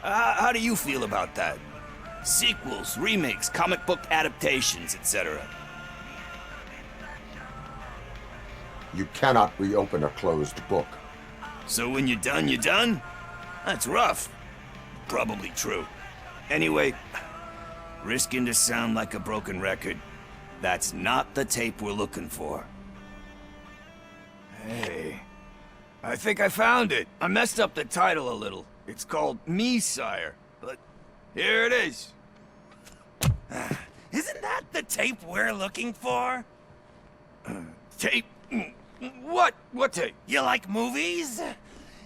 How do you feel about that? Sequels, remakes, comic book adaptations, etc. You cannot reopen a closed book. So when you're done, you're done? That's rough. Probably true. Anyway, risking to sound like a broken record, that's not the tape we're looking for. Hey, I think I found it. I messed up the title a little. It's called Me, Sire, but here it is. Isn't that the tape we're looking for? Tape? What? What tape? You like movies?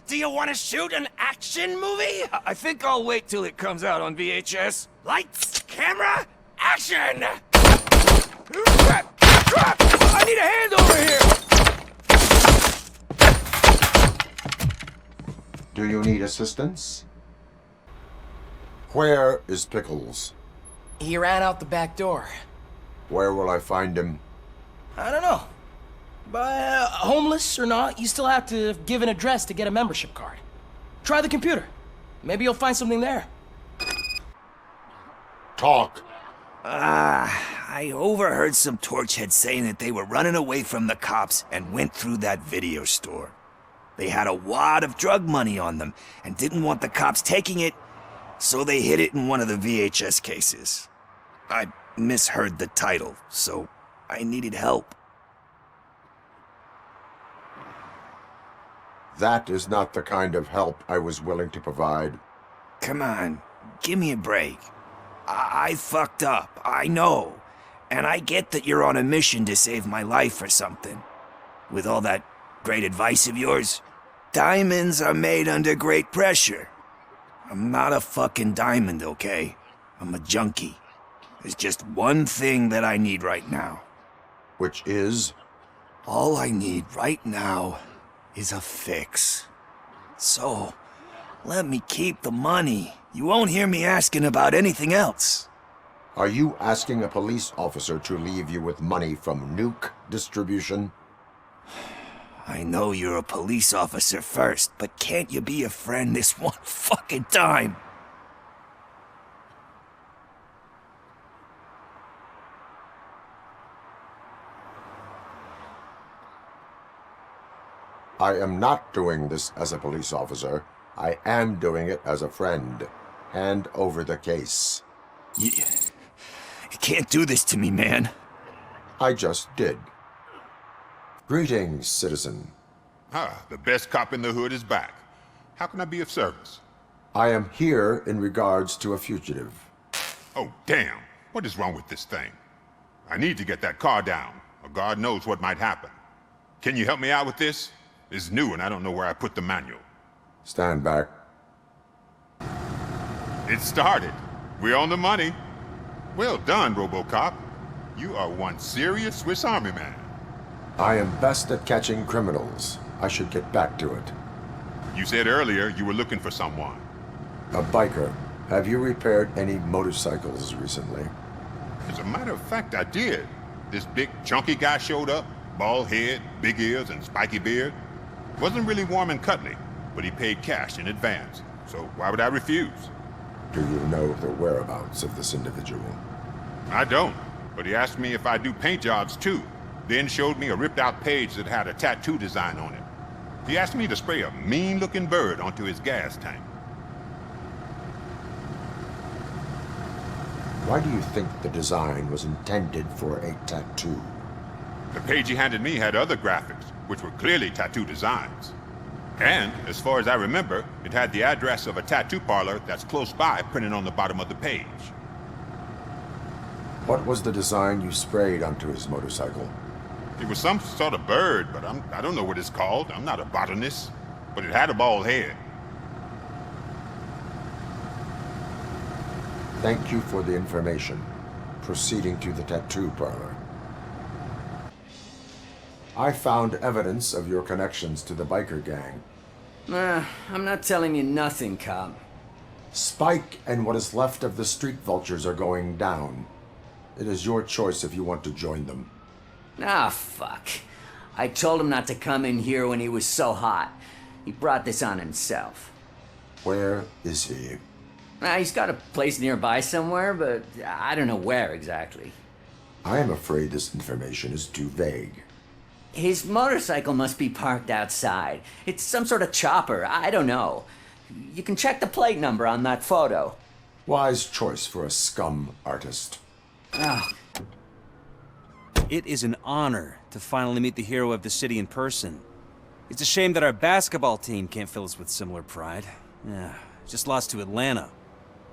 Do you want to shoot an action movie? I think I'll wait till it comes out on VHS. Lights, camera, action! Crap! Crap! I need a hand over here! Do you need assistance? Where is Pickles? He ran out the back door. Where will I find him? I don't know. But homeless or not, you still have to give an address to get a membership card. Try the computer. Maybe you'll find something there. Talk. I overheard some torchheads saying that they were running away from the cops and went through that video store. They had a wad of drug money on them and didn't want the cops taking it, so they hid it in one of the VHS cases. I misheard the title, so I needed help. That is not the kind of help I was willing to provide. Come on, give me a break. I fucked up, I know. And I get that you're on a mission to save my life or something. With all that great advice of yours, diamonds are made under great pressure. I'm not a fucking diamond, okay? I'm a junkie. There's just one thing that I need right now. Which is? All I need right now is a fix. So, let me keep the money. You won't hear me asking about anything else. Are you asking a police officer to leave you with money from nuke distribution? I know you're a police officer first, but can't you be a friend this one fucking time? I am not doing this as a police officer. I am doing it as a friend. Hand over the case. You can't do this to me, man. I just did. Greetings, citizen. Ah, the best cop in the hood is back. How can I be of service? I am here in regards to a fugitive. Oh, damn. What is wrong with this thing? I need to get that car down, or God knows what might happen. Can you help me out with this? It's new and I don't know where I put the manual. Stand back. It started. We're on the money. Well done, RoboCop. You are one serious Swiss Army man. I am best at catching criminals. I should get back to it. You said earlier you were looking for someone. A biker. Have you repaired any motorcycles recently? As a matter of fact, I did. This big, chunky guy showed up. Bald head, big ears, and spiky beard. Wasn't really warm and cuddly, but he paid cash in advance. So why would I refuse? Do you know the whereabouts of this individual? I don't, but he asked me if I do paint jobs too. Then showed me a ripped-out page that had a tattoo design on it. He asked me to spray a mean-looking bird onto his gas tank. Why do you think the design was intended for a tattoo? The page he handed me had other graphics, which were clearly tattoo designs. And, as far as I remember, it had the address of a tattoo parlor that's close by printed on the bottom of the page. What was the design you sprayed onto his motorcycle? It was some sort of bird, but I don't know what it's called. I'm not a botanist. But it had a bald head. Thank you for the information. Proceeding to the tattoo parlor. I found evidence of your connections to the biker gang. I'm not telling you nothing, cop. Spike and what is left of the street vultures are going down. It is your choice if you want to join them. Ah, fuck. I told him not to come in here when he was so hot. He brought this on himself. Where is he? He's got a place nearby somewhere, but I don't know where exactly. I am afraid this information is too vague. His motorcycle must be parked outside. It's some sort of chopper. I don't know. You can check the plate number on that photo. Wise choice for a scum artist. Ah. It is an honor to finally meet the hero of the city in person. It's a shame that our basketball team can't fill us with similar pride. Yeah, just lost to Atlanta.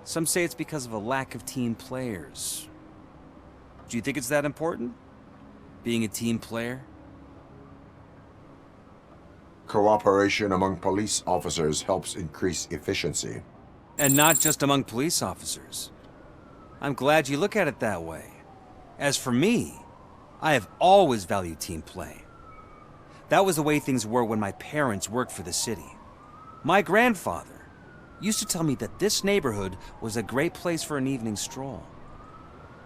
Some say it's because of a lack of team players. Do you think it's that important? Being a team player? Cooperation among police officers helps increase efficiency. And not just among police officers. I'm glad you look at it that way. As for me, I have always valued team play. That was the way things were when my parents worked for the city. My grandfather used to tell me that this neighborhood was a great place for an evening stroll.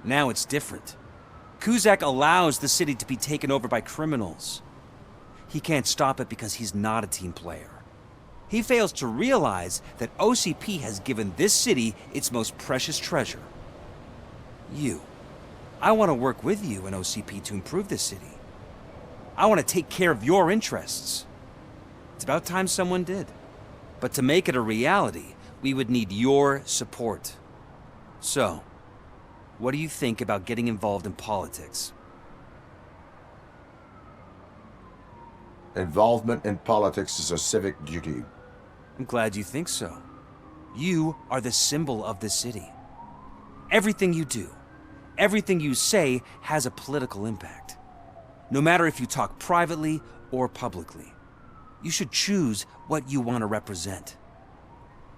Now it's different. Kuzak allows the city to be taken over by criminals. He can't stop it because he's not a team player. He fails to realize that OCP has given this city its most precious treasure. You. I want to work with you and OCP to improve this city. I want to take care of your interests. It's about time someone did. But to make it a reality, we would need your support. So, what do you think about getting involved in politics? Involvement in politics is a civic duty. I'm glad you think so. You are the symbol of the city. Everything you do, everything you say has a political impact. No matter if you talk privately or publicly. You should choose what you want to represent.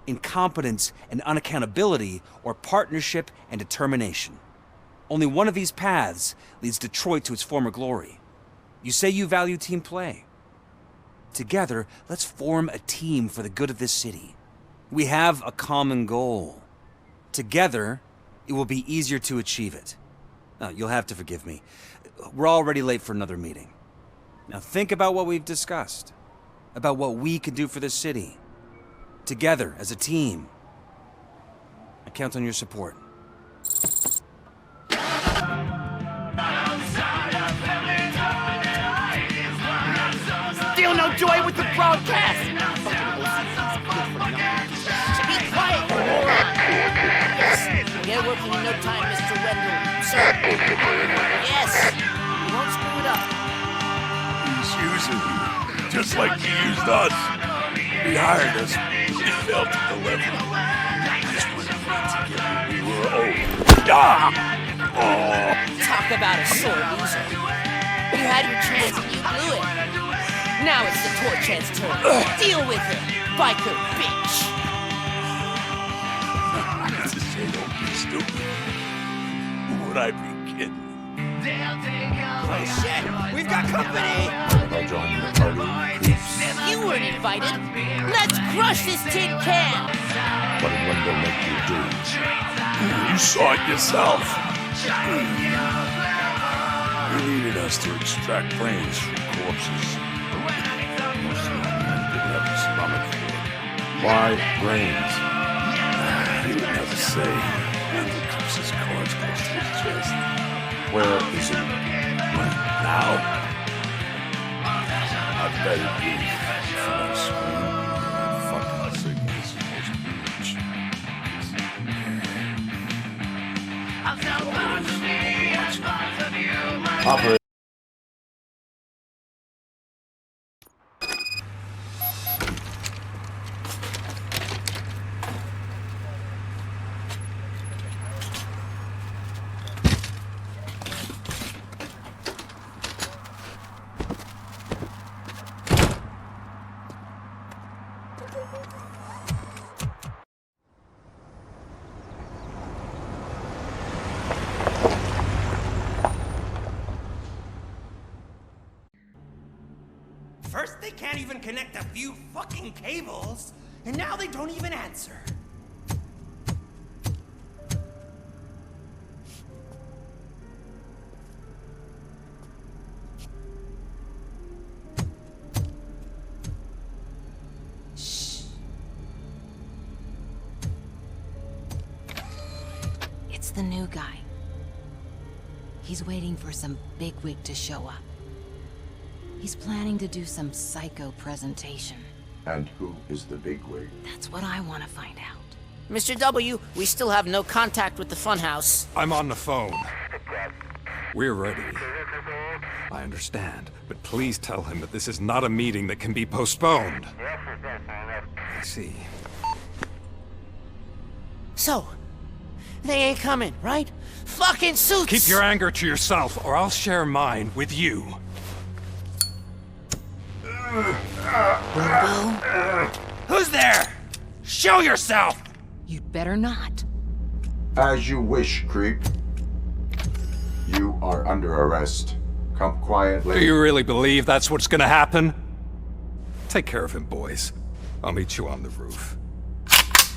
Incompetence and unaccountability, or partnership and determination. Only one of these paths leads Detroit to its former glory. You say you value team play. Together, let's form a team for the good of this city. We have a common goal. Together, it will be easier to achieve it. You'll have to forgive me. We're already late for another meeting. Now think about what we've discussed. About what we can do for this city. Together, as a team. I count on your support. Still no joy with the broadcast! Be quiet! Yes, get working in no time, Mr. Wendell. Sir. Yes, you won't screw it up. He's using you, just like he used us. He hired us. He failed to deliver. Just when we were old. Talk about a sore loser. You had your chance and you blew it. Now it's the Torchhead's turn. Deal with it, biker bitch. It's a shame don't be stupid. Who would I be kidding? Oh shit, we've got company! I'll join the party. You weren't invited. Let's crush this tin can! What did Wendell make you do? You saw it yourself. You needed us to extract brains from corpses. Most of the men didn't have the stomach for it. Why brains? He didn't have to say. Wendell keeps his cards close to his chest. Where is he? Now? I bet he'd be from that screen. That fucking signal is supposed to reach. Operator. First they can't even connect a few fucking cables, and now they don't even answer. Shh. It's the new guy. He's waiting for some bigwig to show up. He's planning to do some psycho presentation. And who is the bigwig? That's what I want to find out. Mr. W, we still have no contact with the funhouse. I'm on the phone. We're ready. I understand, but please tell him that this is not a meeting that can be postponed. I see. So, they ain't coming, right? Fucking suits! Keep your anger to yourself, or I'll share mine with you. Who's there? Show yourself! You'd better not. As you wish, creep. You are under arrest. Come quietly. Do you really believe that's what's gonna happen? Take care of him, boys. I'll meet you on the roof.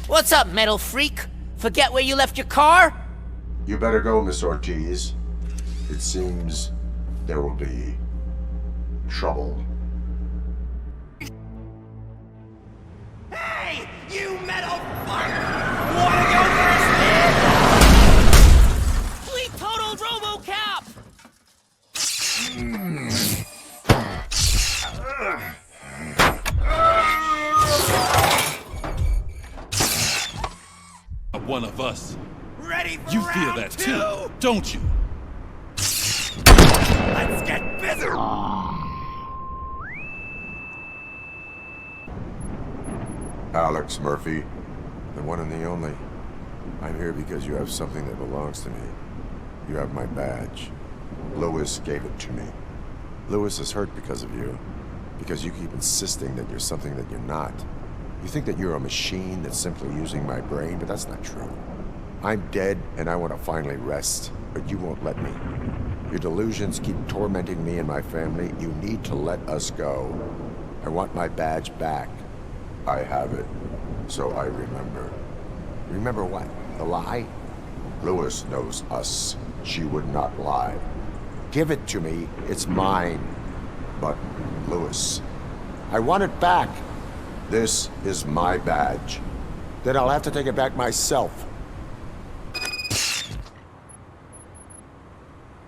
What's up, metal freak? Forget where you left your car? You better go, Miss Ortiz. It seems there will be trouble. Hey, you metal fucker! Wanna go first, man? Fleet total RoboCop! One of us. Ready for You feel round that two? too, don't you? Let's get busy! Alex Murphy, the one and the only. I'm here because you have something that belongs to me. You have my badge. Lewis gave it to me. Lewis is hurt because of you. Because you keep insisting that you're something that you're not. You think that you're a machine that's simply using my brain, but that's not true. I'm dead, and I want to finally rest, but you won't let me. Your delusions keep tormenting me and my family. You need to let us go. I want my badge back. I have it, so I remember. Remember what? The lie? Lewis knows us. She would not lie. Give it to me. It's mine. But, Lewis, I want it back. This is my badge. Then I'll have to take it back myself.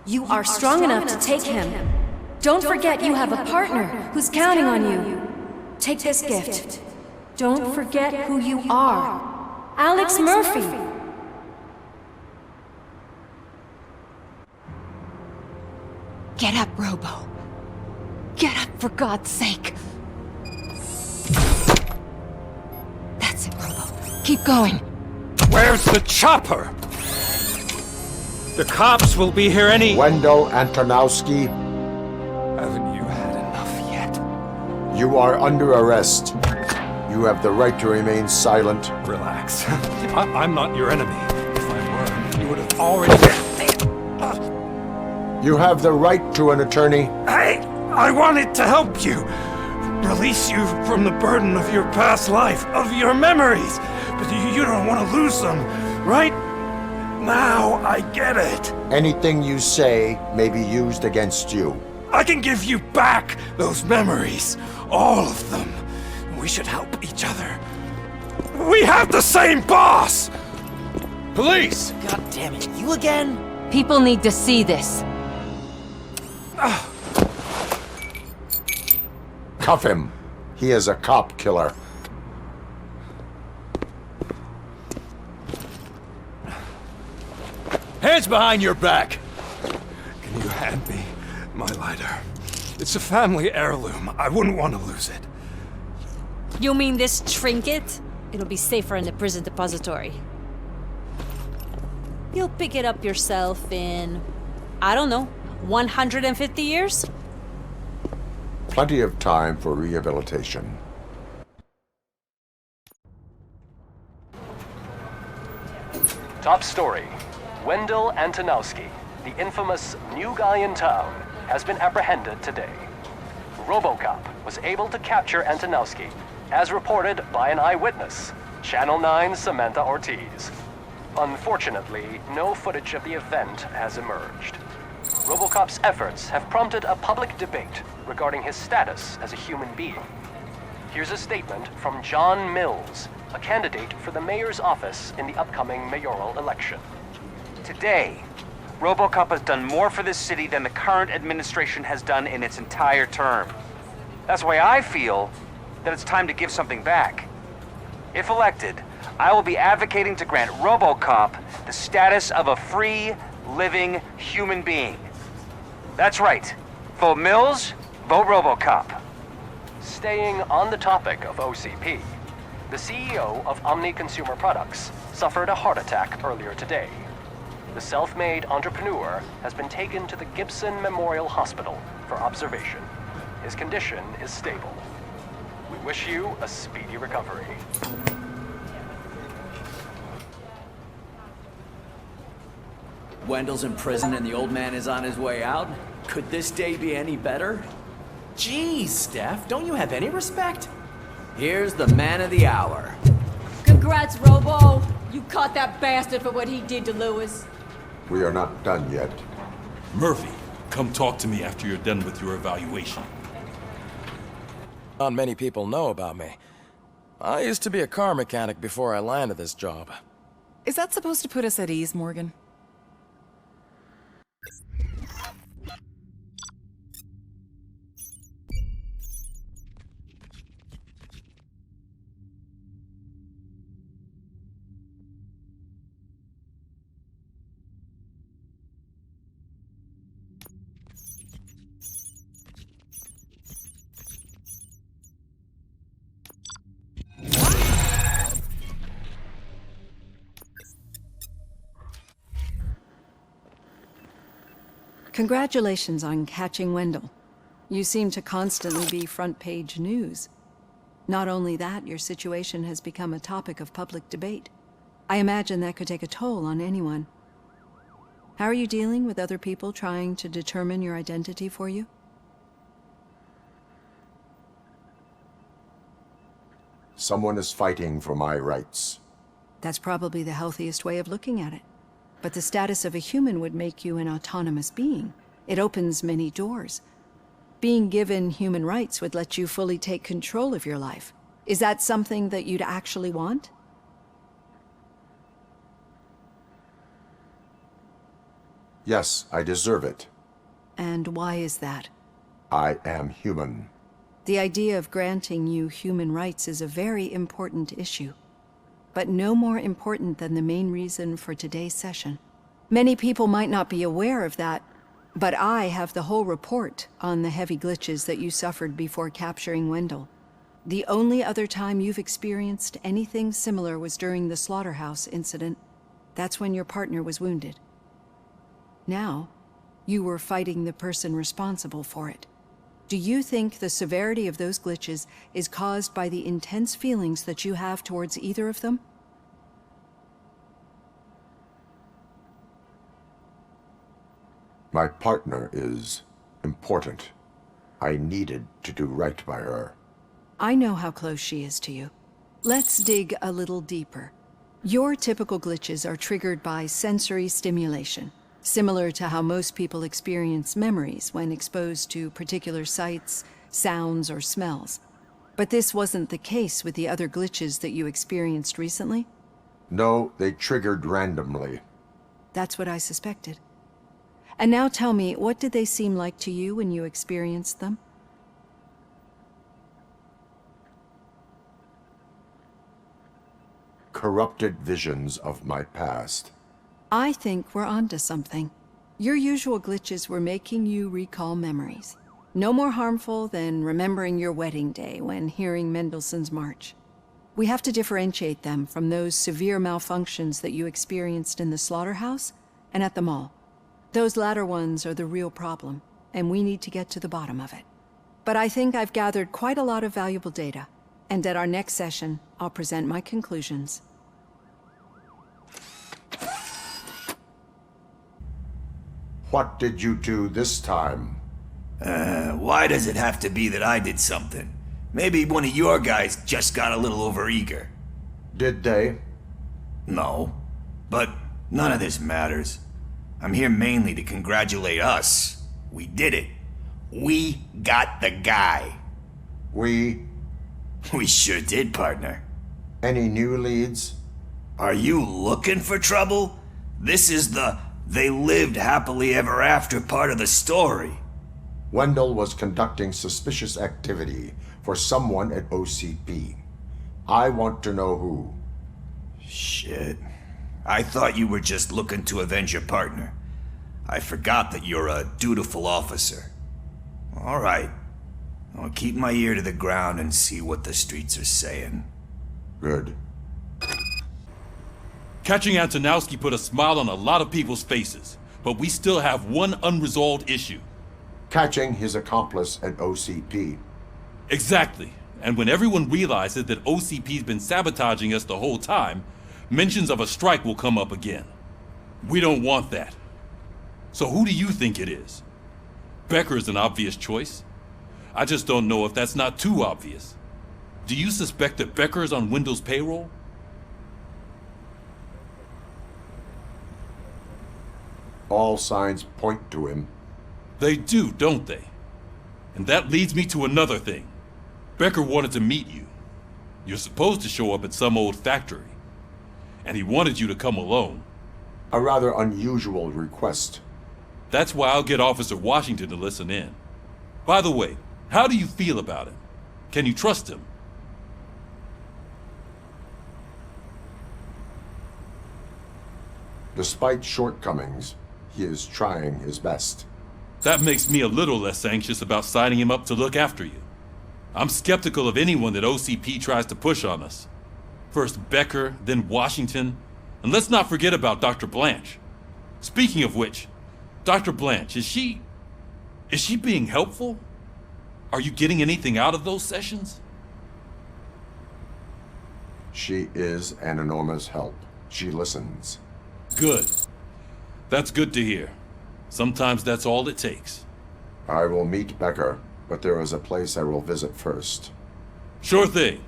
You are strong enough to take him. Don't forget you have a partner who's counting on you. Take this gift. Don't forget who you are. Alex Murphy. Get up, Robo. Get up, for God's sake. That's it, Robo. Keep going. Where's the chopper? The cops will be here any... Wendell Antonowski. Haven't you had enough yet? You are under arrest. You have the right to remain silent. Relax. I'm not your enemy. If I were, you would have already... You have the right to an attorney. I wanted to help you. Release you from the burden of your past life, of your memories. But you don't want to lose them, right? Now I get it. Anything you say may be used against you. I can give you back those memories. All of them. We should help each other. We have the same boss! Police! God damn it, you again? People need to see this. Cuff him. He is a cop killer. Hands behind your back! Can you hand me my lighter? It's a family heirloom. I wouldn't want to lose it. You mean this trinket? It'll be safer in the prison depository. You'll pick it up yourself in, I don't know, 150 years? Plenty of time for rehabilitation. Top story. Wendell Antonowski, the infamous new guy in town, has been apprehended today. RoboCop was able to capture Antonowski, as reported by an eyewitness, Channel 9's Samantha Ortiz. Unfortunately, no footage of the event has emerged. RoboCop's efforts have prompted a public debate regarding his status as a human being. Here's a statement from John Mills, a candidate for the mayor's office in the upcoming mayoral election. Today, RoboCop has done more for this city than the current administration has done in its entire term. That's why I feel that it's time to give something back. If elected, I will be advocating to grant RoboCop the status of a free, living human being. That's right. Vote Mills, vote RoboCop. Staying on the topic of OCP, the CEO of Omni Consumer Products suffered a heart attack earlier today. The self-made entrepreneur has been taken to the Gibson Memorial Hospital for observation. His condition is stable. We wish you a speedy recovery. Wendell's in prison and the old man is on his way out? Could this day be any better? Jeez, Steph, don't you have any respect? Here's the man of the hour. Congrats, Robo! You caught that bastard for what he did to Lewis. We are not done yet. Murphy, come talk to me after you're done with your evaluation. Not many people know about me. I used to be a car mechanic before I landed this job. Is that supposed to put us at ease, Morgan? Congratulations on catching Wendell. You seem to constantly be front-page news. Not only that, your situation has become a topic of public debate. I imagine that could take a toll on anyone. How are you dealing with other people trying to determine your identity for you? Someone is fighting for my rights. That's probably the healthiest way of looking at it. But the status of a human would make you an autonomous being. It opens many doors. Being given human rights would let you fully take control of your life. Is that something that you'd actually want? Yes, I deserve it. And why is that? I am human. The idea of granting you human rights is a very important issue, but no more important than the main reason for today's session. Many people might not be aware of that, but I have the whole report on the heavy glitches that you suffered before capturing Wendell. The only other time you've experienced anything similar was during the slaughterhouse incident. That's when your partner was wounded. Now, you were fighting the person responsible for it. Do you think the severity of those glitches is caused by the intense feelings that you have towards either of them? My partner is important. I needed to do right by her. I know how close she is to you. Let's dig a little deeper. Your typical glitches are triggered by sensory stimulation, similar to how most people experience memories when exposed to particular sights, sounds, or smells. But this wasn't the case with the other glitches that you experienced recently? No, they triggered randomly. That's what I suspected. And now tell me, what did they seem like to you when you experienced them? Corrupted visions of my past. I think we're onto something. Your usual glitches were making you recall memories. No more harmful than remembering your wedding day when hearing Mendelssohn's March. We have to differentiate them from those severe malfunctions that you experienced in the slaughterhouse and at the mall. Those latter ones are the real problem, and we need to get to the bottom of it. But I think I've gathered quite a lot of valuable data, and at our next session, I'll present my conclusions. What did you do this time? Why does it have to be that I did something? Maybe one of your guys just got a little overeager. Did they? No, but none of this matters. I'm here mainly to congratulate us. We did it. We got the guy. We sure did, partner. Any new leads? Are you looking for trouble? This is the "they lived happily ever after" part of the story. Wendell was conducting suspicious activity for someone at OCP. I want to know who. Shit. I thought you were just looking to avenge your partner. I forgot that you're a dutiful officer. All right. I'll keep my ear to the ground and see what the streets are saying. Good. Catching Antonowski put a smile on a lot of people's faces, but we still have one unresolved issue. Catching his accomplice at OCP. Exactly. And when everyone realizes that OCP's been sabotaging us the whole time, mentions of a strike will come up again. We don't want that. So who do you think it is? Becker's an obvious choice. I just don't know if that's not too obvious. Do you suspect that Becker is on Wendell's payroll? All signs point to him. They do, don't they? And that leads me to another thing. Becker wanted to meet you. You're supposed to show up at some old factory. And he wanted you to come alone. A rather unusual request. That's why I'll get Officer Washington to listen in. By the way, how do you feel about him? Can you trust him? Despite shortcomings, he is trying his best. That makes me a little less anxious about signing him up to look after you. I'm skeptical of anyone that OCP tries to push on us. First Becker, then Washington, and let's not forget about Dr. Blanche. Speaking of which, Dr. Blanche, is she being helpful? Are you getting anything out of those sessions? She is an enormous help. She listens. Good. That's good to hear. Sometimes that's all it takes. I will meet Becker, but there is a place I will visit first. Sure thing.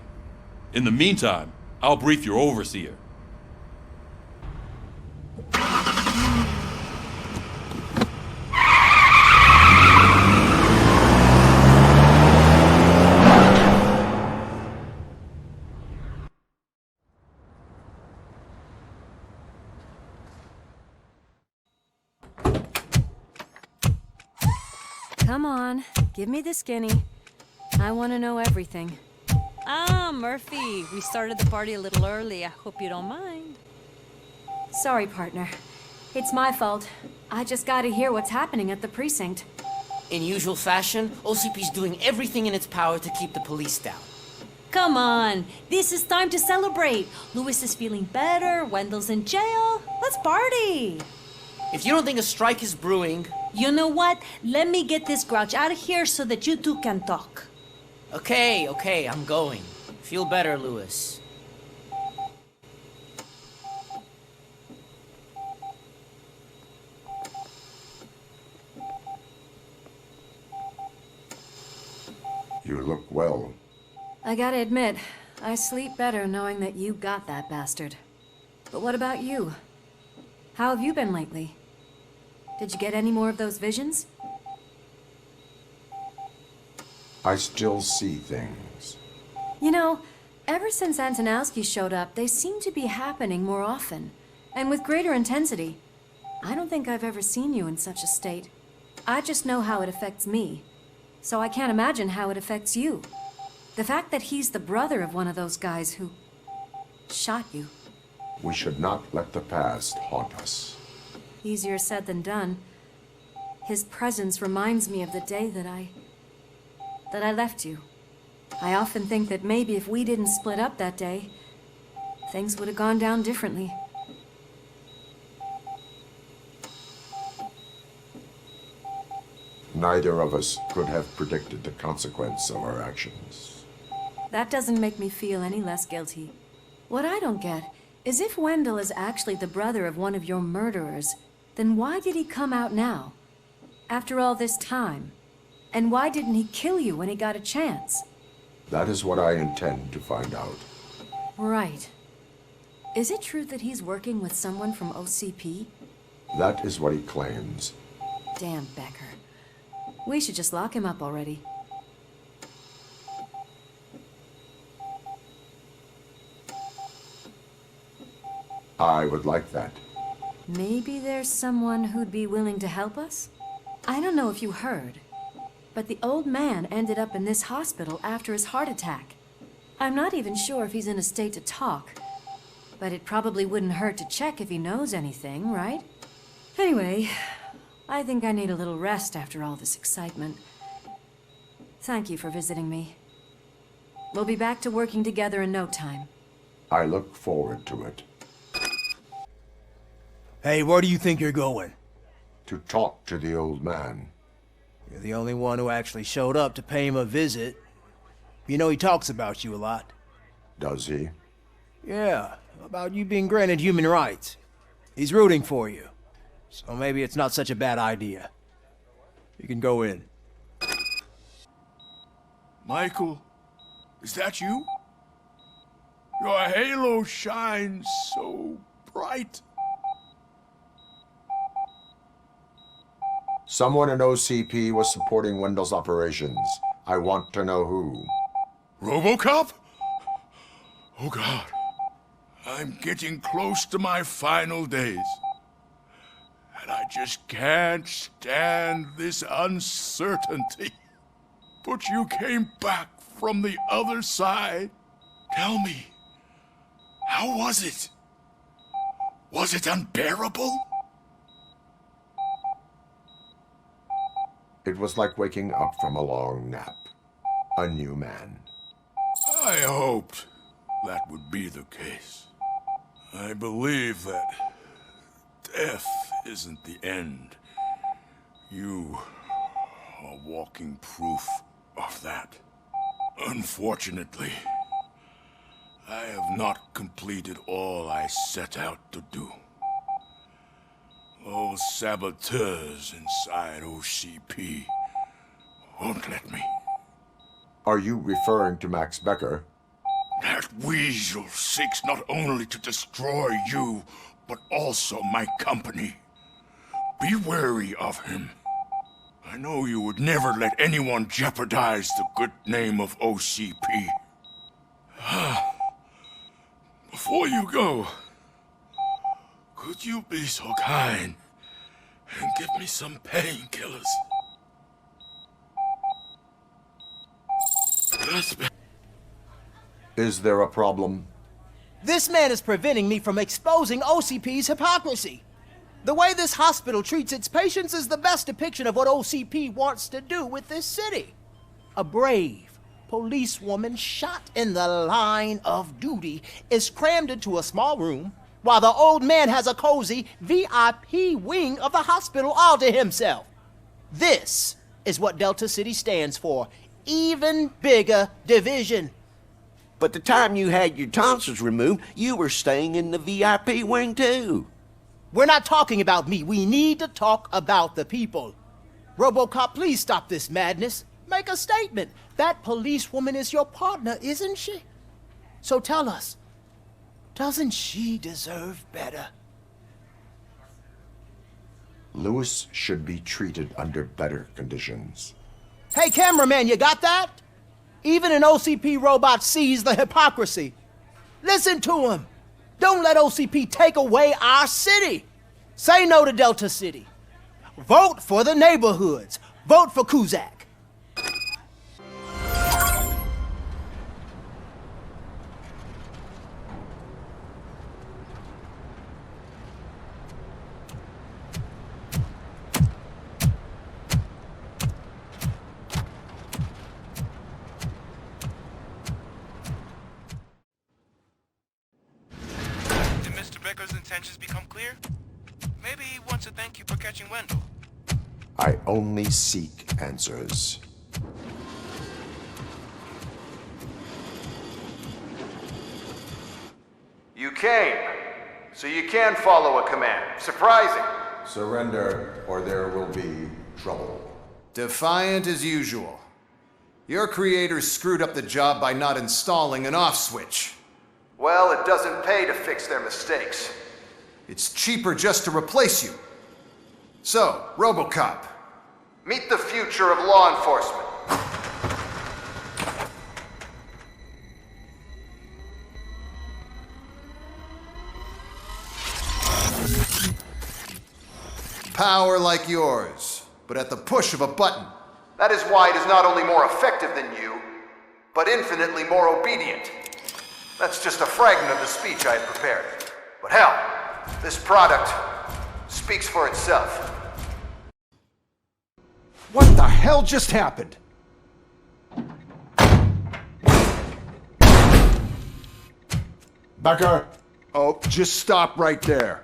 In the meantime, I'll brief your overseer. Come on, give me the skinny. I want to know everything. Ah, Murphy, we started the party a little early. I hope you don't mind. Sorry, partner. It's my fault. I just gotta hear what's happening at the precinct. In usual fashion, OCP's doing everything in its power to keep the police down. Come on, this is time to celebrate. Louis is feeling better, Wendell's in jail. Let's party! If you don't think a strike is brewing... You know what? Let me get this grouch out of here so that you two can talk. Okay, I'm going. Feel better, Louis. You look well. I gotta admit, I sleep better knowing that you got that bastard. But what about you? How have you been lately? Did you get any more of those visions? I still see things. You know, ever since Antonowski showed up, they seem to be happening more often, and with greater intensity. I don't think I've ever seen you in such a state. I just know how it affects me, so I can't imagine how it affects you. The fact that he's the brother of one of those guys who shot you. We should not let the past haunt us. Easier said than done. His presence reminds me of the day that I left you. I often think that maybe if we didn't split up that day, things would have gone down differently. Neither of us could have predicted the consequence of our actions. That doesn't make me feel any less guilty. What I don't get is if Wendell is actually the brother of one of your murderers, then why did he come out now? After all this time? And why didn't he kill you when he got a chance? That is what I intend to find out. Right. Is it true that he's working with someone from OCP? That is what he claims. Damn Becker. We should just lock him up already. I would like that. Maybe there's someone who'd be willing to help us? I don't know if you heard, but the old man ended up in this hospital after his heart attack. I'm not even sure if he's in a state to talk, but it probably wouldn't hurt to check if he knows anything, right? Anyway, I think I need a little rest after all this excitement. Thank you for visiting me. We'll be back to working together in no time. I look forward to it. Hey, where do you think you're going? To talk to the old man. You're the only one who actually showed up to pay him a visit. You know he talks about you a lot. Does he? Yeah, about you being granted human rights. He's rooting for you. So maybe it's not such a bad idea. You can go in. Michael, Is that you? Your halo shines so bright. Someone in OCP was supporting Wendell's operations. I want to know who. RoboCop? Oh God. I'm getting close to my final days. And I just can't stand this uncertainty. But you came back from the other side. Tell me, how was it? Was it unbearable? It was like waking up from a long nap. A new man. I hoped that would be the case. I believe that death isn't the end. You are walking proof of that. Unfortunately, I have not completed all I set out to do. Those saboteurs inside OCP won't let me. Are you referring to Max Becker? That weasel seeks not only to destroy you, but also my company. Be wary of him. I know you would never let anyone jeopardize the good name of OCP. Before you go, could you be so kind and give me some painkillers? Is there a problem? This man is preventing me from exposing OCP's hypocrisy. The way this hospital treats its patients is the best depiction of what OCP wants to do with this city. A brave policewoman shot in the line of duty is crammed into a small room, while the old man has a cozy VIP wing of the hospital all to himself. This is what Delta City stands for. Even bigger division. But the time you had your tonsils removed, you were staying in the VIP wing too. We're not talking about me. We need to talk about the people. RoboCop, please stop this madness. Make a statement. That policewoman is your partner, isn't she? So tell us, doesn't she deserve better? Lewis should be treated under better conditions. Hey, cameraman, you got that? Even an OCP robot sees the hypocrisy. Listen to him. Don't let OCP take away our city. Say no to Delta City. Vote for the neighborhoods. Vote for Kuzak. Becker's intentions become clear? Maybe he wants to thank you for catching Wendell. I only seek answers. You came, so you can follow a command. Surprising. Surrender, or there will be trouble. Defiant as usual. Your creators screwed up the job by not installing an off switch. Well, it doesn't pay to fix their mistakes. It's cheaper just to replace you. So, RoboCop, meet the future of law enforcement. Power like yours, but at the push of a button. That is why it is not only more effective than you, but infinitely more obedient. That's just a fragment of the speech I had prepared. But hell, this product speaks for itself. What the hell just happened? Becker! Oh, just stop right there.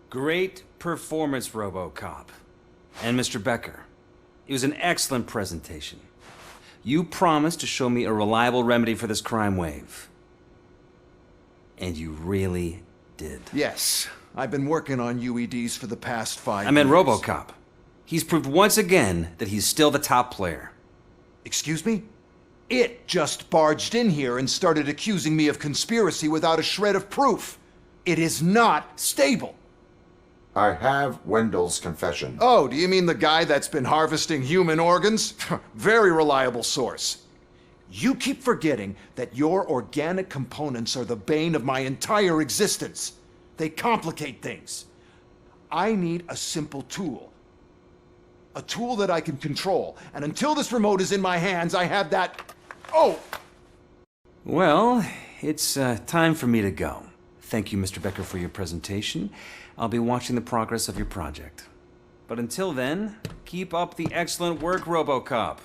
Great performance, RoboCop. And Mr. Becker. It was an excellent presentation. You promised to show me a reliable remedy for this crime wave. And you really did. Yes, I've been working on UEDs for the past 5 years. I meant RoboCop. He's proved once again that he's still the top player. Excuse me? It just barged in here and started accusing me of conspiracy without a shred of proof. It is not stable. I have Wendell's confession. Oh, do you mean the guy that's been harvesting human organs? Very reliable source. You keep forgetting that your organic components are the bane of my entire existence. They complicate things. I need a simple tool. A tool that I can control. And until this remote is in my hands, I have that... Oh! Well, it's time for me to go. Thank you, Mr. Becker, for your presentation. I'll be watching the progress of your project. But until then, keep up the excellent work, RoboCop.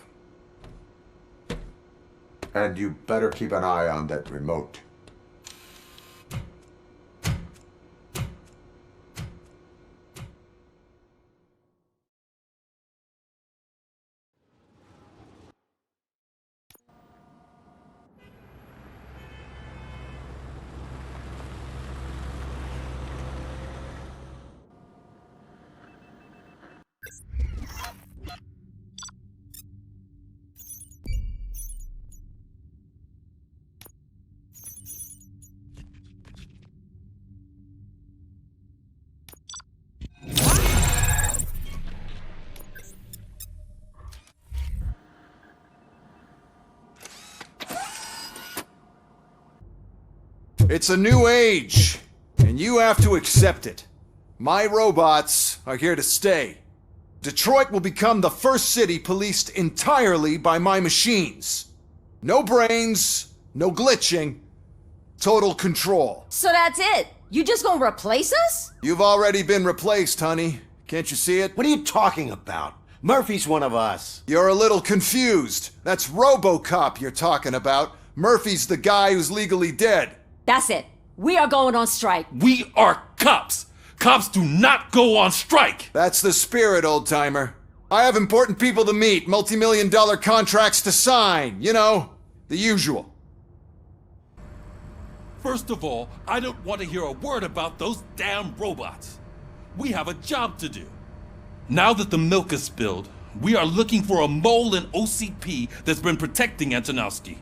And you better keep an eye on that remote. It's a new age, and you have to accept it. My robots are here to stay. Detroit will become the first city policed entirely by my machines. No brains, no glitching, total control. So that's it? You just gonna replace us? You've already been replaced, honey. Can't you see it? What are you talking about? Murphy's one of us. You're a little confused. That's RoboCop you're talking about. Murphy's the guy who's legally dead. That's it. We are going on strike. We are cops. Cops do not go on strike. That's the spirit, old-timer. I have important people to meet, multi-million-dollar contracts to sign. You know, the usual. First of all, I don't want to hear a word about those damn robots. We have a job to do. Now that the milk is spilled, we are looking for a mole in OCP that's been protecting Antonowski.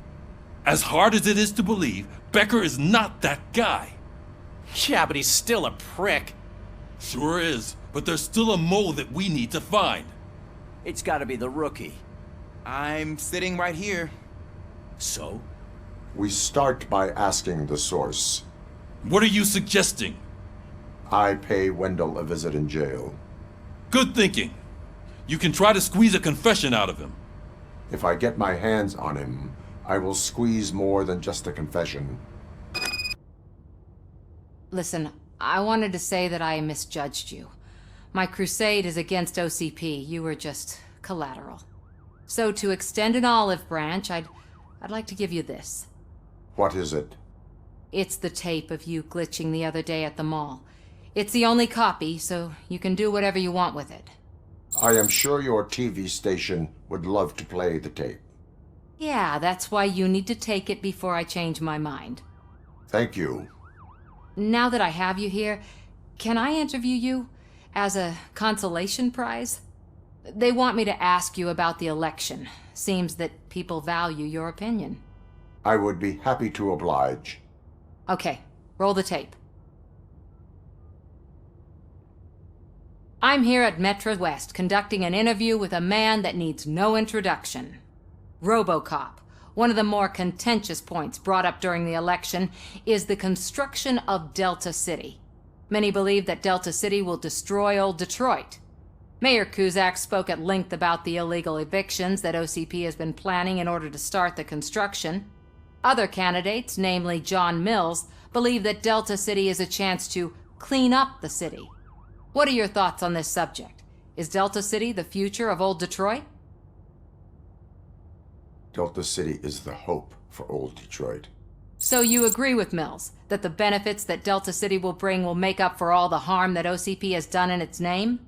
As hard as it is to believe, Becker is not that guy. Yeah, but he's still a prick. Sure is, but there's still a mole that we need to find. It's gotta be the rookie. I'm sitting right here. So? We start by asking the source. What are you suggesting? I pay Wendell a visit in jail. Good thinking. You can try to squeeze a confession out of him. If I get my hands on him, I will squeeze more than just a confession. Listen, I wanted to say that I misjudged you. My crusade is against OCP. You were just collateral. So to extend an olive branch, I'd like to give you this. What is it? It's the tape of you glitching the other day at the mall. It's the only copy, so you can do whatever you want with it. I am sure your TV station would love to play the tape. Yeah, that's why you need to take it before I change my mind. Thank you. Now that I have you here, can I interview you as a consolation prize? They want me to ask you about the election. Seems that people value your opinion. I would be happy to oblige. Okay, roll the tape. I'm here at Metro West conducting an interview with a man that needs no introduction. RoboCop. One of the more contentious points brought up during the election is the construction of Delta City. Many believe that Delta City will destroy old Detroit. Mayor Cusack spoke at length about the illegal evictions that OCP has been planning in order to start the construction. Other candidates, namely John Mills, believe that Delta City is a chance to clean up the city. What are your thoughts on this subject? Is Delta City the future of old Detroit? Delta City is the hope for old Detroit. So you agree with Mills, that the benefits that Delta City will bring will make up for all the harm that OCP has done in its name?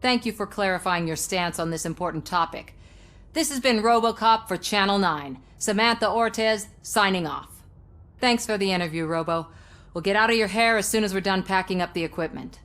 Thank you for clarifying your stance on this important topic. This has been RoboCop for Channel 9. Samantha Ortez, signing off. Thanks for the interview, Robo. We'll get out of your hair as soon as we're done packing up the equipment.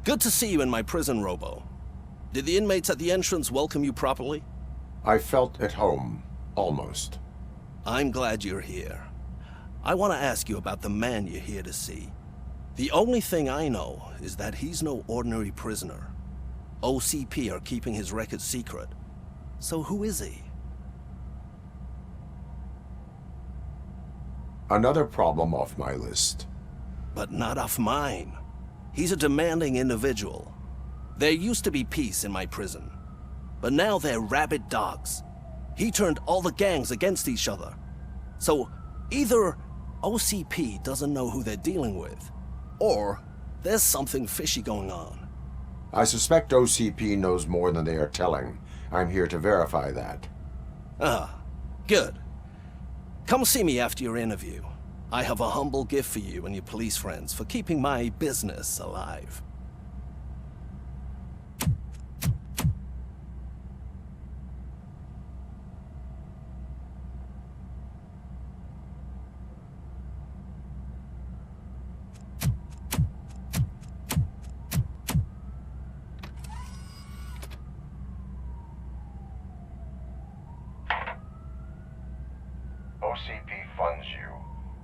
Good to see you in my prison, Robo. Did the inmates at the entrance welcome you properly? I felt at home, almost. I'm glad you're here. I want to ask you about the man you're here to see. The only thing I know is that he's no ordinary prisoner. OCP are keeping his record secret. So who is he? Another problem off my list. But not off mine. He's a demanding individual. There used to be peace in my prison, but now they're rabid dogs. He turned all the gangs against each other. So either OCP doesn't know who they're dealing with, or there's something fishy going on. I suspect OCP knows more than they are telling. I'm here to verify that. Ah, good. Come see me after your interview. I have a humble gift for you and your police friends for keeping my business alive. OCP funds you,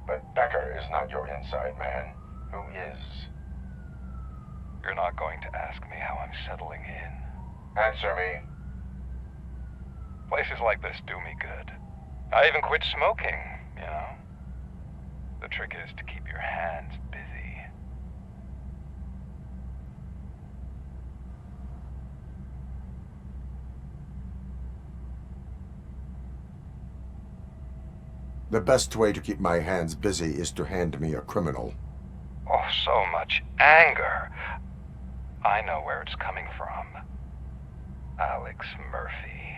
but Becker is not your inside man. Who is? You're not going to ask me how I'm settling in. Answer me. Places like this do me good. I even quit smoking, you know. The trick is to keep your hands busy. The best way to keep my hands busy is to hand me a criminal. Oh, so much anger. I know where it's coming from. Alex Murphy.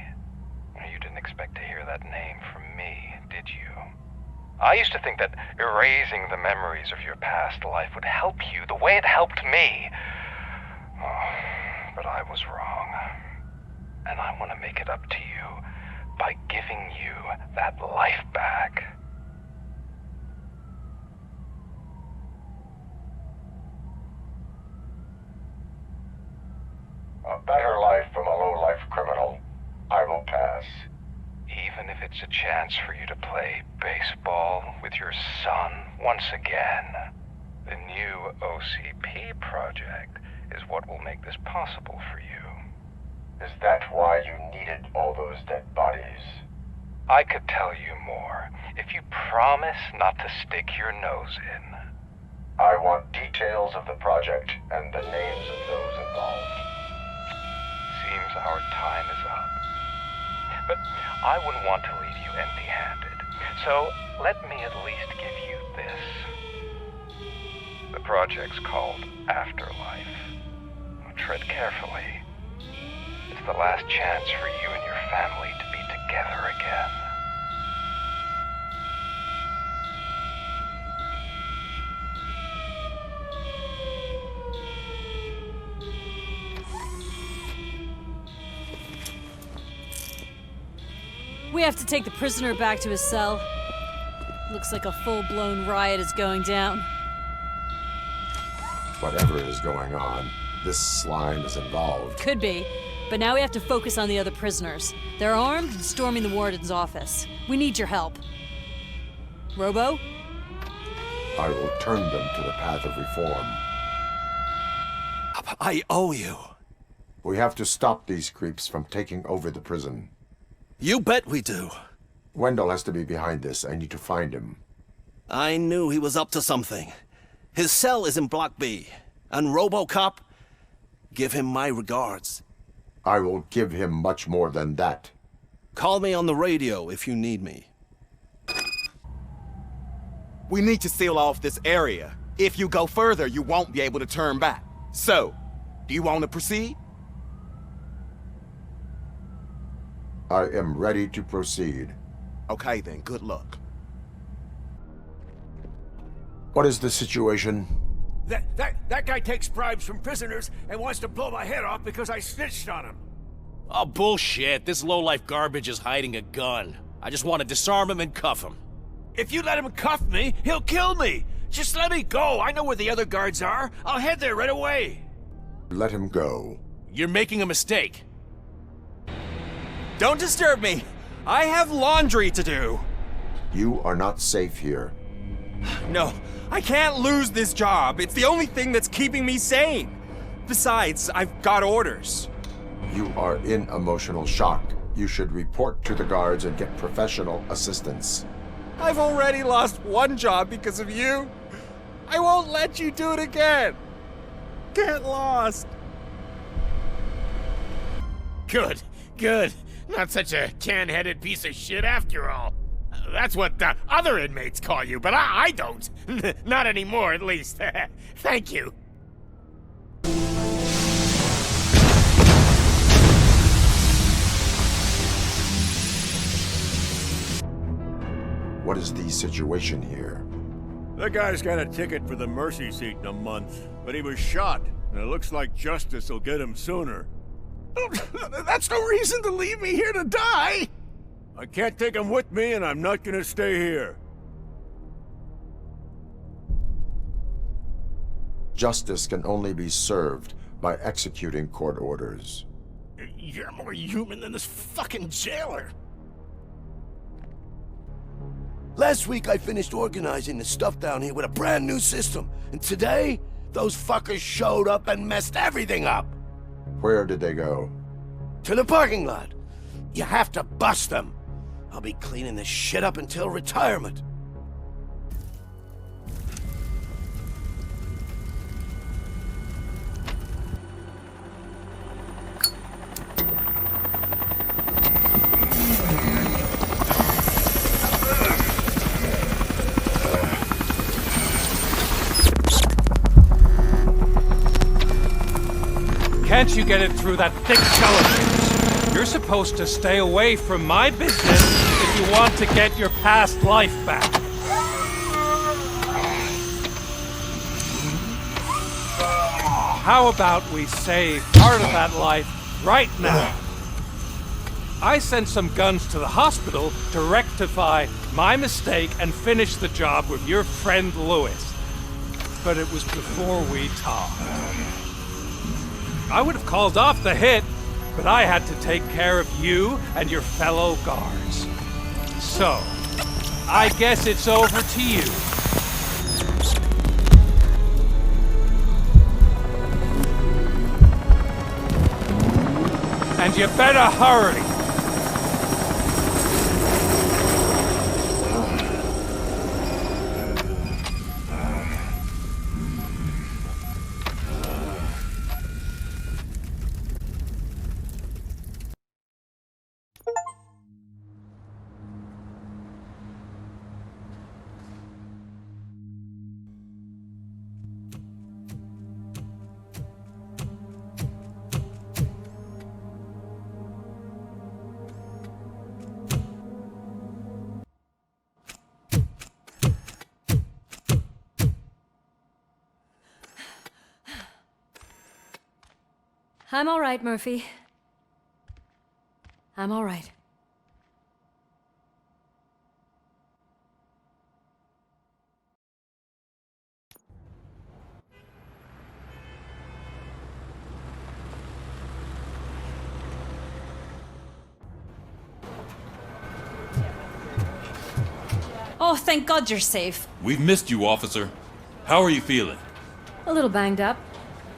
You didn't expect to hear that name from me, did you? I used to think that erasing the memories of your past life would help you the way it helped me. Oh, but I was wrong. And I want to make it up to you by giving you that life back. A better life from a low-life criminal. I will pass. Even if it's a chance for you to play baseball with your son once again. The new OCP project is what will make this possible for you. Is that why you needed all those dead bodies? I could tell you more if you promise not to stick your nose in. I want details of the project and the names of those involved. Seems our time is up. But I wouldn't want to leave you empty-handed. So let me at least give you this. The project's called Afterlife. Tread carefully. It's the last chance for you and your family to be together again. We have to take the prisoner back to his cell. Looks like a full-blown riot is going down. Whatever is going on, this slime is involved. Could be, but now we have to focus on the other prisoners. They're armed and storming the warden's office. We need your help. Robo? I will turn them to the path of reform. I owe you. We have to stop these creeps from taking over the prison. You bet we do. Wendell has to be behind this. I need to find him. I knew he was up to something. His cell is in Block B. And RoboCop, give him my regards. I will give him much more than that. Call me on the radio if you need me. We need to seal off this area. If you go further, you won't be able to turn back. So, do you want to proceed? I am ready to proceed. Okay then, good luck. What is the situation? That guy takes bribes from prisoners and wants to blow my head off because I snitched on him. Oh, bullshit. This lowlife garbage is hiding a gun. I just want to disarm him and cuff him. If you let him cuff me, he'll kill me. Just let me go. I know where the other guards are. I'll head there right away. Let him go. You're making a mistake. Don't disturb me! I have laundry to do! You are not safe here. No, I can't lose this job. It's the only thing that's keeping me sane. Besides, I've got orders. You are in emotional shock. You should report to the guards and get professional assistance. I've already lost one job because of you. I won't let you do it again. Get lost. Good, good. Not such a can-headed piece of shit after all. That's what the other inmates call you, but I don't. Not anymore, at least. Thank you. What is the situation here? That guy's got a ticket for the mercy seat in a month, but he was shot, and it looks like justice will get him sooner. That's no reason to leave me here to die! I can't take him with me, and I'm not gonna stay here. Justice can only be served by executing court orders. You're more human than this fucking jailer. Last week I finished organizing the stuff down here with a brand new system, and today, those fuckers showed up and messed everything up. Where did they go? To the parking lot. You have to bust them. I'll be cleaning this shit up until retirement. Can't you get it through that thick skeleton? You're supposed to stay away from my business if you want to get your past life back. How about we save part of that life right now? I sent some guns to the hospital to rectify my mistake and finish the job with your friend Lewis. But it was before we talked. I would have called off the hit, but I had to take care of you and your fellow guards. So, I guess it's over to you. And you better hurry. I'm all right, Murphy. I'm all right. Oh, thank God you're safe. We've missed you, officer. How are you feeling? A little banged up,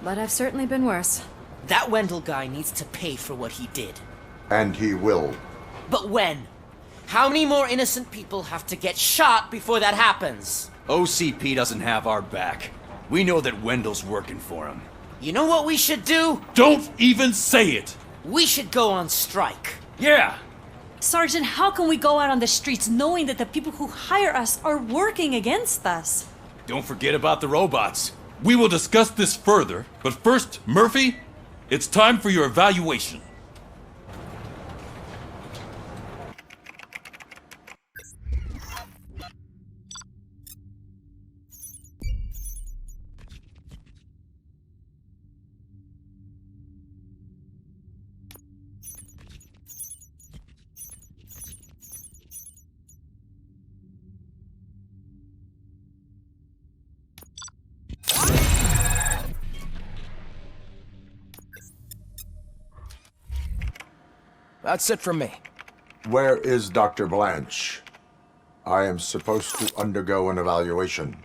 but I've certainly been worse. That Wendell guy needs to pay for what he did. And he will. But when? How many more innocent people have to get shot before that happens? OCP doesn't have our back. We know that Wendell's working for him. You know what we should do? Don't even say it! We should go on strike. Yeah! Sergeant, how can we go out on the streets knowing that the people who hire us are working against us? Don't forget about the robots. We will discuss this further, but first, Murphy, it's time for your evaluation. That's it from me. Where is Dr. Blanche? I am supposed to undergo an evaluation.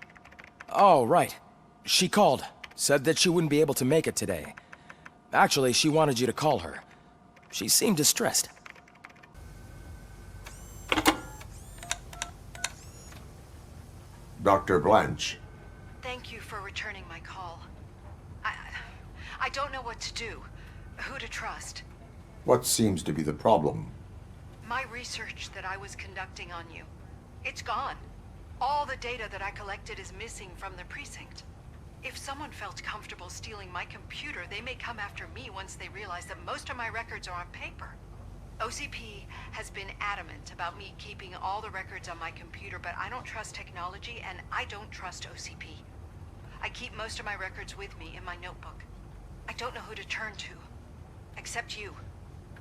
Oh, right. She called. Said that she wouldn't be able to make it today. Actually, she wanted you to call her. She seemed distressed. Dr. Blanche. Thank you for returning my call. I don't know what to do. Who to trust. What seems to be the problem? My research that I was conducting on you. It's gone. All the data that I collected is missing from the precinct. If someone felt comfortable stealing my computer, they may come after me once they realize that most of my records are on paper. OCP has been adamant about me keeping all the records on my computer, but I don't trust technology and I don't trust OCP. I keep most of my records with me in my notebook. I don't know who to turn to, except you.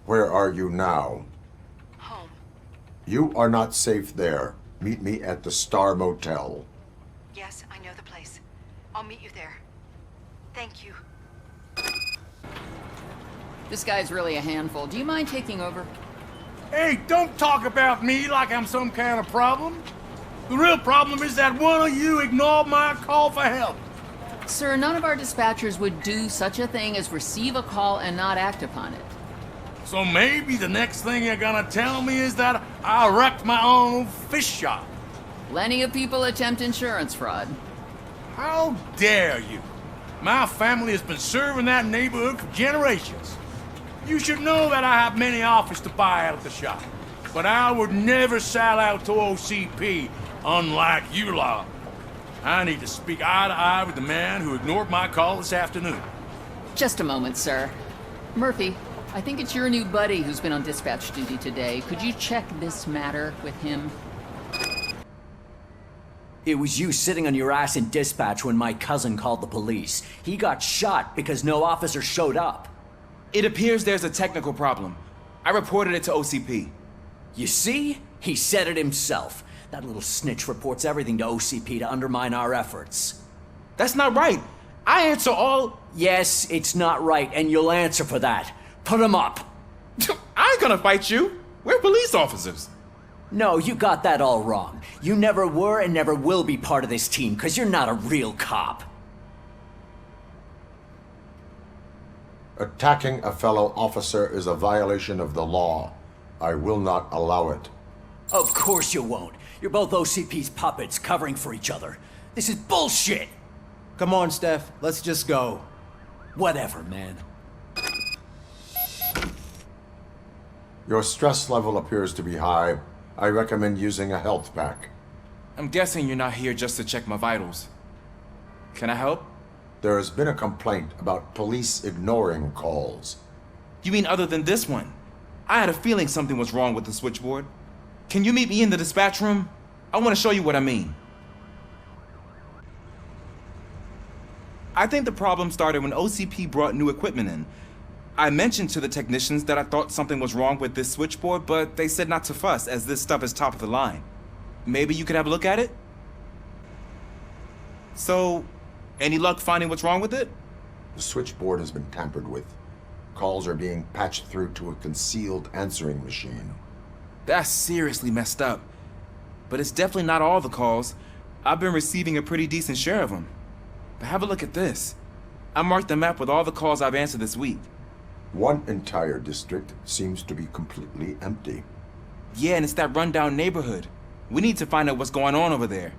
Where are you now? Home. You are not safe there. Meet me at the Star Motel. Yes, I know the place. I'll meet you there. Thank you. This guy's really a handful. Do you mind taking over? Hey, don't talk about me like I'm some kind of problem. The real problem is that one of you ignored my call for help. Sir, none of our dispatchers would do such a thing as receive a call and not act upon it. So maybe the next thing you're gonna tell me is that I wrecked my own fish shop. Plenty of people attempt insurance fraud. How dare you? My family has been serving that neighborhood for generations. You should know that I have many offers to buy out of the shop. But I would never sell out to OCP, unlike you lot. I need to speak eye to eye with the man who ignored my call this afternoon. Just a moment, sir. Murphy, I think it's your new buddy who's been on dispatch duty today. Could you check this matter with him? It was you sitting on your ass in dispatch when my cousin called the police. He got shot because no officer showed up. It appears there's a technical problem. I reported it to OCP. You see? He said it himself. That little snitch reports everything to OCP to undermine our efforts. That's not right. I answer all... Yes, it's not right, and you'll answer for that. Put him up. I ain't gonna fight you. We're police officers. No, you got that all wrong. You never were and never will be part of this team, because you're not a real cop. Attacking a fellow officer is a violation of the law. I will not allow it. Of course you won't. You're both OCP's puppets covering for each other. This is bullshit! Come on, Steph. Let's just go. Whatever, man. Your stress level appears to be high. I recommend using a health pack. I'm guessing you're not here just to check my vitals. Can I help? There has been a complaint about police ignoring calls. You mean other than this one? I had a feeling something was wrong with the switchboard. Can you meet me in the dispatch room? I want to show you what I mean. I think the problem started when OCP brought new equipment in. I mentioned to the technicians that I thought something was wrong with this switchboard, but they said not to fuss, as this stuff is top of the line. Maybe you could have a look at it? So, any luck finding what's wrong with it? The switchboard has been tampered with. Calls are being patched through to a concealed answering machine. That's seriously messed up. But it's definitely not all the calls. I've been receiving a pretty decent share of them. But have a look at this. I marked the map with all the calls I've answered this week. One entire district seems to be completely empty. Yeah, and it's that rundown neighborhood. We need to find out what's going on over there.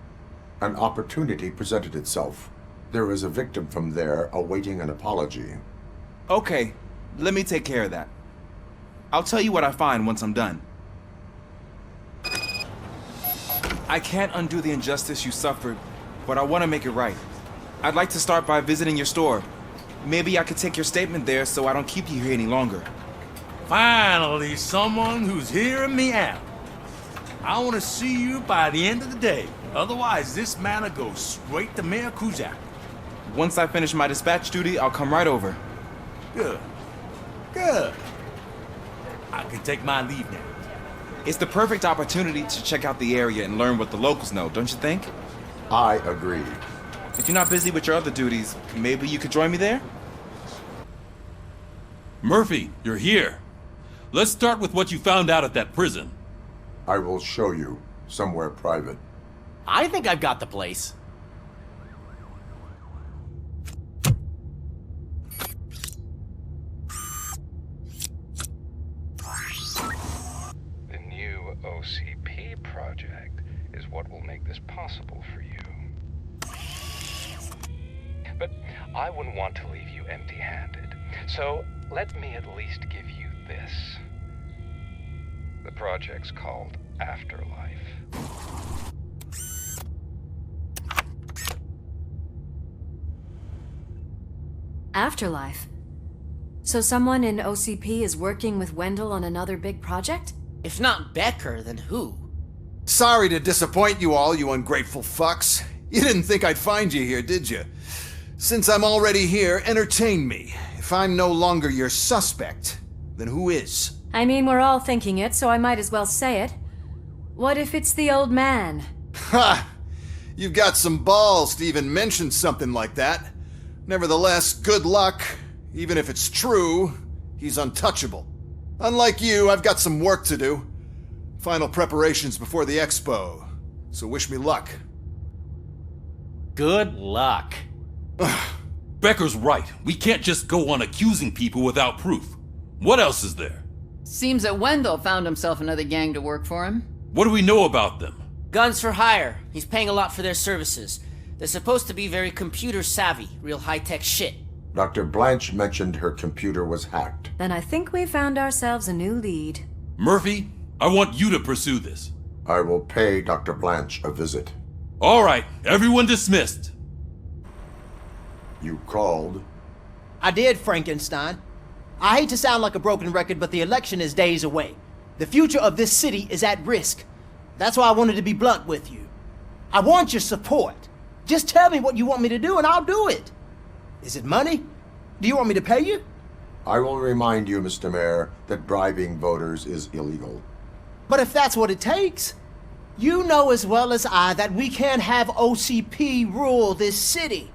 An opportunity presented itself. There is a victim from there awaiting an apology. Okay, let me take care of that. I'll tell you what I find once I'm done. I can't undo the injustice you suffered, but I want to make it right. I'd like to start by visiting your store. Maybe I could take your statement there so I don't keep you here any longer. Finally, someone who's hearing me out. I want to see you by the end of the day. Otherwise, this matter goes straight to Mayor Kuzak. Once I finish my dispatch duty, I'll come right over. Good. Good. I can take my leave now. It's the perfect opportunity to check out the area and learn what the locals know, don't you think? I agree. If you're not busy with your other duties, maybe you could join me there? Murphy, you're here. Let's start with what you found out at that prison. I will show you, somewhere private. I think I've got the place. The new OCP project is what will make this possible for you. But I wouldn't want to leave you empty-handed, so let me at least give you this. The project's called Afterlife. Afterlife? So someone in OCP is working with Wendell on another big project? If not Becker, then who? Sorry to disappoint you all, you ungrateful fucks. You didn't think I'd find you here, did you? Since I'm already here, entertain me. If I'm no longer your suspect, then who is? I mean, we're all thinking it, so I might as well say it. What if it's the old man? Ha! You've got some balls to even mention something like that. Nevertheless, good luck. Even if it's true, he's untouchable. Unlike you, I've got some work to do. Final preparations before the expo. So wish me luck. Good luck. Becker's right. We can't just go on accusing people without proof. What else is there? Seems that Wendell found himself another gang to work for him. What do we know about them? Guns for hire. He's paying a lot for their services. They're supposed to be very computer savvy, real high-tech shit. Dr. Blanche mentioned her computer was hacked. Then I think we found ourselves a new lead. Murphy, I want you to pursue this. I will pay Dr. Blanche a visit. All right, everyone dismissed. You called? I did, Frankenstein. I hate to sound like a broken record, but the election is days away. The future of this city is at risk. That's why I wanted to be blunt with you. I want your support. Just tell me what you want me to do and I'll do it. Is it money? Do you want me to pay you? I will remind you, Mr. Mayor, that bribing voters is illegal. But if that's what it takes, you know as well as I that we can't have OCP rule this city.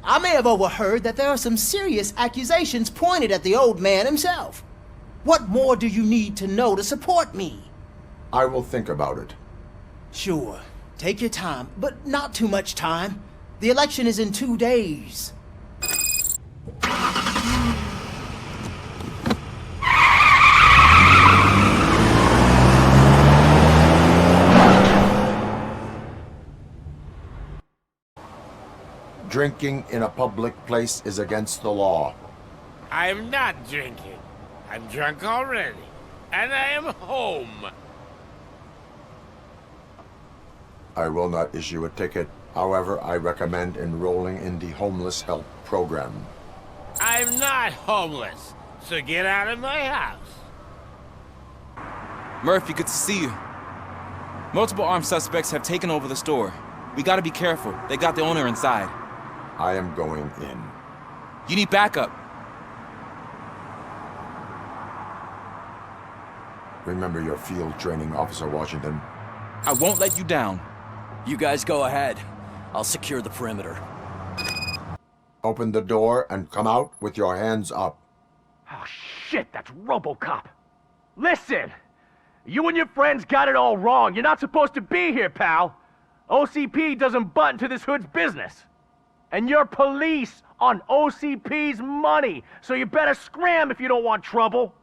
I may have overheard that there are some serious accusations pointed at the old man himself. What more do you need to know to support me? I will think about it. Sure. Take your time, but not too much time. The election is in 2 days. Drinking in a public place is against the law. I'm not drinking. I'm drunk already. And I am home. I will not issue a ticket. However, I recommend enrolling in the homeless help program. I'm not homeless, so get out of my house. Murphy, good to see you. Multiple armed suspects have taken over the store. We gotta be careful. They got the owner inside. I am going in. You need backup. Remember your field training, Officer Washington. I won't let you down. You guys go ahead. I'll secure the perimeter. Open the door and come out with your hands up. Oh, shit, that's RoboCop. Listen, you and your friends got it all wrong. You're not supposed to be here, pal. OCP doesn't butt into this hood's business. And you're police on OCP's money, so you better scram if you don't want trouble.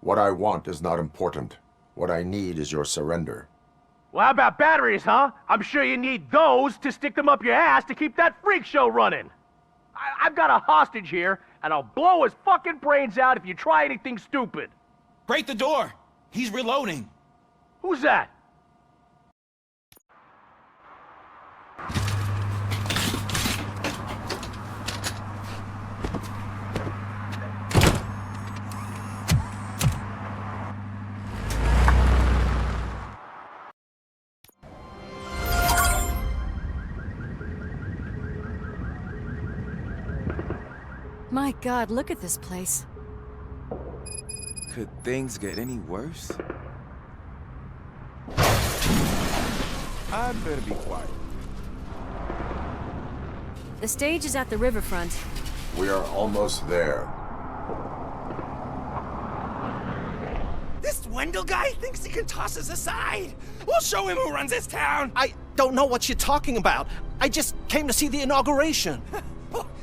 What I want is not important. What I need is your surrender. Well, how about batteries, huh? I'm sure you need those to stick them up your ass to keep that freak show running. I've got a hostage here, and I'll blow his fucking brains out if you try anything stupid. Break the door! He's reloading. Who's that? My God, look at this place. Could things get any worse? I'd better be quiet. The stage is at the riverfront. We are almost there. This Wendell guy thinks he can toss us aside. We'll show him who runs this town. I don't know what you're talking about. I just came to see the inauguration.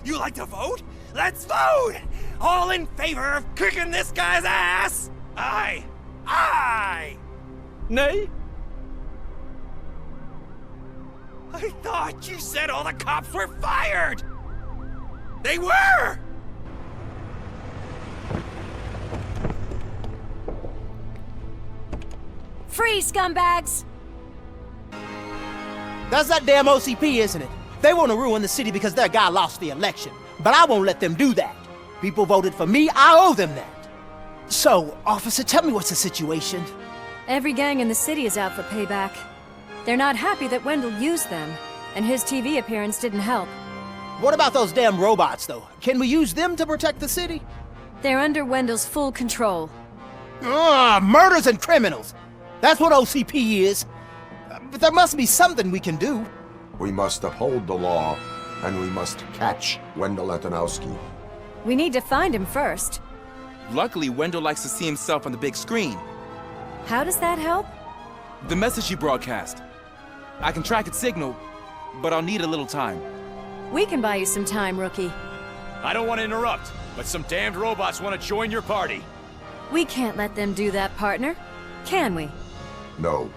You like to vote? Let's vote! All in favor of kicking this guy's ass? Aye. Aye! Nay? I thought you said all the cops were fired! They were! Freeze, scumbags! That's that damn OCP, isn't it? They want to ruin the city because their guy lost the election. But I won't let them do that. People voted for me, I owe them that. So, officer, tell me what's the situation? Every gang in the city is out for payback. They're not happy that Wendell used them, and his TV appearance didn't help. What about those damn robots, though? Can we use them to protect the city? They're under Wendell's full control. Murders and criminals! That's what OCP is. But there must be something we can do. We must uphold the law, and we must catch Wendell Antonowski. We need to find him first. Luckily, Wendell likes to see himself on the big screen. How does that help? The message you broadcast. I can track its signal, but I'll need a little time. We can buy you some time, rookie. I don't want to interrupt, but some damned robots want to join your party. We can't let them do that, partner. Can we? No.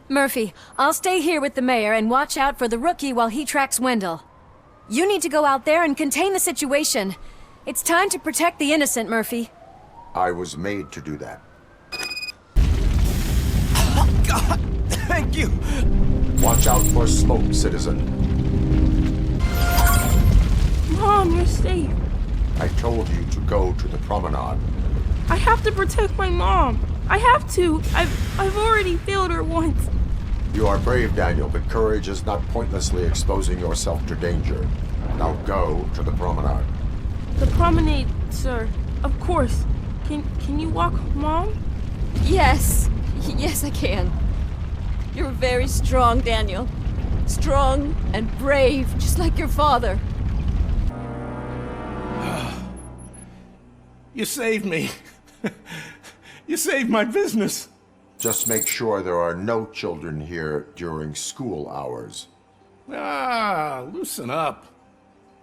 Murphy, I'll stay here with the mayor and watch out for the rookie while he tracks Wendell. You need to go out there and contain the situation. It's time to protect the innocent, Murphy. I was made to do that. Oh, God! Thank you! Watch out for smoke, citizen. Mom, you're safe. I told you to go to the promenade. I have to protect my mom. I have to. I've already failed her once. You are brave, Daniel, but courage is not pointlessly exposing yourself to danger. Now go to the promenade. The promenade, sir. Of course. Can you walk, Mom? Yes. Yes, I can. You're very strong, Daniel. Strong and brave, just like your father. You saved me. You saved my business. Just make sure there are no children here during school hours. Loosen up.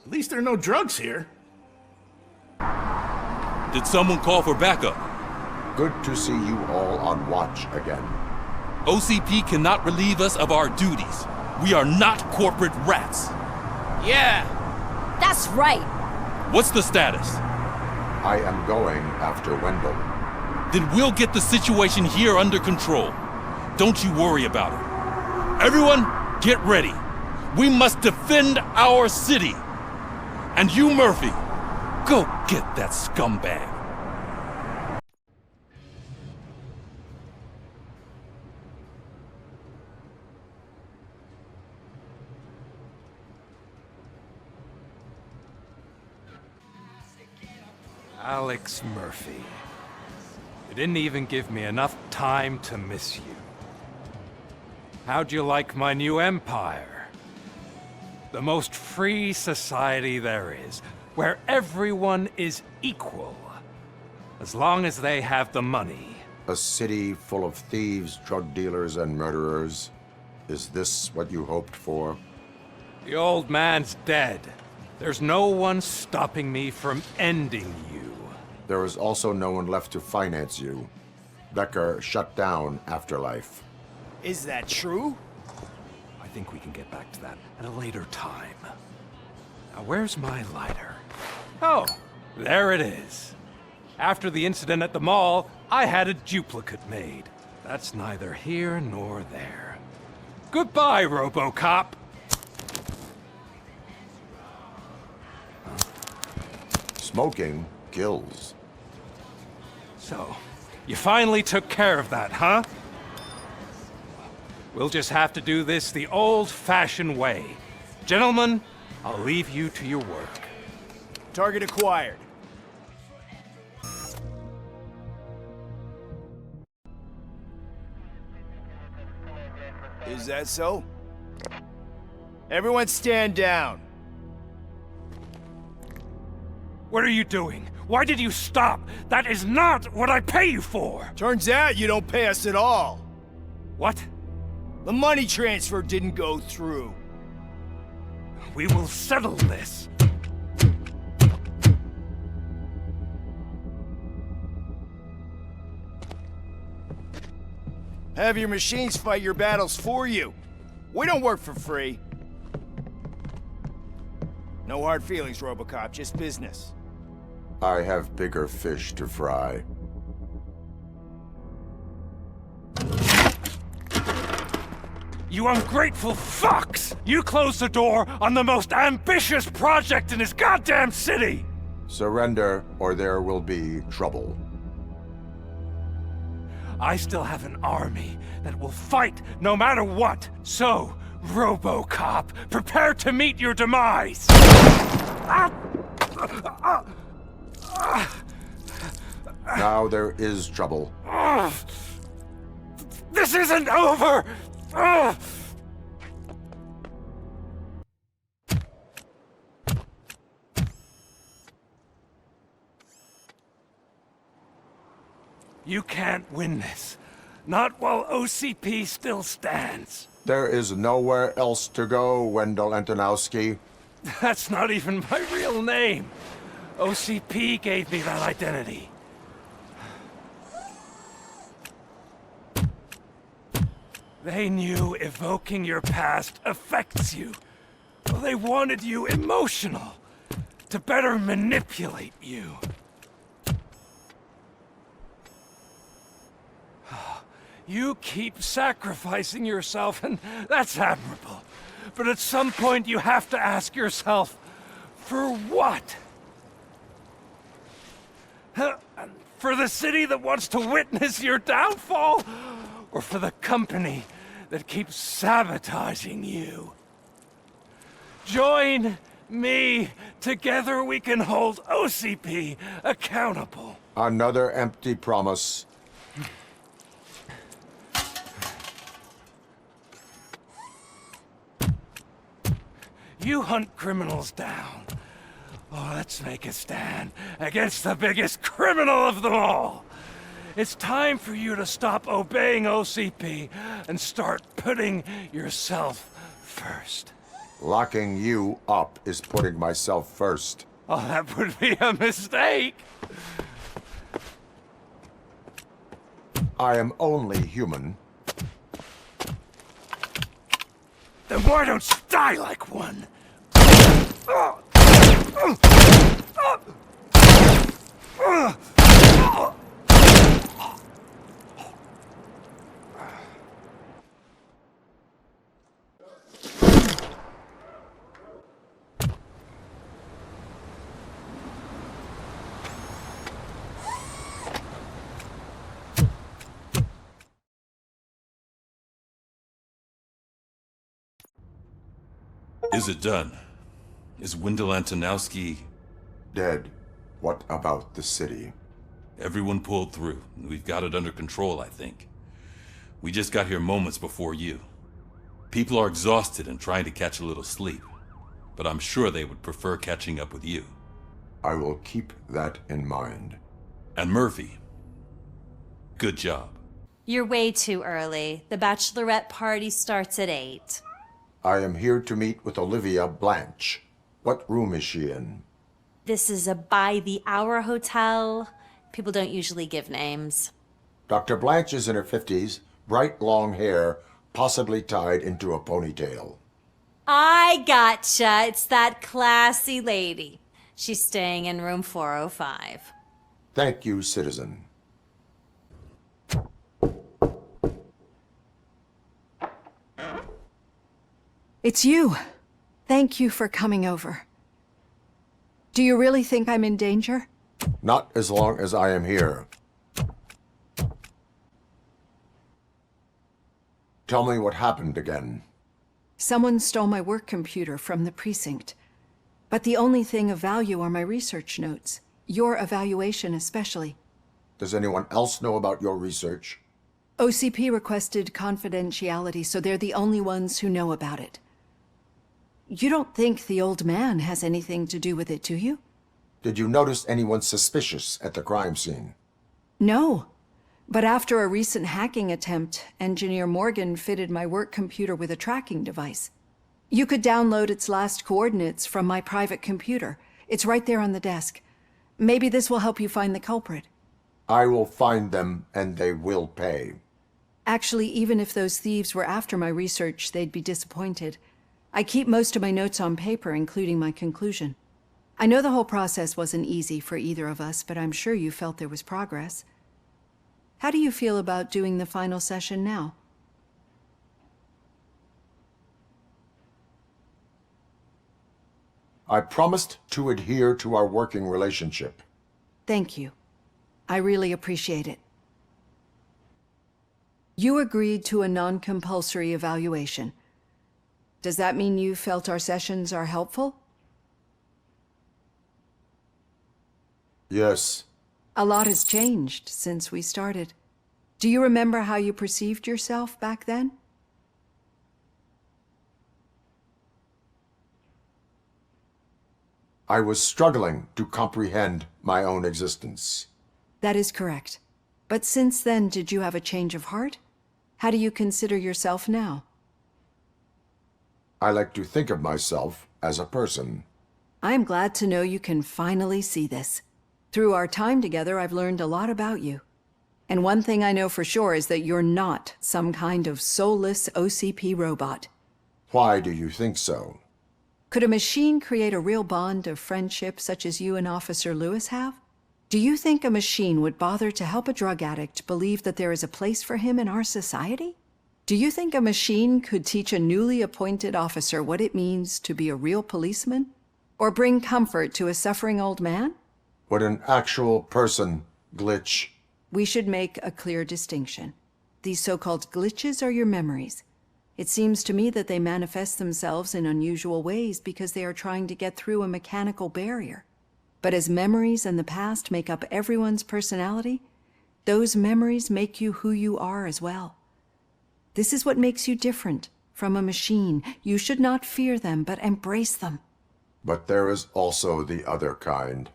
At least there are no drugs here. Did someone call for backup? Good to see you all on watch again. OCP cannot relieve us of our duties. We are not corporate rats. Yeah. That's right. What's the status? I am going after Wendell. Then we'll get the situation here under control. Don't you worry about it. Everyone, get ready. We must defend our city. And you, Murphy, go get that scumbag. Alex Murphy. You didn't even give me enough time to miss you. How'd you like my new empire? The most free society there is, where everyone is equal, as long as they have the money. A city full of thieves, drug dealers, and murderers. Is this what you hoped for? The old man's dead. There's no one stopping me from ending you. There is also no one left to finance you. Becker shut down Afterlife. Is that true? I think we can get back to that at a later time. Now, where's my lighter? Oh, there it is. After the incident at the mall, I had a duplicate made. That's neither here nor there. Goodbye, RoboCop. Smoking kills. So, you finally took care of that, huh? We'll just have to do this the old-fashioned way. Gentlemen, I'll leave you to your work. Target acquired. Is that so? Everyone stand down. What are you doing? Why did you stop? That is not what I pay you for! Turns out you don't pay us at all. What? The money transfer didn't go through. We will settle this. Have your machines fight your battles for you. We don't work for free. No hard feelings, RoboCop, just business. I have bigger fish to fry. You ungrateful fucks! You closed the door on the most ambitious project in this goddamn city! Surrender, or there will be trouble. I still have an army that will fight no matter what. So, RoboCop, prepare to meet your demise! Now there is trouble. This isn't over! You can't win this. Not while OCP still stands. There is nowhere else to go, Wendell Antonowski. That's not even my real name. OCP gave me that identity. They knew evoking your past affects you. Well, they wanted you emotional, to better manipulate you. You keep sacrificing yourself, and that's admirable. But at some point you have to ask yourself, for what? For the city that wants to witness your downfall? Or for the company that keeps sabotaging you? Join me. Together we can hold OCP accountable. Another empty promise. You hunt criminals down. Oh, let's make a stand against the biggest criminal of them all. It's time for you to stop obeying OCP and start putting yourself first. Locking you up is putting myself first. Oh, that would be a mistake. I am only human. Then why don't you die like one? Is it done? Is Wendell Antonowski... dead? What about the city? Everyone pulled through. We've got it under control, I think. We just got here moments before you. People are exhausted and trying to catch a little sleep. But I'm sure they would prefer catching up with you. I will keep that in mind. And Murphy, good job. You're way too early. The bachelorette party starts at 8. I am here to meet with Olivia Blanche. What room is she in? This is a by-the-hour hotel. People don't usually give names. Dr. Blanche is in her 50s, bright long hair, possibly tied into a ponytail. I gotcha. It's that classy lady. She's staying in room 405. Thank you, citizen. It's you. Thank you for coming over. Do you really think I'm in danger? Not as long as I am here. Tell me what happened again. Someone stole my work computer from the precinct. But the only thing of value are my research notes. Your evaluation especially. Does anyone else know about your research? OCP requested confidentiality, so they're the only ones who know about it. You don't think the old man has anything to do with it, do you? Did you notice anyone suspicious at the crime scene? No. But after a recent hacking attempt, Engineer Morgan fitted my work computer with a tracking device. You could download its last coordinates from my private computer. It's right there on the desk. Maybe this will help you find the culprit. I will find them, and they will pay. Actually, even if those thieves were after my research, they'd be disappointed. I keep most of my notes on paper, including my conclusion. I know the whole process wasn't easy for either of us, but I'm sure you felt there was progress. How do you feel about doing the final session now? I promised to adhere to our working relationship. Thank you. I really appreciate it. You agreed to a non-compulsory evaluation. Does that mean you felt our sessions are helpful? Yes. A lot has changed since we started. Do you remember how you perceived yourself back then? I was struggling to comprehend my own existence. That is correct. But since then, did you have a change of heart? How do you consider yourself now? I like to think of myself as a person. I am glad to know you can finally see this. Through our time together, I've learned a lot about you. And one thing I know for sure is that you're not some kind of soulless OCP robot. Why do you think so? Could a machine create a real bond of friendship such as you and Officer Lewis have? Do you think a machine would bother to help a drug addict believe that there is a place for him in our society? Do you think a machine could teach a newly appointed officer what it means to be a real policeman? Or bring comfort to a suffering old man? Would an actual person glitch? We should make a clear distinction. These so-called glitches are your memories. It seems to me that they manifest themselves in unusual ways because they are trying to get through a mechanical barrier. But as memories and the past make up everyone's personality, those memories make you who you are as well. This is what makes you different from a machine. You should not fear them, but embrace them. But there is also the other kind.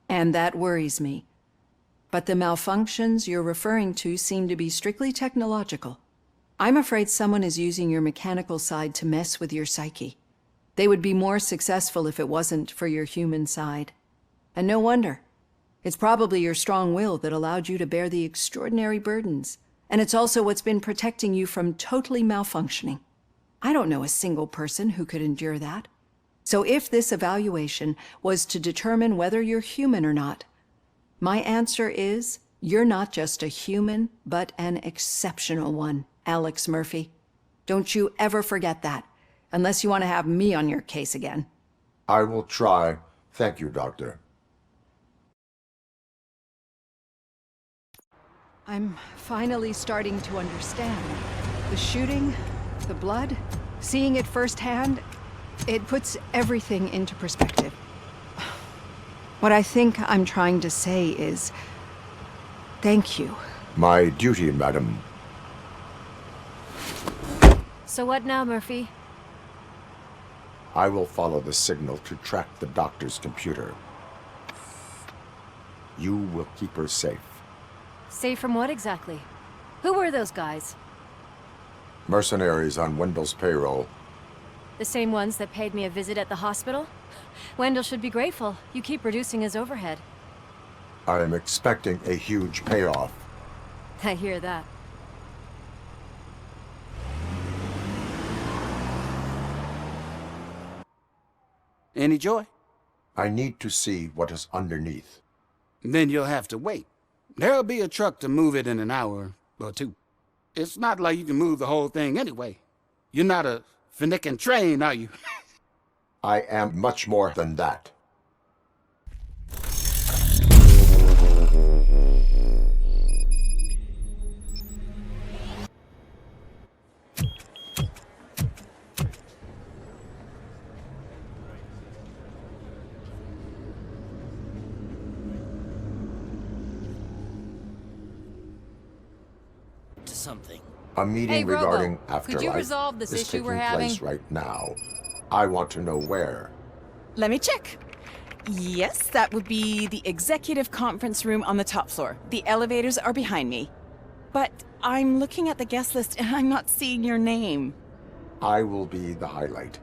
And that worries me. But the malfunctions you're referring to seem to be strictly technological. I'm afraid someone is using your mechanical side to mess with your psyche. They would be more successful if it wasn't for your human side. And no wonder. It's probably your strong will that allowed you to bear the extraordinary burdens. And it's also what's been protecting you from totally malfunctioning. I don't know a single person who could endure that. So if this evaluation was to determine whether you're human or not, my answer is, you're not just a human, but an exceptional one, Alex Murphy. Don't you ever forget that, unless you want to have me on your case again. I will try. Thank you, Doctor. I'm finally starting to understand. The shooting, the blood, seeing it firsthand, it puts everything into perspective. What I think I'm trying to say is, thank you. My duty, madam. So what now, Murphy? I will follow the signal to track the doctor's computer. You will keep her safe. Safe from what exactly? Who were those guys? Mercenaries on Wendell's payroll. The same ones that paid me a visit at the hospital? Wendell should be grateful. You keep reducing his overhead. I am expecting a huge payoff. I hear that. Any joy? I need to see what is underneath. Then you'll have to wait. There'll be a truck to move it in an hour or two. It's not like you can move the whole thing anyway. You're not a finicking train, are you? I am much more than that. something. A meeting Hey, Robo, regarding could you afterlife resolve this is issue taking we're having? place right now. I want to know where. Let me check. Yes, that would be the executive conference room on the top floor. The elevators are behind me. But I'm looking at the guest list and I'm not seeing your name. I will be the highlight.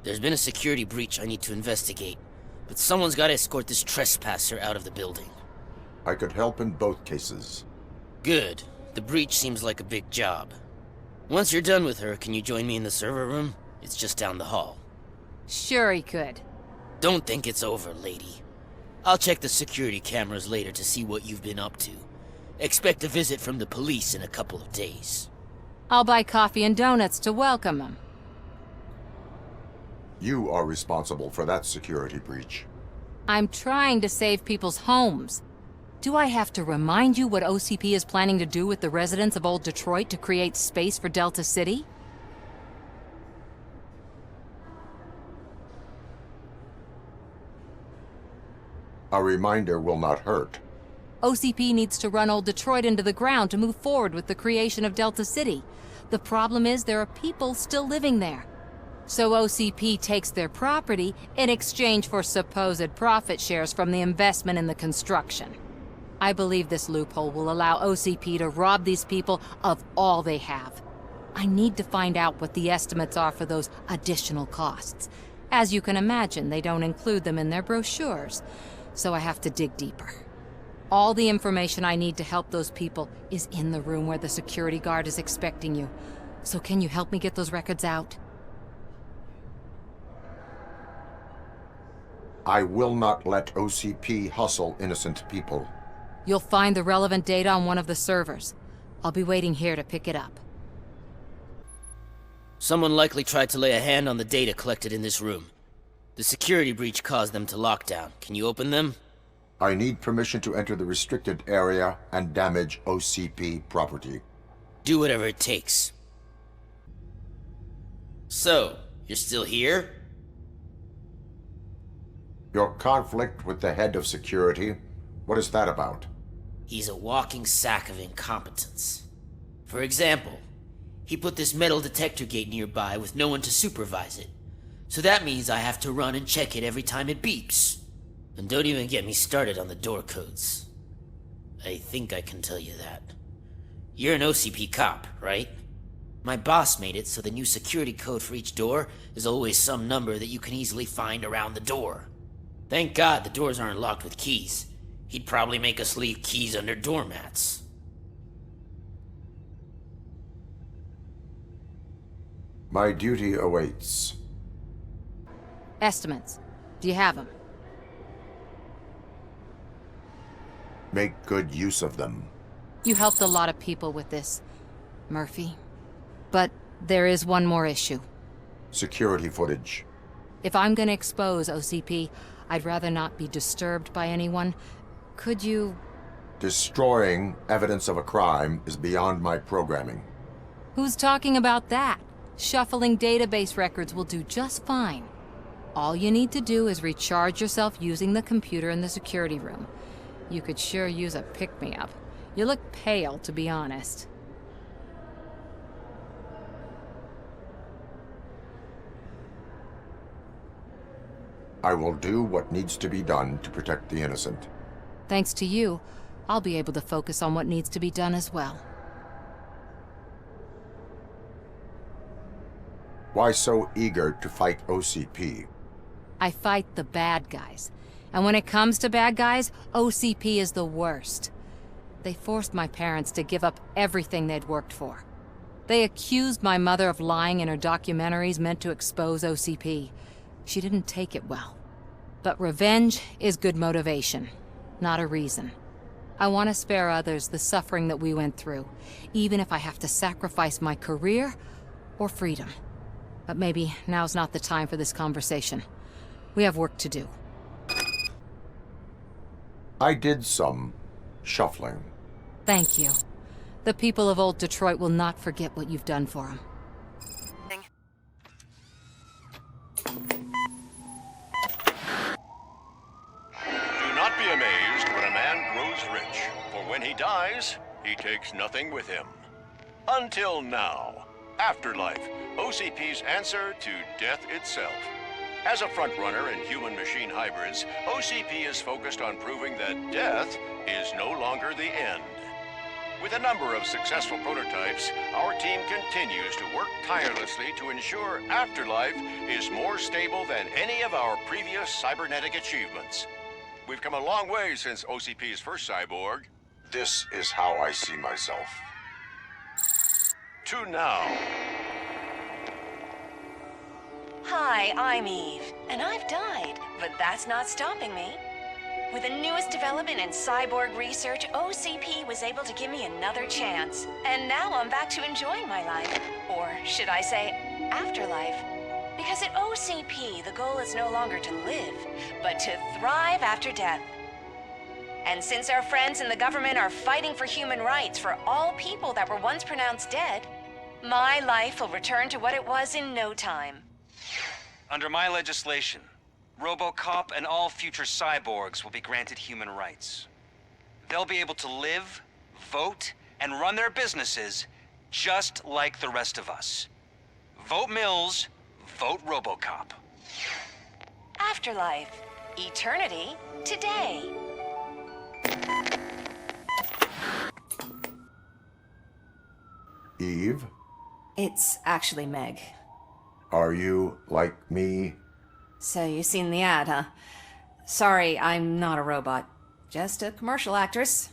There's been a security breach I need to investigate, but someone's got to escort this trespasser out of the building. I could help in both cases. Good. The breach seems like a big job. Once you're done with her, can you join me in the server room? It's just down the hall. Sure he could. Don't think it's over, lady. I'll check the security cameras later to see what you've been up to. Expect a visit from the police in a couple of days. I'll buy coffee and donuts to welcome him. You are responsible for that security breach. I'm trying to save people's homes. Do I have to remind you what OCP is planning to do with the residents of Old Detroit to create space for Delta City? A reminder will not hurt. OCP needs to run Old Detroit into the ground to move forward with the creation of Delta City. The problem is there are people still living there. So OCP takes their property in exchange for supposed profit shares from the investment in the construction. I believe this loophole will allow OCP to rob these people of all they have. I need to find out what the estimates are for those additional costs. As you can imagine, they don't include them in their brochures, so I have to dig deeper. All the information I need to help those people is in the room where the security guard is expecting you. So can you help me get those records out? I will not let OCP hustle innocent people. You'll find the relevant data on one of the servers. I'll be waiting here to pick it up. Someone likely tried to lay a hand on the data collected in this room. The security breach caused them to lock down. Can you open them? I need permission to enter the restricted area and damage OCP property. Do whatever it takes. So, you're still here? Your conflict with the head of security, what is that about? He's a walking sack of incompetence. For example, he put this metal detector gate nearby with no one to supervise it. So that means I have to run and check it every time it beeps. And don't even get me started on the door codes. I think I can tell you that. You're an OCP cop, right? My boss made it so the new security code for each door is always some number that you can easily find around the door. Thank God the doors aren't locked with keys. He'd probably make us leave keys under doormats. My duty awaits. Estimates. Do you have them? Make good use of them. You helped a lot of people with this, Murphy. But there is one more issue. Security footage. If I'm gonna expose OCP, I'd rather not be disturbed by anyone. Could you... Destroying evidence of a crime is beyond my programming. Who's talking about that? Shuffling database records will do just fine. All you need to do is recharge yourself using the computer in the security room. You could sure use a pick-me-up. You look pale, to be honest. I will do what needs to be done to protect the innocent. Thanks to you, I'll be able to focus on what needs to be done as well. Why so eager to fight OCP? I fight the bad guys. And when it comes to bad guys, OCP is the worst. They forced my parents to give up everything they'd worked for. They accused my mother of lying in her documentaries meant to expose OCP. She didn't take it well. But revenge is good motivation, not a reason. I want to spare others the suffering that we went through, even if I have to sacrifice my career or freedom. But maybe now's not the time for this conversation. We have work to do. I did some shuffling. Thank you. The people of Old Detroit will not forget what you've done for them. Do not be amazed when a man grows rich, for when he dies, he takes nothing with him. Until now. Afterlife, OCP's answer to death itself. As a frontrunner in human-machine hybrids, OCP is focused on proving that death is no longer the end. With a number of successful prototypes, our team continues to work tirelessly to ensure Afterlife is more stable than any of our previous cybernetic achievements. We've come a long way since OCP's first cyborg. This is how I see myself. To now. Hi, I'm Eve, and I've died, but that's not stopping me. With the newest development in cyborg research, OCP was able to give me another chance. And now I'm back to enjoying my life. Or should I say, afterlife. Because at OCP, the goal is no longer to live, but to thrive after death. And since our friends in the government are fighting for human rights for all people that were once pronounced dead, my life will return to what it was in no time. Under my legislation, RoboCop and all future cyborgs will be granted human rights. They'll be able to live, vote, and run their businesses just like the rest of us. Vote Mills, vote RoboCop. Afterlife. Eternity. Today. Eve, It's actually Meg. are you like me? So you seen the ad, huh? Sorry, I'm not a robot. Just a commercial actress.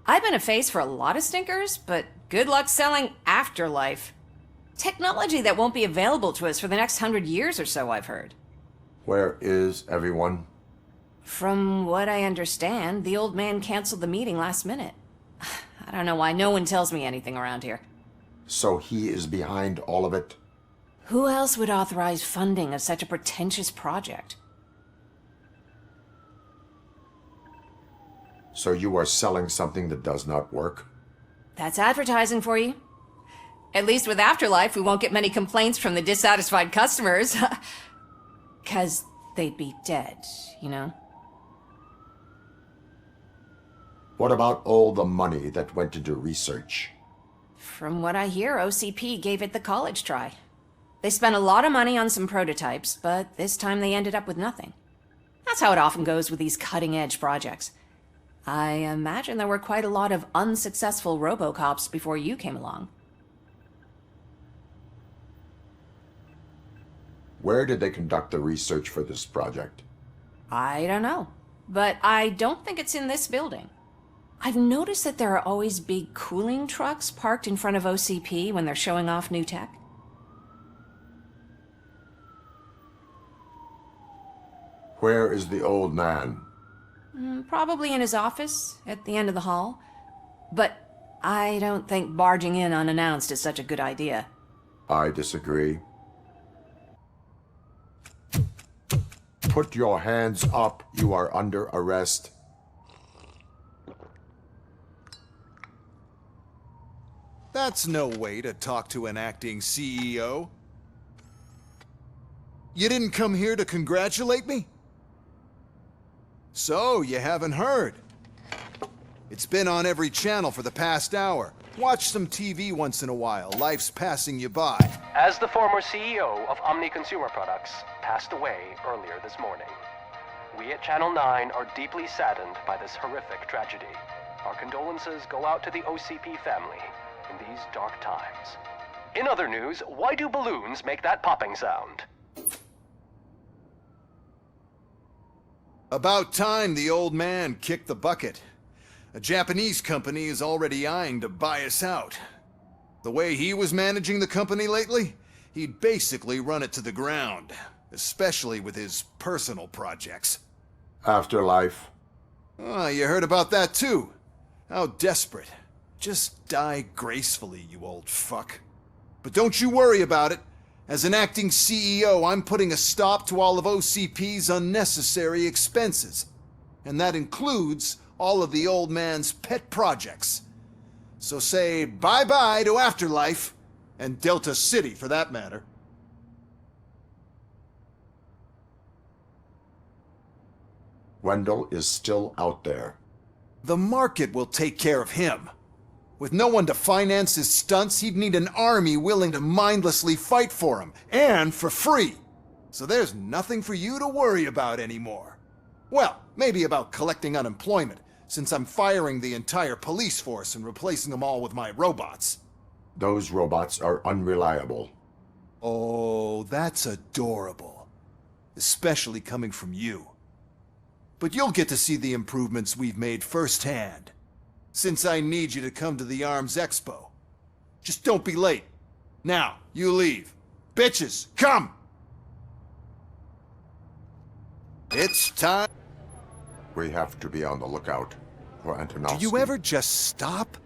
I've been a face for a lot of stinkers, but good luck selling Afterlife. Technology that won't be available to us for the next 100 years or so, I've heard. Where is everyone? From what I understand, the old man canceled the meeting last minute. I don't know why no one tells me anything around here. So he is behind all of it? Who else would authorize funding of such a pretentious project? So you are selling something that does not work? That's advertising for you. At least with Afterlife, we won't get many complaints from the dissatisfied customers. 'Cause they'd be dead, you know? What about all the money that went into research? From what I hear, OCP gave it the college try. They spent a lot of money on some prototypes, but this time they ended up with nothing. That's how it often goes with these cutting-edge projects. I imagine there were quite a lot of unsuccessful RoboCops before you came along. Where did they conduct the research for this project? I don't know, but I don't think it's in this building. I've noticed that there are always big cooling trucks parked in front of OCP when they're showing off new tech. Where is the old man? Probably in his office, at the end of the hall. But I don't think barging in unannounced is such a good idea. I disagree. Put your hands up. You are under arrest. That's no way to talk to an acting CEO. You didn't come here to congratulate me? So, you haven't heard. It's been on every channel for the past hour. Watch some TV once in a while. Life's passing you by. As the former CEO of Omni Consumer Products passed away earlier this morning, we at Channel 9 are deeply saddened by this horrific tragedy. Our condolences go out to the OCP family in these dark times. In other news, why do balloons make that popping sound? About time the old man kicked the bucket. A Japanese company is already eyeing to buy us out. The way he was managing the company lately, he'd basically run it to the ground, especially with his personal projects. Afterlife. Oh, you heard about that too. How desperate. Just die gracefully, you old fuck. But don't you worry about it. As an acting CEO, I'm putting a stop to all of OCP's unnecessary expenses. And that includes all of the old man's pet projects. So say bye-bye to Afterlife, and Delta City for that matter. Wendell is still out there. The market will take care of him. With no one to finance his stunts, he'd need an army willing to mindlessly fight for him, and for free. So there's nothing for you to worry about anymore. Well, maybe about collecting unemployment, since I'm firing the entire police force and replacing them all with my robots. Those robots are unreliable. Oh, that's adorable. Especially coming from you. But you'll get to see the improvements we've made firsthand. Since I need you to come to the Arms Expo. Just don't be late. Now, you leave. Bitches, come! It's time. We have to be on the lookout for Antonovsky. Do you ever just stop?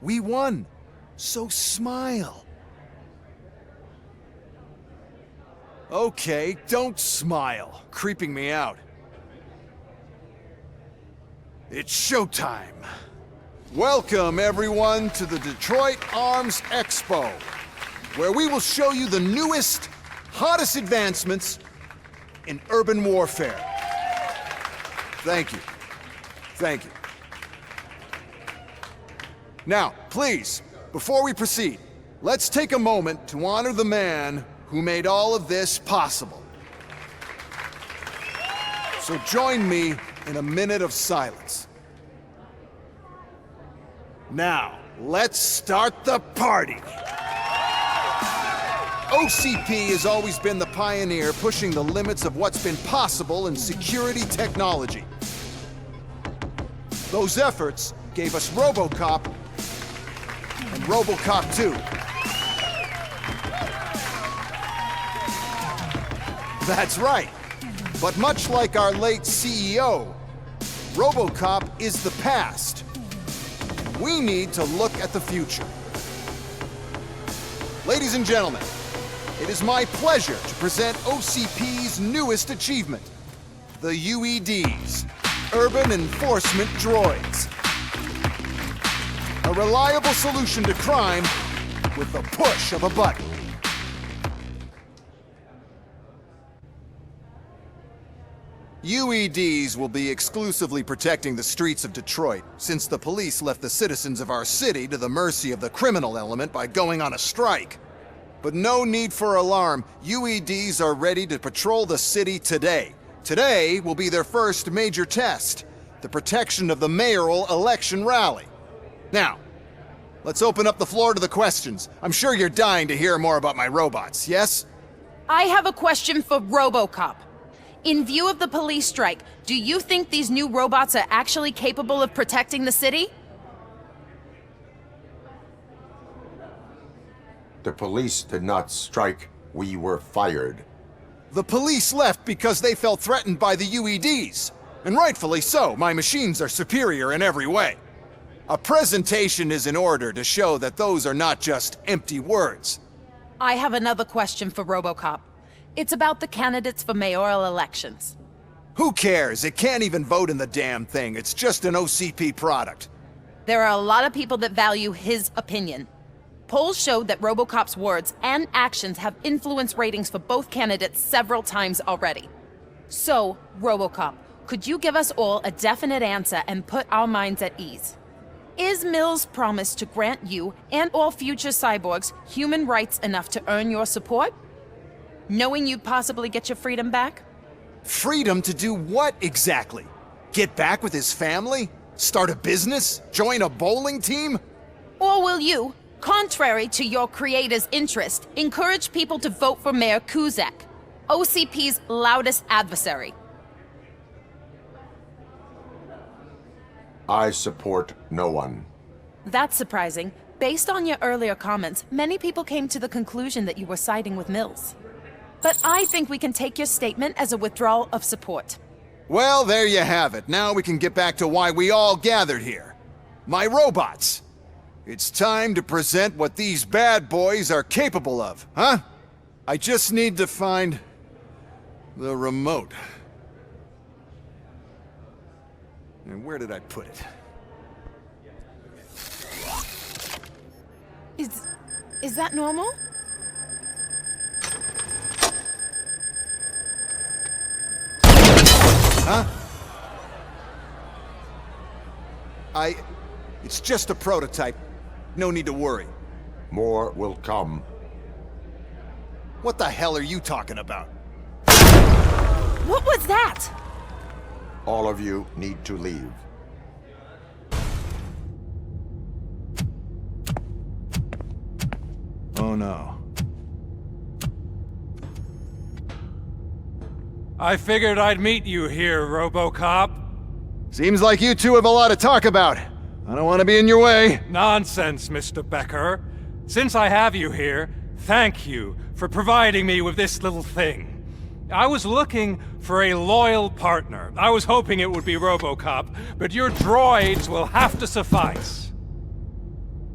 We won. So smile. Okay, don't smile. Creeping me out. It's showtime. Welcome, everyone, to the Detroit Arms Expo, where we will show you the newest, hottest advancements in urban warfare. Thank you. Thank you. Now, please, before we proceed, let's take a moment to honor the man who made all of this possible. So join me in a minute of silence. Now, let's start the party! OCP has always been the pioneer pushing the limits of what's been possible in security technology. Those efforts gave us RoboCop and RoboCop 2. That's right. But much like our late CEO, RoboCop is the past. We need to look at the future. Ladies and gentlemen, it is my pleasure to present OCP's newest achievement, the UEDs, Urban Enforcement Droids. A reliable solution to crime with the push of a button. UEDs will be exclusively protecting the streets of Detroit, since the police left the citizens of our city to the mercy of the criminal element by going on a strike. But no need for alarm. UEDs are ready to patrol the city today. Today will be their first major test, the protection of the mayoral election rally. Now, let's open up the floor to the questions. I'm sure you're dying to hear more about my robots, yes? I have a question for RoboCop. In view of the police strike, do you think these new robots are actually capable of protecting the city? The police did not strike. We were fired. The police left because they felt threatened by the UEDs. And rightfully so. My machines are superior in every way. A presentation is in order to show that those are not just empty words. I have another question for RoboCop. It's about the candidates for mayoral elections. Who cares? It can't even vote in the damn thing. It's just an OCP product. There are a lot of people that value his opinion. Polls showed that RoboCop's words and actions have influenced ratings for both candidates several times already. So, RoboCop, could you give us all a definite answer and put our minds at ease? Is Mills' promise to grant you and all future cyborgs human rights enough to earn your support? Knowing you'd possibly get your freedom back? Freedom to do what exactly? Get back with his family? Start a business? Join a bowling team? Or will you, contrary to your creator's interest, encourage people to vote for Mayor Kuzak, OCP's loudest adversary? I support no one. That's surprising. Based on your earlier comments, many people came to the conclusion that you were siding with Mills. But I think we can take your statement as a withdrawal of support. Well, there you have it. Now we can get back to why we all gathered here. My robots. It's time to present what these bad boys are capable of, huh? I just need to find the remote. And where did I put it? Is that normal? Huh? It's just a prototype. No need to worry. More will come. What the hell are you talking about? What was that? All of you need to leave. Oh no. I figured I'd meet you here, RoboCop. Seems like you two have a lot to talk about. I don't want to be in your way. Nonsense, Mr. Becker. Since I have you here, thank you for providing me with this little thing. I was looking for a loyal partner. I was hoping it would be RoboCop, but your droids will have to suffice.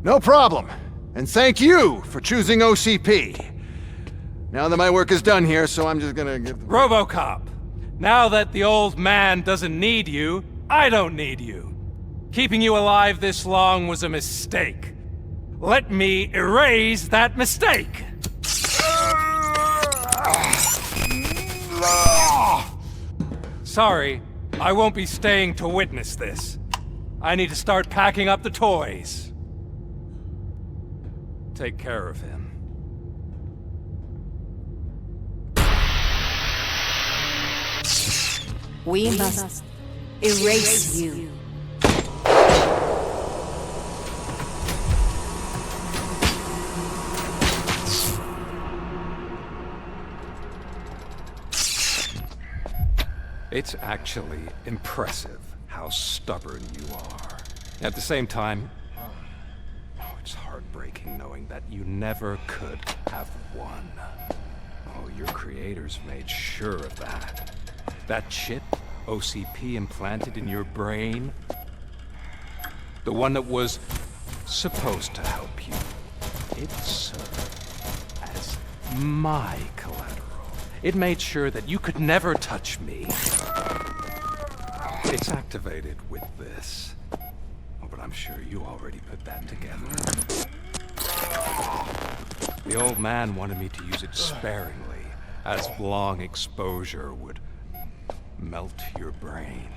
No problem. And thank you for choosing OCP. Now that my work is done here, so I'm just gonna give... RoboCop, now that the old man doesn't need you, I don't need you. Keeping you alive this long was a mistake. Let me erase that mistake! Sorry, I won't be staying to witness this. I need to start packing up the toys. Take care of him. We must erase you. It's actually impressive how stubborn you are. At the same time, it's heartbreaking knowing that you never could have won. Oh, your creators made sure of that. That chip OCP implanted in your brain, the one that was supposed to help you, it served as my collateral. It made sure that you could never touch me. It's activated with this. Oh, but I'm sure you already put that together. The old man wanted me to use it sparingly, as long exposure would melt your brain.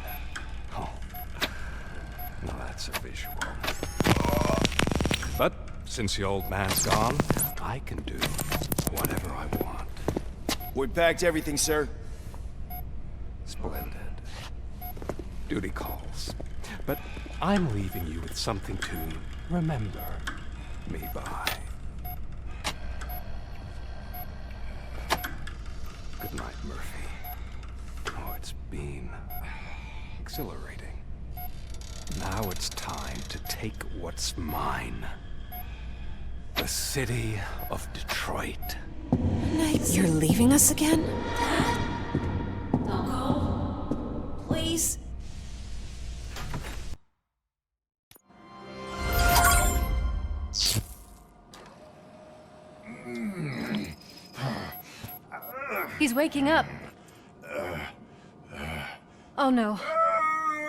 Oh, now that's a visual. But since the old man's gone, I can do whatever I want. We packed everything, sir. Splendid. Duty calls. But I'm leaving you with something to remember me by. Good night, Murphy. Oh, it's been exhilarating. Now it's time to take what's mine. The city of Detroit. You're leaving us again? Don't go. Please. He's waking up. Oh no.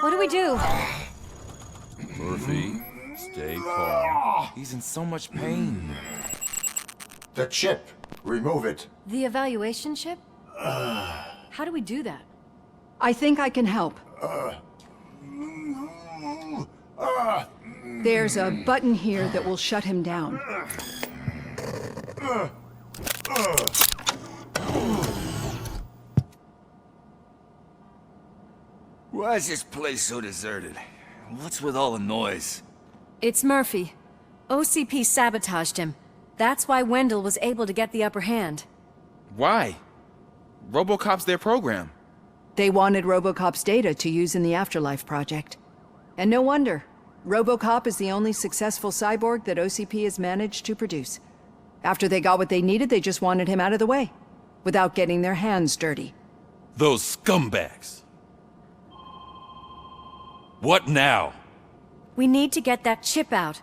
What do we do? Murphy, stay calm. He's in so much pain. The chip. Remove it. The evaluation chip? How do we do that? I think I can help. There's a button here that will shut him down. Why is this place so deserted? What's with all the noise? It's Murphy. OCP sabotaged him. That's why Wendell was able to get the upper hand. Why? RoboCop's their program. They wanted RoboCop's data to use in the Afterlife project. And no wonder. RoboCop is the only successful cyborg that OCP has managed to produce. After they got what they needed, they just wanted him out of the way, without getting their hands dirty. Those scumbags. What now? We need to get that chip out.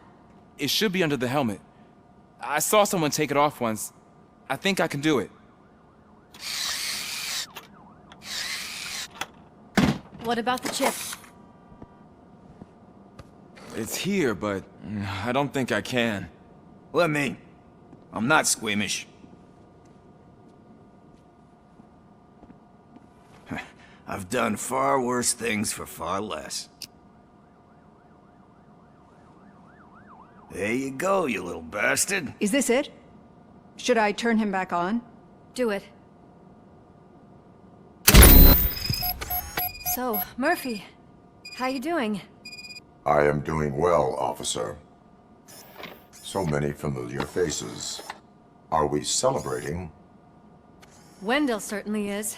It should be under the helmet. I saw someone take it off once. I think I can do it. What about the chip? It's here, but I don't think I can. Let me. I'm not squeamish. I've done far worse things for far less. There you go, you little bastard. Is this it? Should I turn him back on? Do it. So, Murphy, how you doing? I am doing well, officer. So many familiar faces. Are we celebrating? Wendell certainly is.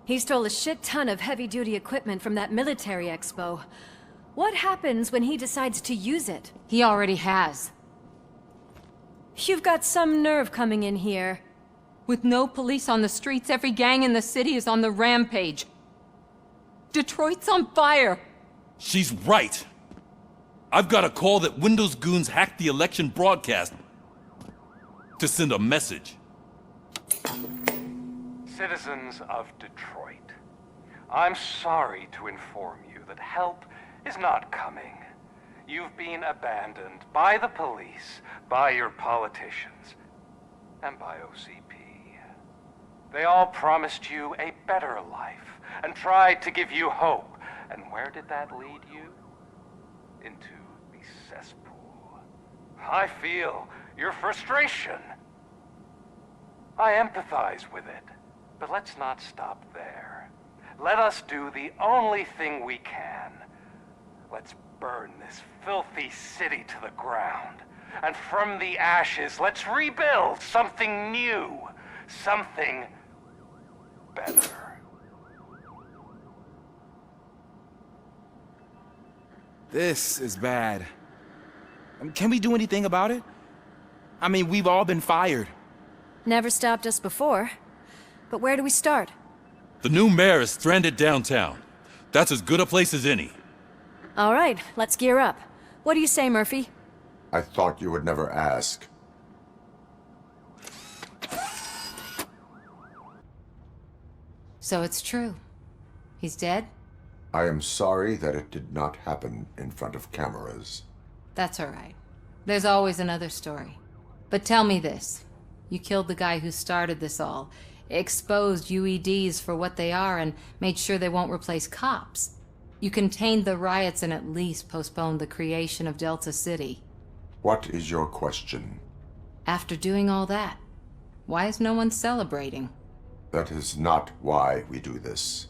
He stole a shit ton of heavy-duty equipment from that military expo. What happens when he decides to use it? He already has. You've got some nerve coming in here. With no police on the streets, every gang in the city is on the rampage. Detroit's on fire! She's right! I've got a call that Windows goons hacked the election broadcast to send a message. Citizens of Detroit, I'm sorry to inform you that help is not coming. You've been abandoned by the police, by your politicians, and by OCP. They all promised you a better life and tried to give you hope. And where did that lead you? Into the cesspool. I feel your frustration. I empathize with it, but let's not stop there. Let us do the only thing we can. Let's burn this filthy city to the ground. And from the ashes, let's rebuild something new. Something better. This is bad. Can we do anything about it? I mean, we've all been fired. Never stopped us before. But where do we start? The new mayor is stranded downtown. That's as good a place as any. All right, let's gear up. What do you say, Murphy? I thought you would never ask. So it's true. He's dead? I am sorry that it did not happen in front of cameras. That's all right. There's always another story. But tell me this. You killed the guy who started this all, exposed UEDs for what they are, and made sure they won't replace cops. You contained the riots and at least postponed the creation of Delta City. What is your question? After doing all that, why is no one celebrating? That is not why we do this.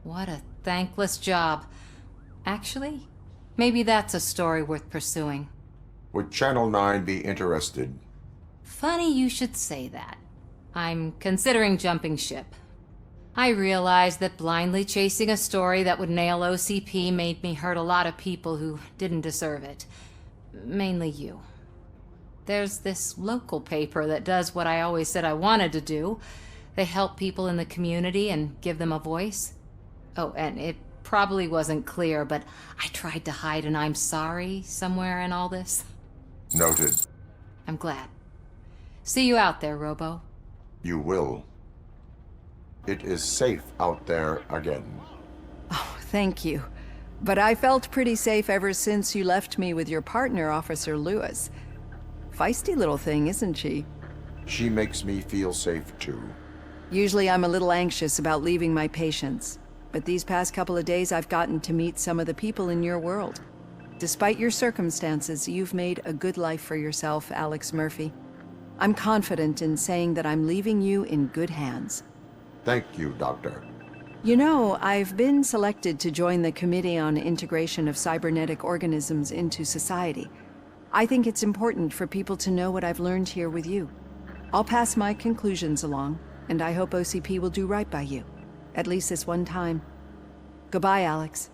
What a thankless job. Actually, maybe that's a story worth pursuing. Would Channel 9 be interested? Funny you should say that. I'm considering jumping ship. I realize that blindly chasing a story that would nail OCP made me hurt a lot of people who didn't deserve it. Mainly you. There's this local paper that does what I always said I wanted to do. They help people in the community and give them a voice. Oh, and it probably wasn't clear, but I tried to hide an I'm sorry somewhere in all this. Noted. I'm glad. See you out there, Robo. You will. It is safe out there again. Oh, thank you. But I felt pretty safe ever since you left me with your partner, Officer Lewis. Feisty little thing, isn't she? She makes me feel safe, too. Usually I'm a little anxious about leaving my patients, but these past couple of days I've gotten to meet some of the people in your world. Despite your circumstances, you've made a good life for yourself, Alex Murphy. I'm confident in saying that I'm leaving you in good hands. Thank you, Doctor. You know, I've been selected to join the Committee on Integration of Cybernetic Organisms into Society. I think it's important for people to know what I've learned here with you. I'll pass my conclusions along, and I hope OCP will do right by you. At least this one time. Goodbye, Alex.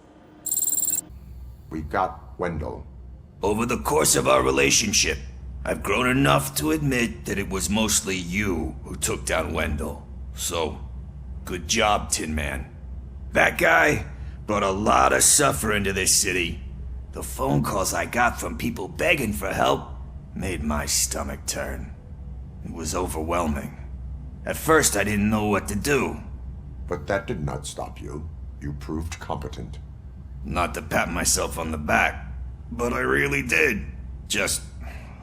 We got Wendell. Over the course of our relationship, I've grown enough to admit that it was mostly you who took down Wendell. So, good job, Tin Man. That guy brought a lot of suffering to this city. The phone calls I got from people begging for help made my stomach turn. It was overwhelming. At first, I didn't know what to do. But that did not stop you. You proved competent. Not to pat myself on the back, but I really did. Just,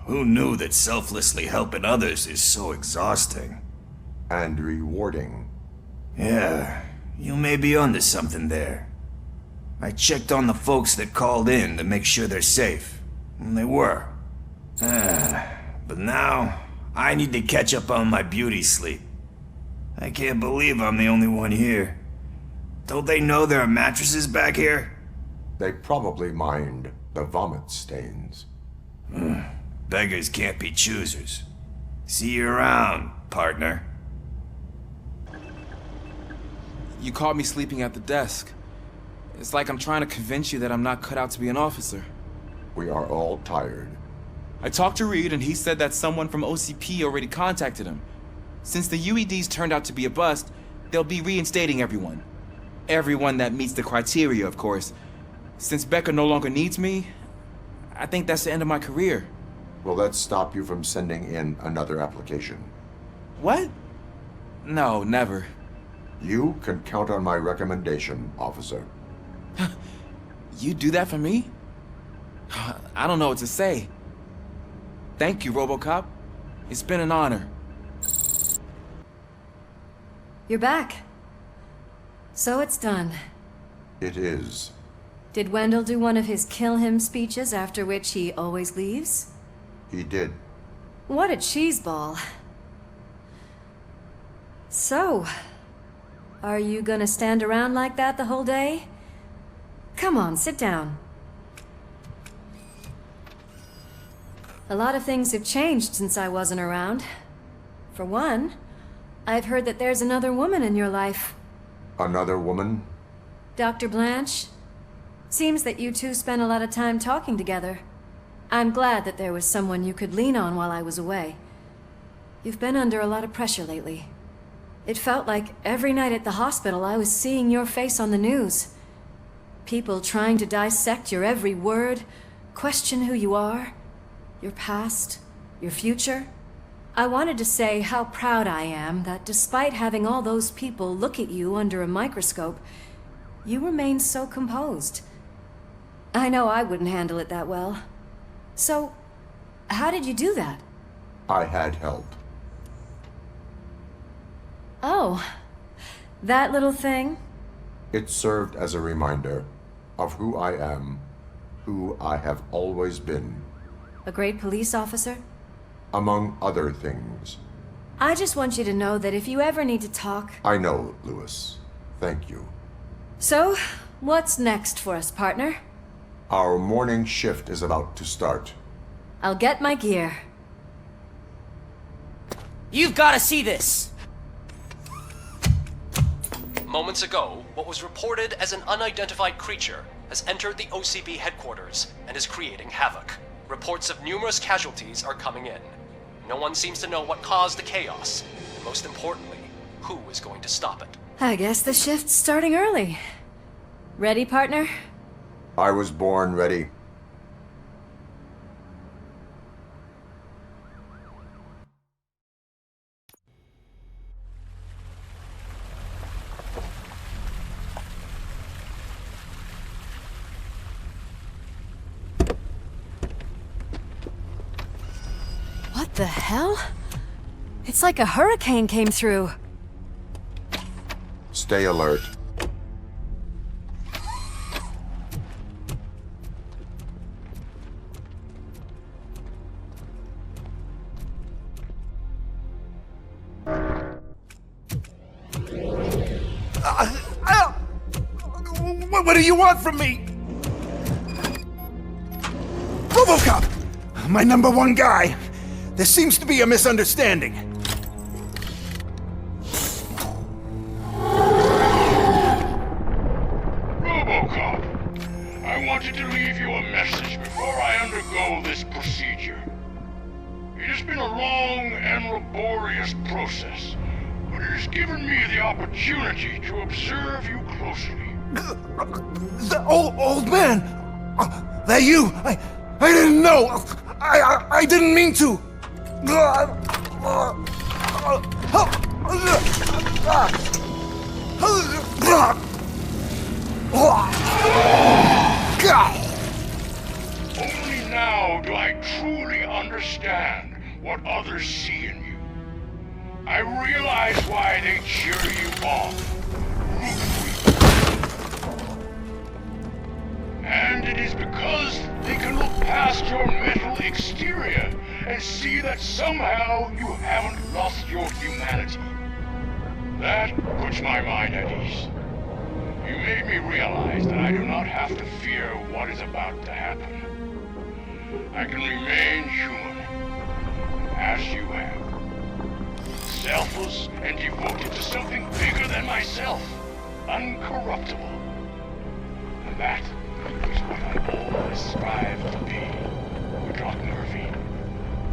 who knew that selflessly helping others is so exhausting? And rewarding. Yeah, you may be onto something there. I checked on the folks that called in to make sure they're safe, and they were. But now, I need to catch up on my beauty sleep. I can't believe I'm the only one here. Don't they know there are mattresses back here? They probably mind the vomit stains. Beggars can't be choosers. See you around, partner. You caught me sleeping at the desk. It's like I'm trying to convince you that I'm not cut out to be an officer. We are all tired. I talked to Reed and he said that someone from OCP already contacted him. Since the UEDs turned out to be a bust, they'll be reinstating everyone. Everyone that meets the criteria, of course. Since Becca no longer needs me, I think that's the end of my career. Will that stop you from sending in another application? What? No, never. You can count on my recommendation, officer. You do that for me? I don't know what to say. Thank you, RoboCop. It's been an honor. You're back. So it's done. It is. Did Wendell do one of his kill him speeches after which he always leaves? He did. What a cheeseball. So, are you gonna stand around like that the whole day? Come on, sit down. A lot of things have changed since I wasn't around. For one, I've heard that there's another woman in your life. Another woman? Dr. Blanche? Seems that you two spent a lot of time talking together. I'm glad that there was someone you could lean on while I was away. You've been under a lot of pressure lately. It felt like every night at the hospital I was seeing your face on the news. People trying to dissect your every word, question who you are, your past, your future. I wanted to say how proud I am that despite having all those people look at you under a microscope, you remain so composed. I know I wouldn't handle it that well. So, how did you do that? I had help. Oh, that little thing? It served as a reminder of who I am, who I have always been. A great police officer? Among other things. I just want you to know that if you ever need to talk... I know, Lewis. Thank you. So, what's next for us, partner? Our morning shift is about to start. I'll get my gear. You've got to see this! Moments ago, what was reported as an unidentified creature has entered the OCP headquarters and is creating havoc. Reports of numerous casualties are coming in. No one seems to know what caused the chaos, and most importantly, who is going to stop it. I guess the shift's starting early. Ready, partner? I was born ready. What the hell? It's like a hurricane came through. Stay alert. What do you want from me? RoboCop! My number one guy. There seems to be a misunderstanding. RoboCop, I wanted to leave you a message before I undergo this procedure. It has been a long and laborious process, but it has given me the opportunity to observe you closely. The old man! That you! I didn't know! I didn't mean to! Only now do I truly understand what others see in you. I realize why they cheer you on. And it is because they can look past your metal exterior and see that somehow you haven't lost your humanity. That puts my mind at ease. You made me realize that I do not have to fear what is about to happen. I can remain human, as you have. Selfless and devoted to something bigger than myself. Uncorruptible. And that is what I always strive to be, Doc Murphy.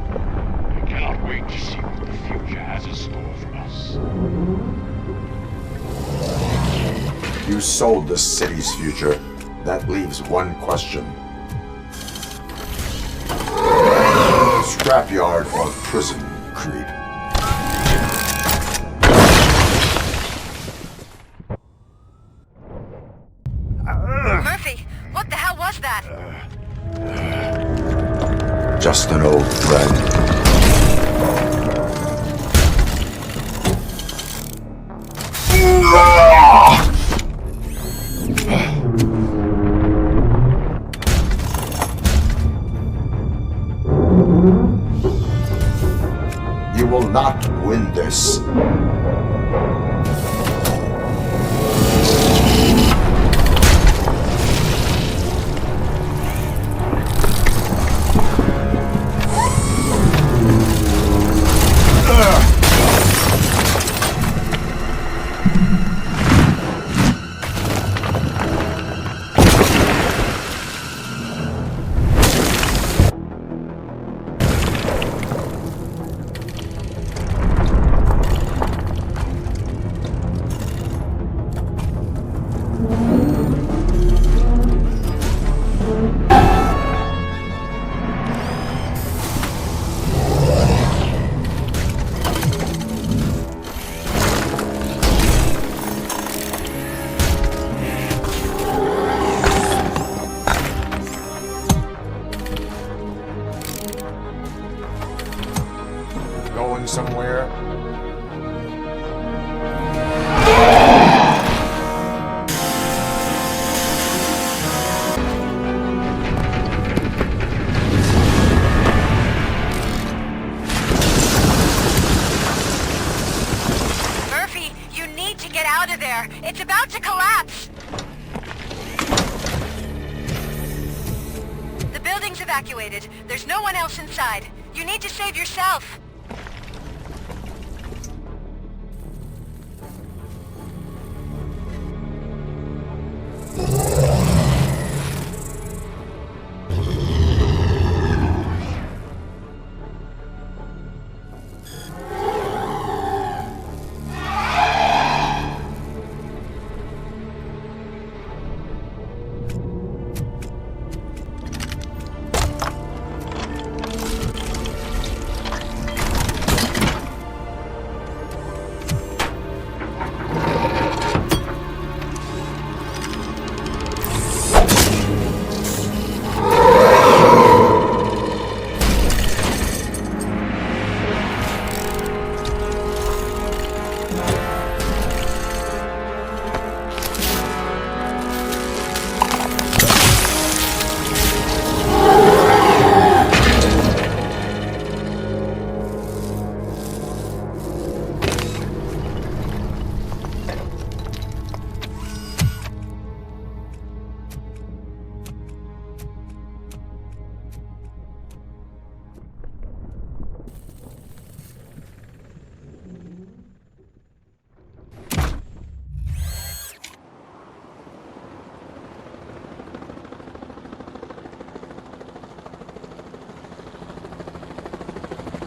I cannot wait to see what the future has in store for us. You sold the city's future. That leaves one question. Scrapyard or prison, creep? Murphy, what the hell was that? Just an old friend. You will not win this. Going somewhere? Murphy, you need to get out of there. It's about to collapse. The building's evacuated. There's no one else inside. You need to save yourself.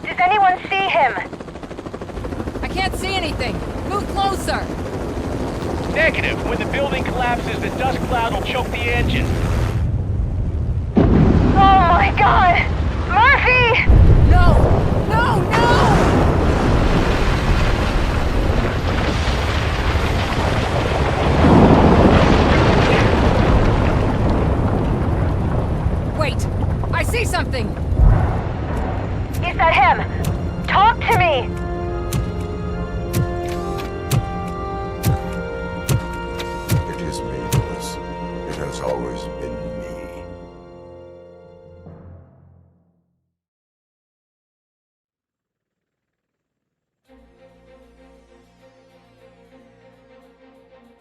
Does anyone see him? I can't see anything. Move closer. Negative. When the building collapses, the dust cloud will choke the engine. Oh my god! Murphy! No! No, no! Wait! I see something! Is that him? Talk to me! It is me, Louis. It has always been me.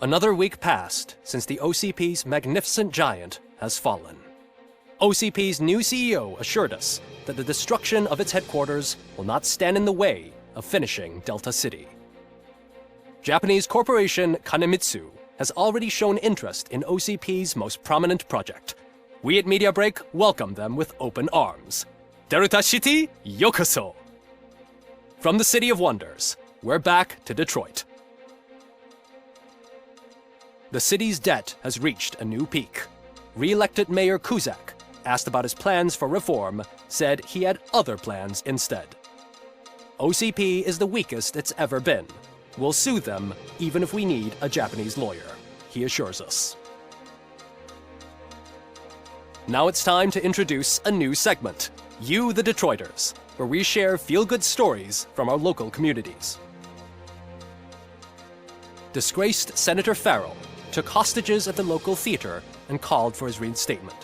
Another week passed since the OCP's magnificent giant has fallen. OCP's new CEO assured us that the destruction of its headquarters will not stand in the way of finishing Delta City. Japanese corporation Kanemitsu has already shown interest in OCP's most prominent project. We at Media Break welcome them with open arms. Delta City, yokoso! From the City of Wonders, we're back to Detroit. The city's debt has reached a new peak. Re-elected Mayor Cusack, asked about his plans for reform, said he had other plans instead. OCP is the weakest it's ever been. We'll sue them even if we need a Japanese lawyer, he assures us. Now it's time to introduce a new segment, You the Detroiters, where we share feel-good stories from our local communities. Disgraced Senator Farrell took hostages at the local theater and called for his reinstatement.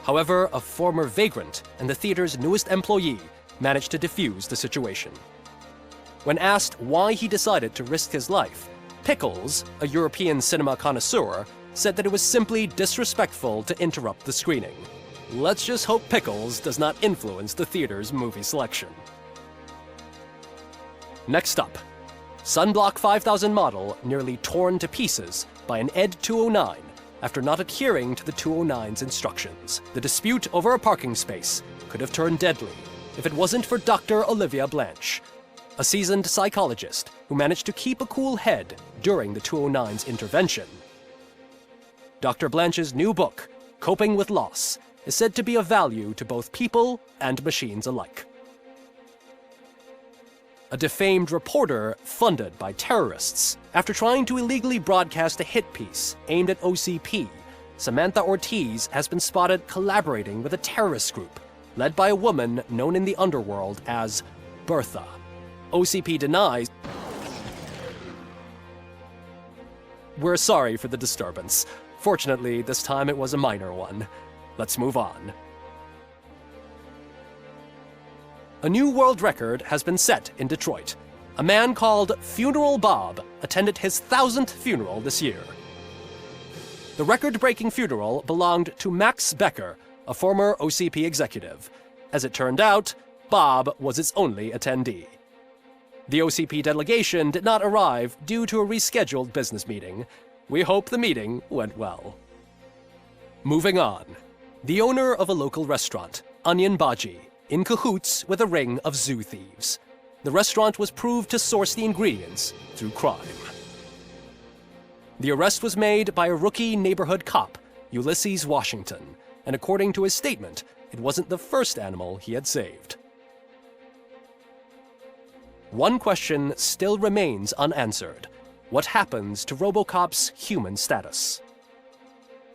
However, a former vagrant and the theater's newest employee managed to defuse the situation. When asked why he decided to risk his life, Pickles, a European cinema connoisseur, said that it was simply disrespectful to interrupt the screening. Let's just hope Pickles does not influence the theater's movie selection. Next up, Sunblock 5000 model nearly torn to pieces by an ED 209 after not adhering to the 209's instructions. The dispute over a parking space could have turned deadly if it wasn't for Dr. Olivia Blanche, a seasoned psychologist who managed to keep a cool head during the 209's intervention. Dr. Blanche's new book, Coping with Loss, is said to be of value to both people and machines alike. A defamed reporter funded by terrorists. After trying to illegally broadcast a hit piece aimed at OCP, Samantha Ortiz has been spotted collaborating with a terrorist group led by a woman known in the underworld as Bertha. OCP denies. We're sorry for the disturbance. Fortunately, this time it was a minor one. Let's move on. A new world record has been set in Detroit. A man called Funeral Bob attended his 1000th funeral this year. The record-breaking funeral belonged to Max Becker, a former OCP executive. As it turned out, Bob was its only attendee. The OCP delegation did not arrive due to a rescheduled business meeting. We hope the meeting went well. Moving on. The owner of a local restaurant, Onion Baji, in cahoots with a ring of zoo thieves. The restaurant was proved to source the ingredients through crime. The arrest was made by a rookie neighborhood cop, Ulysses Washington, and according to his statement, it wasn't the first animal he had saved. One question still remains unanswered. What happens to RoboCop's human status?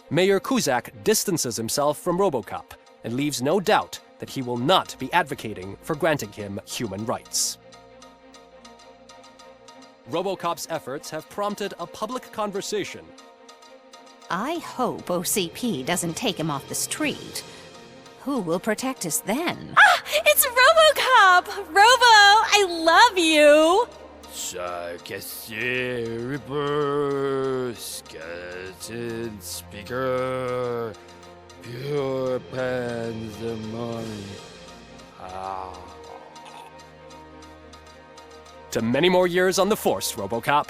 Mayor Cusack distances himself from RoboCop and leaves no doubt that he will not be advocating for granting him human rights. RoboCop's efforts have prompted a public conversation. I hope OCP doesn't take him off the street. Who will protect us then? Ah! It's RoboCop! Robo, I love you! Ripper, skeleton speaker, pure pandemonium. To many more years on the force, RoboCop.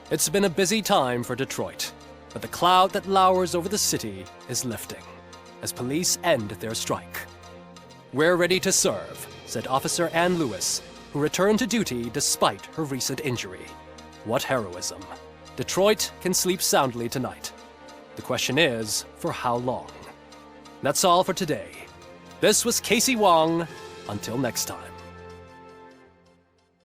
It's been a busy time for Detroit, but the cloud that lowers over the city is lifting as police end their strike. We're ready to serve, said Officer Ann Lewis, who returned to duty despite her recent injury. What heroism. Detroit can sleep soundly tonight. The question is, for how long? That's all for today. This was Casey Wong. Until next time.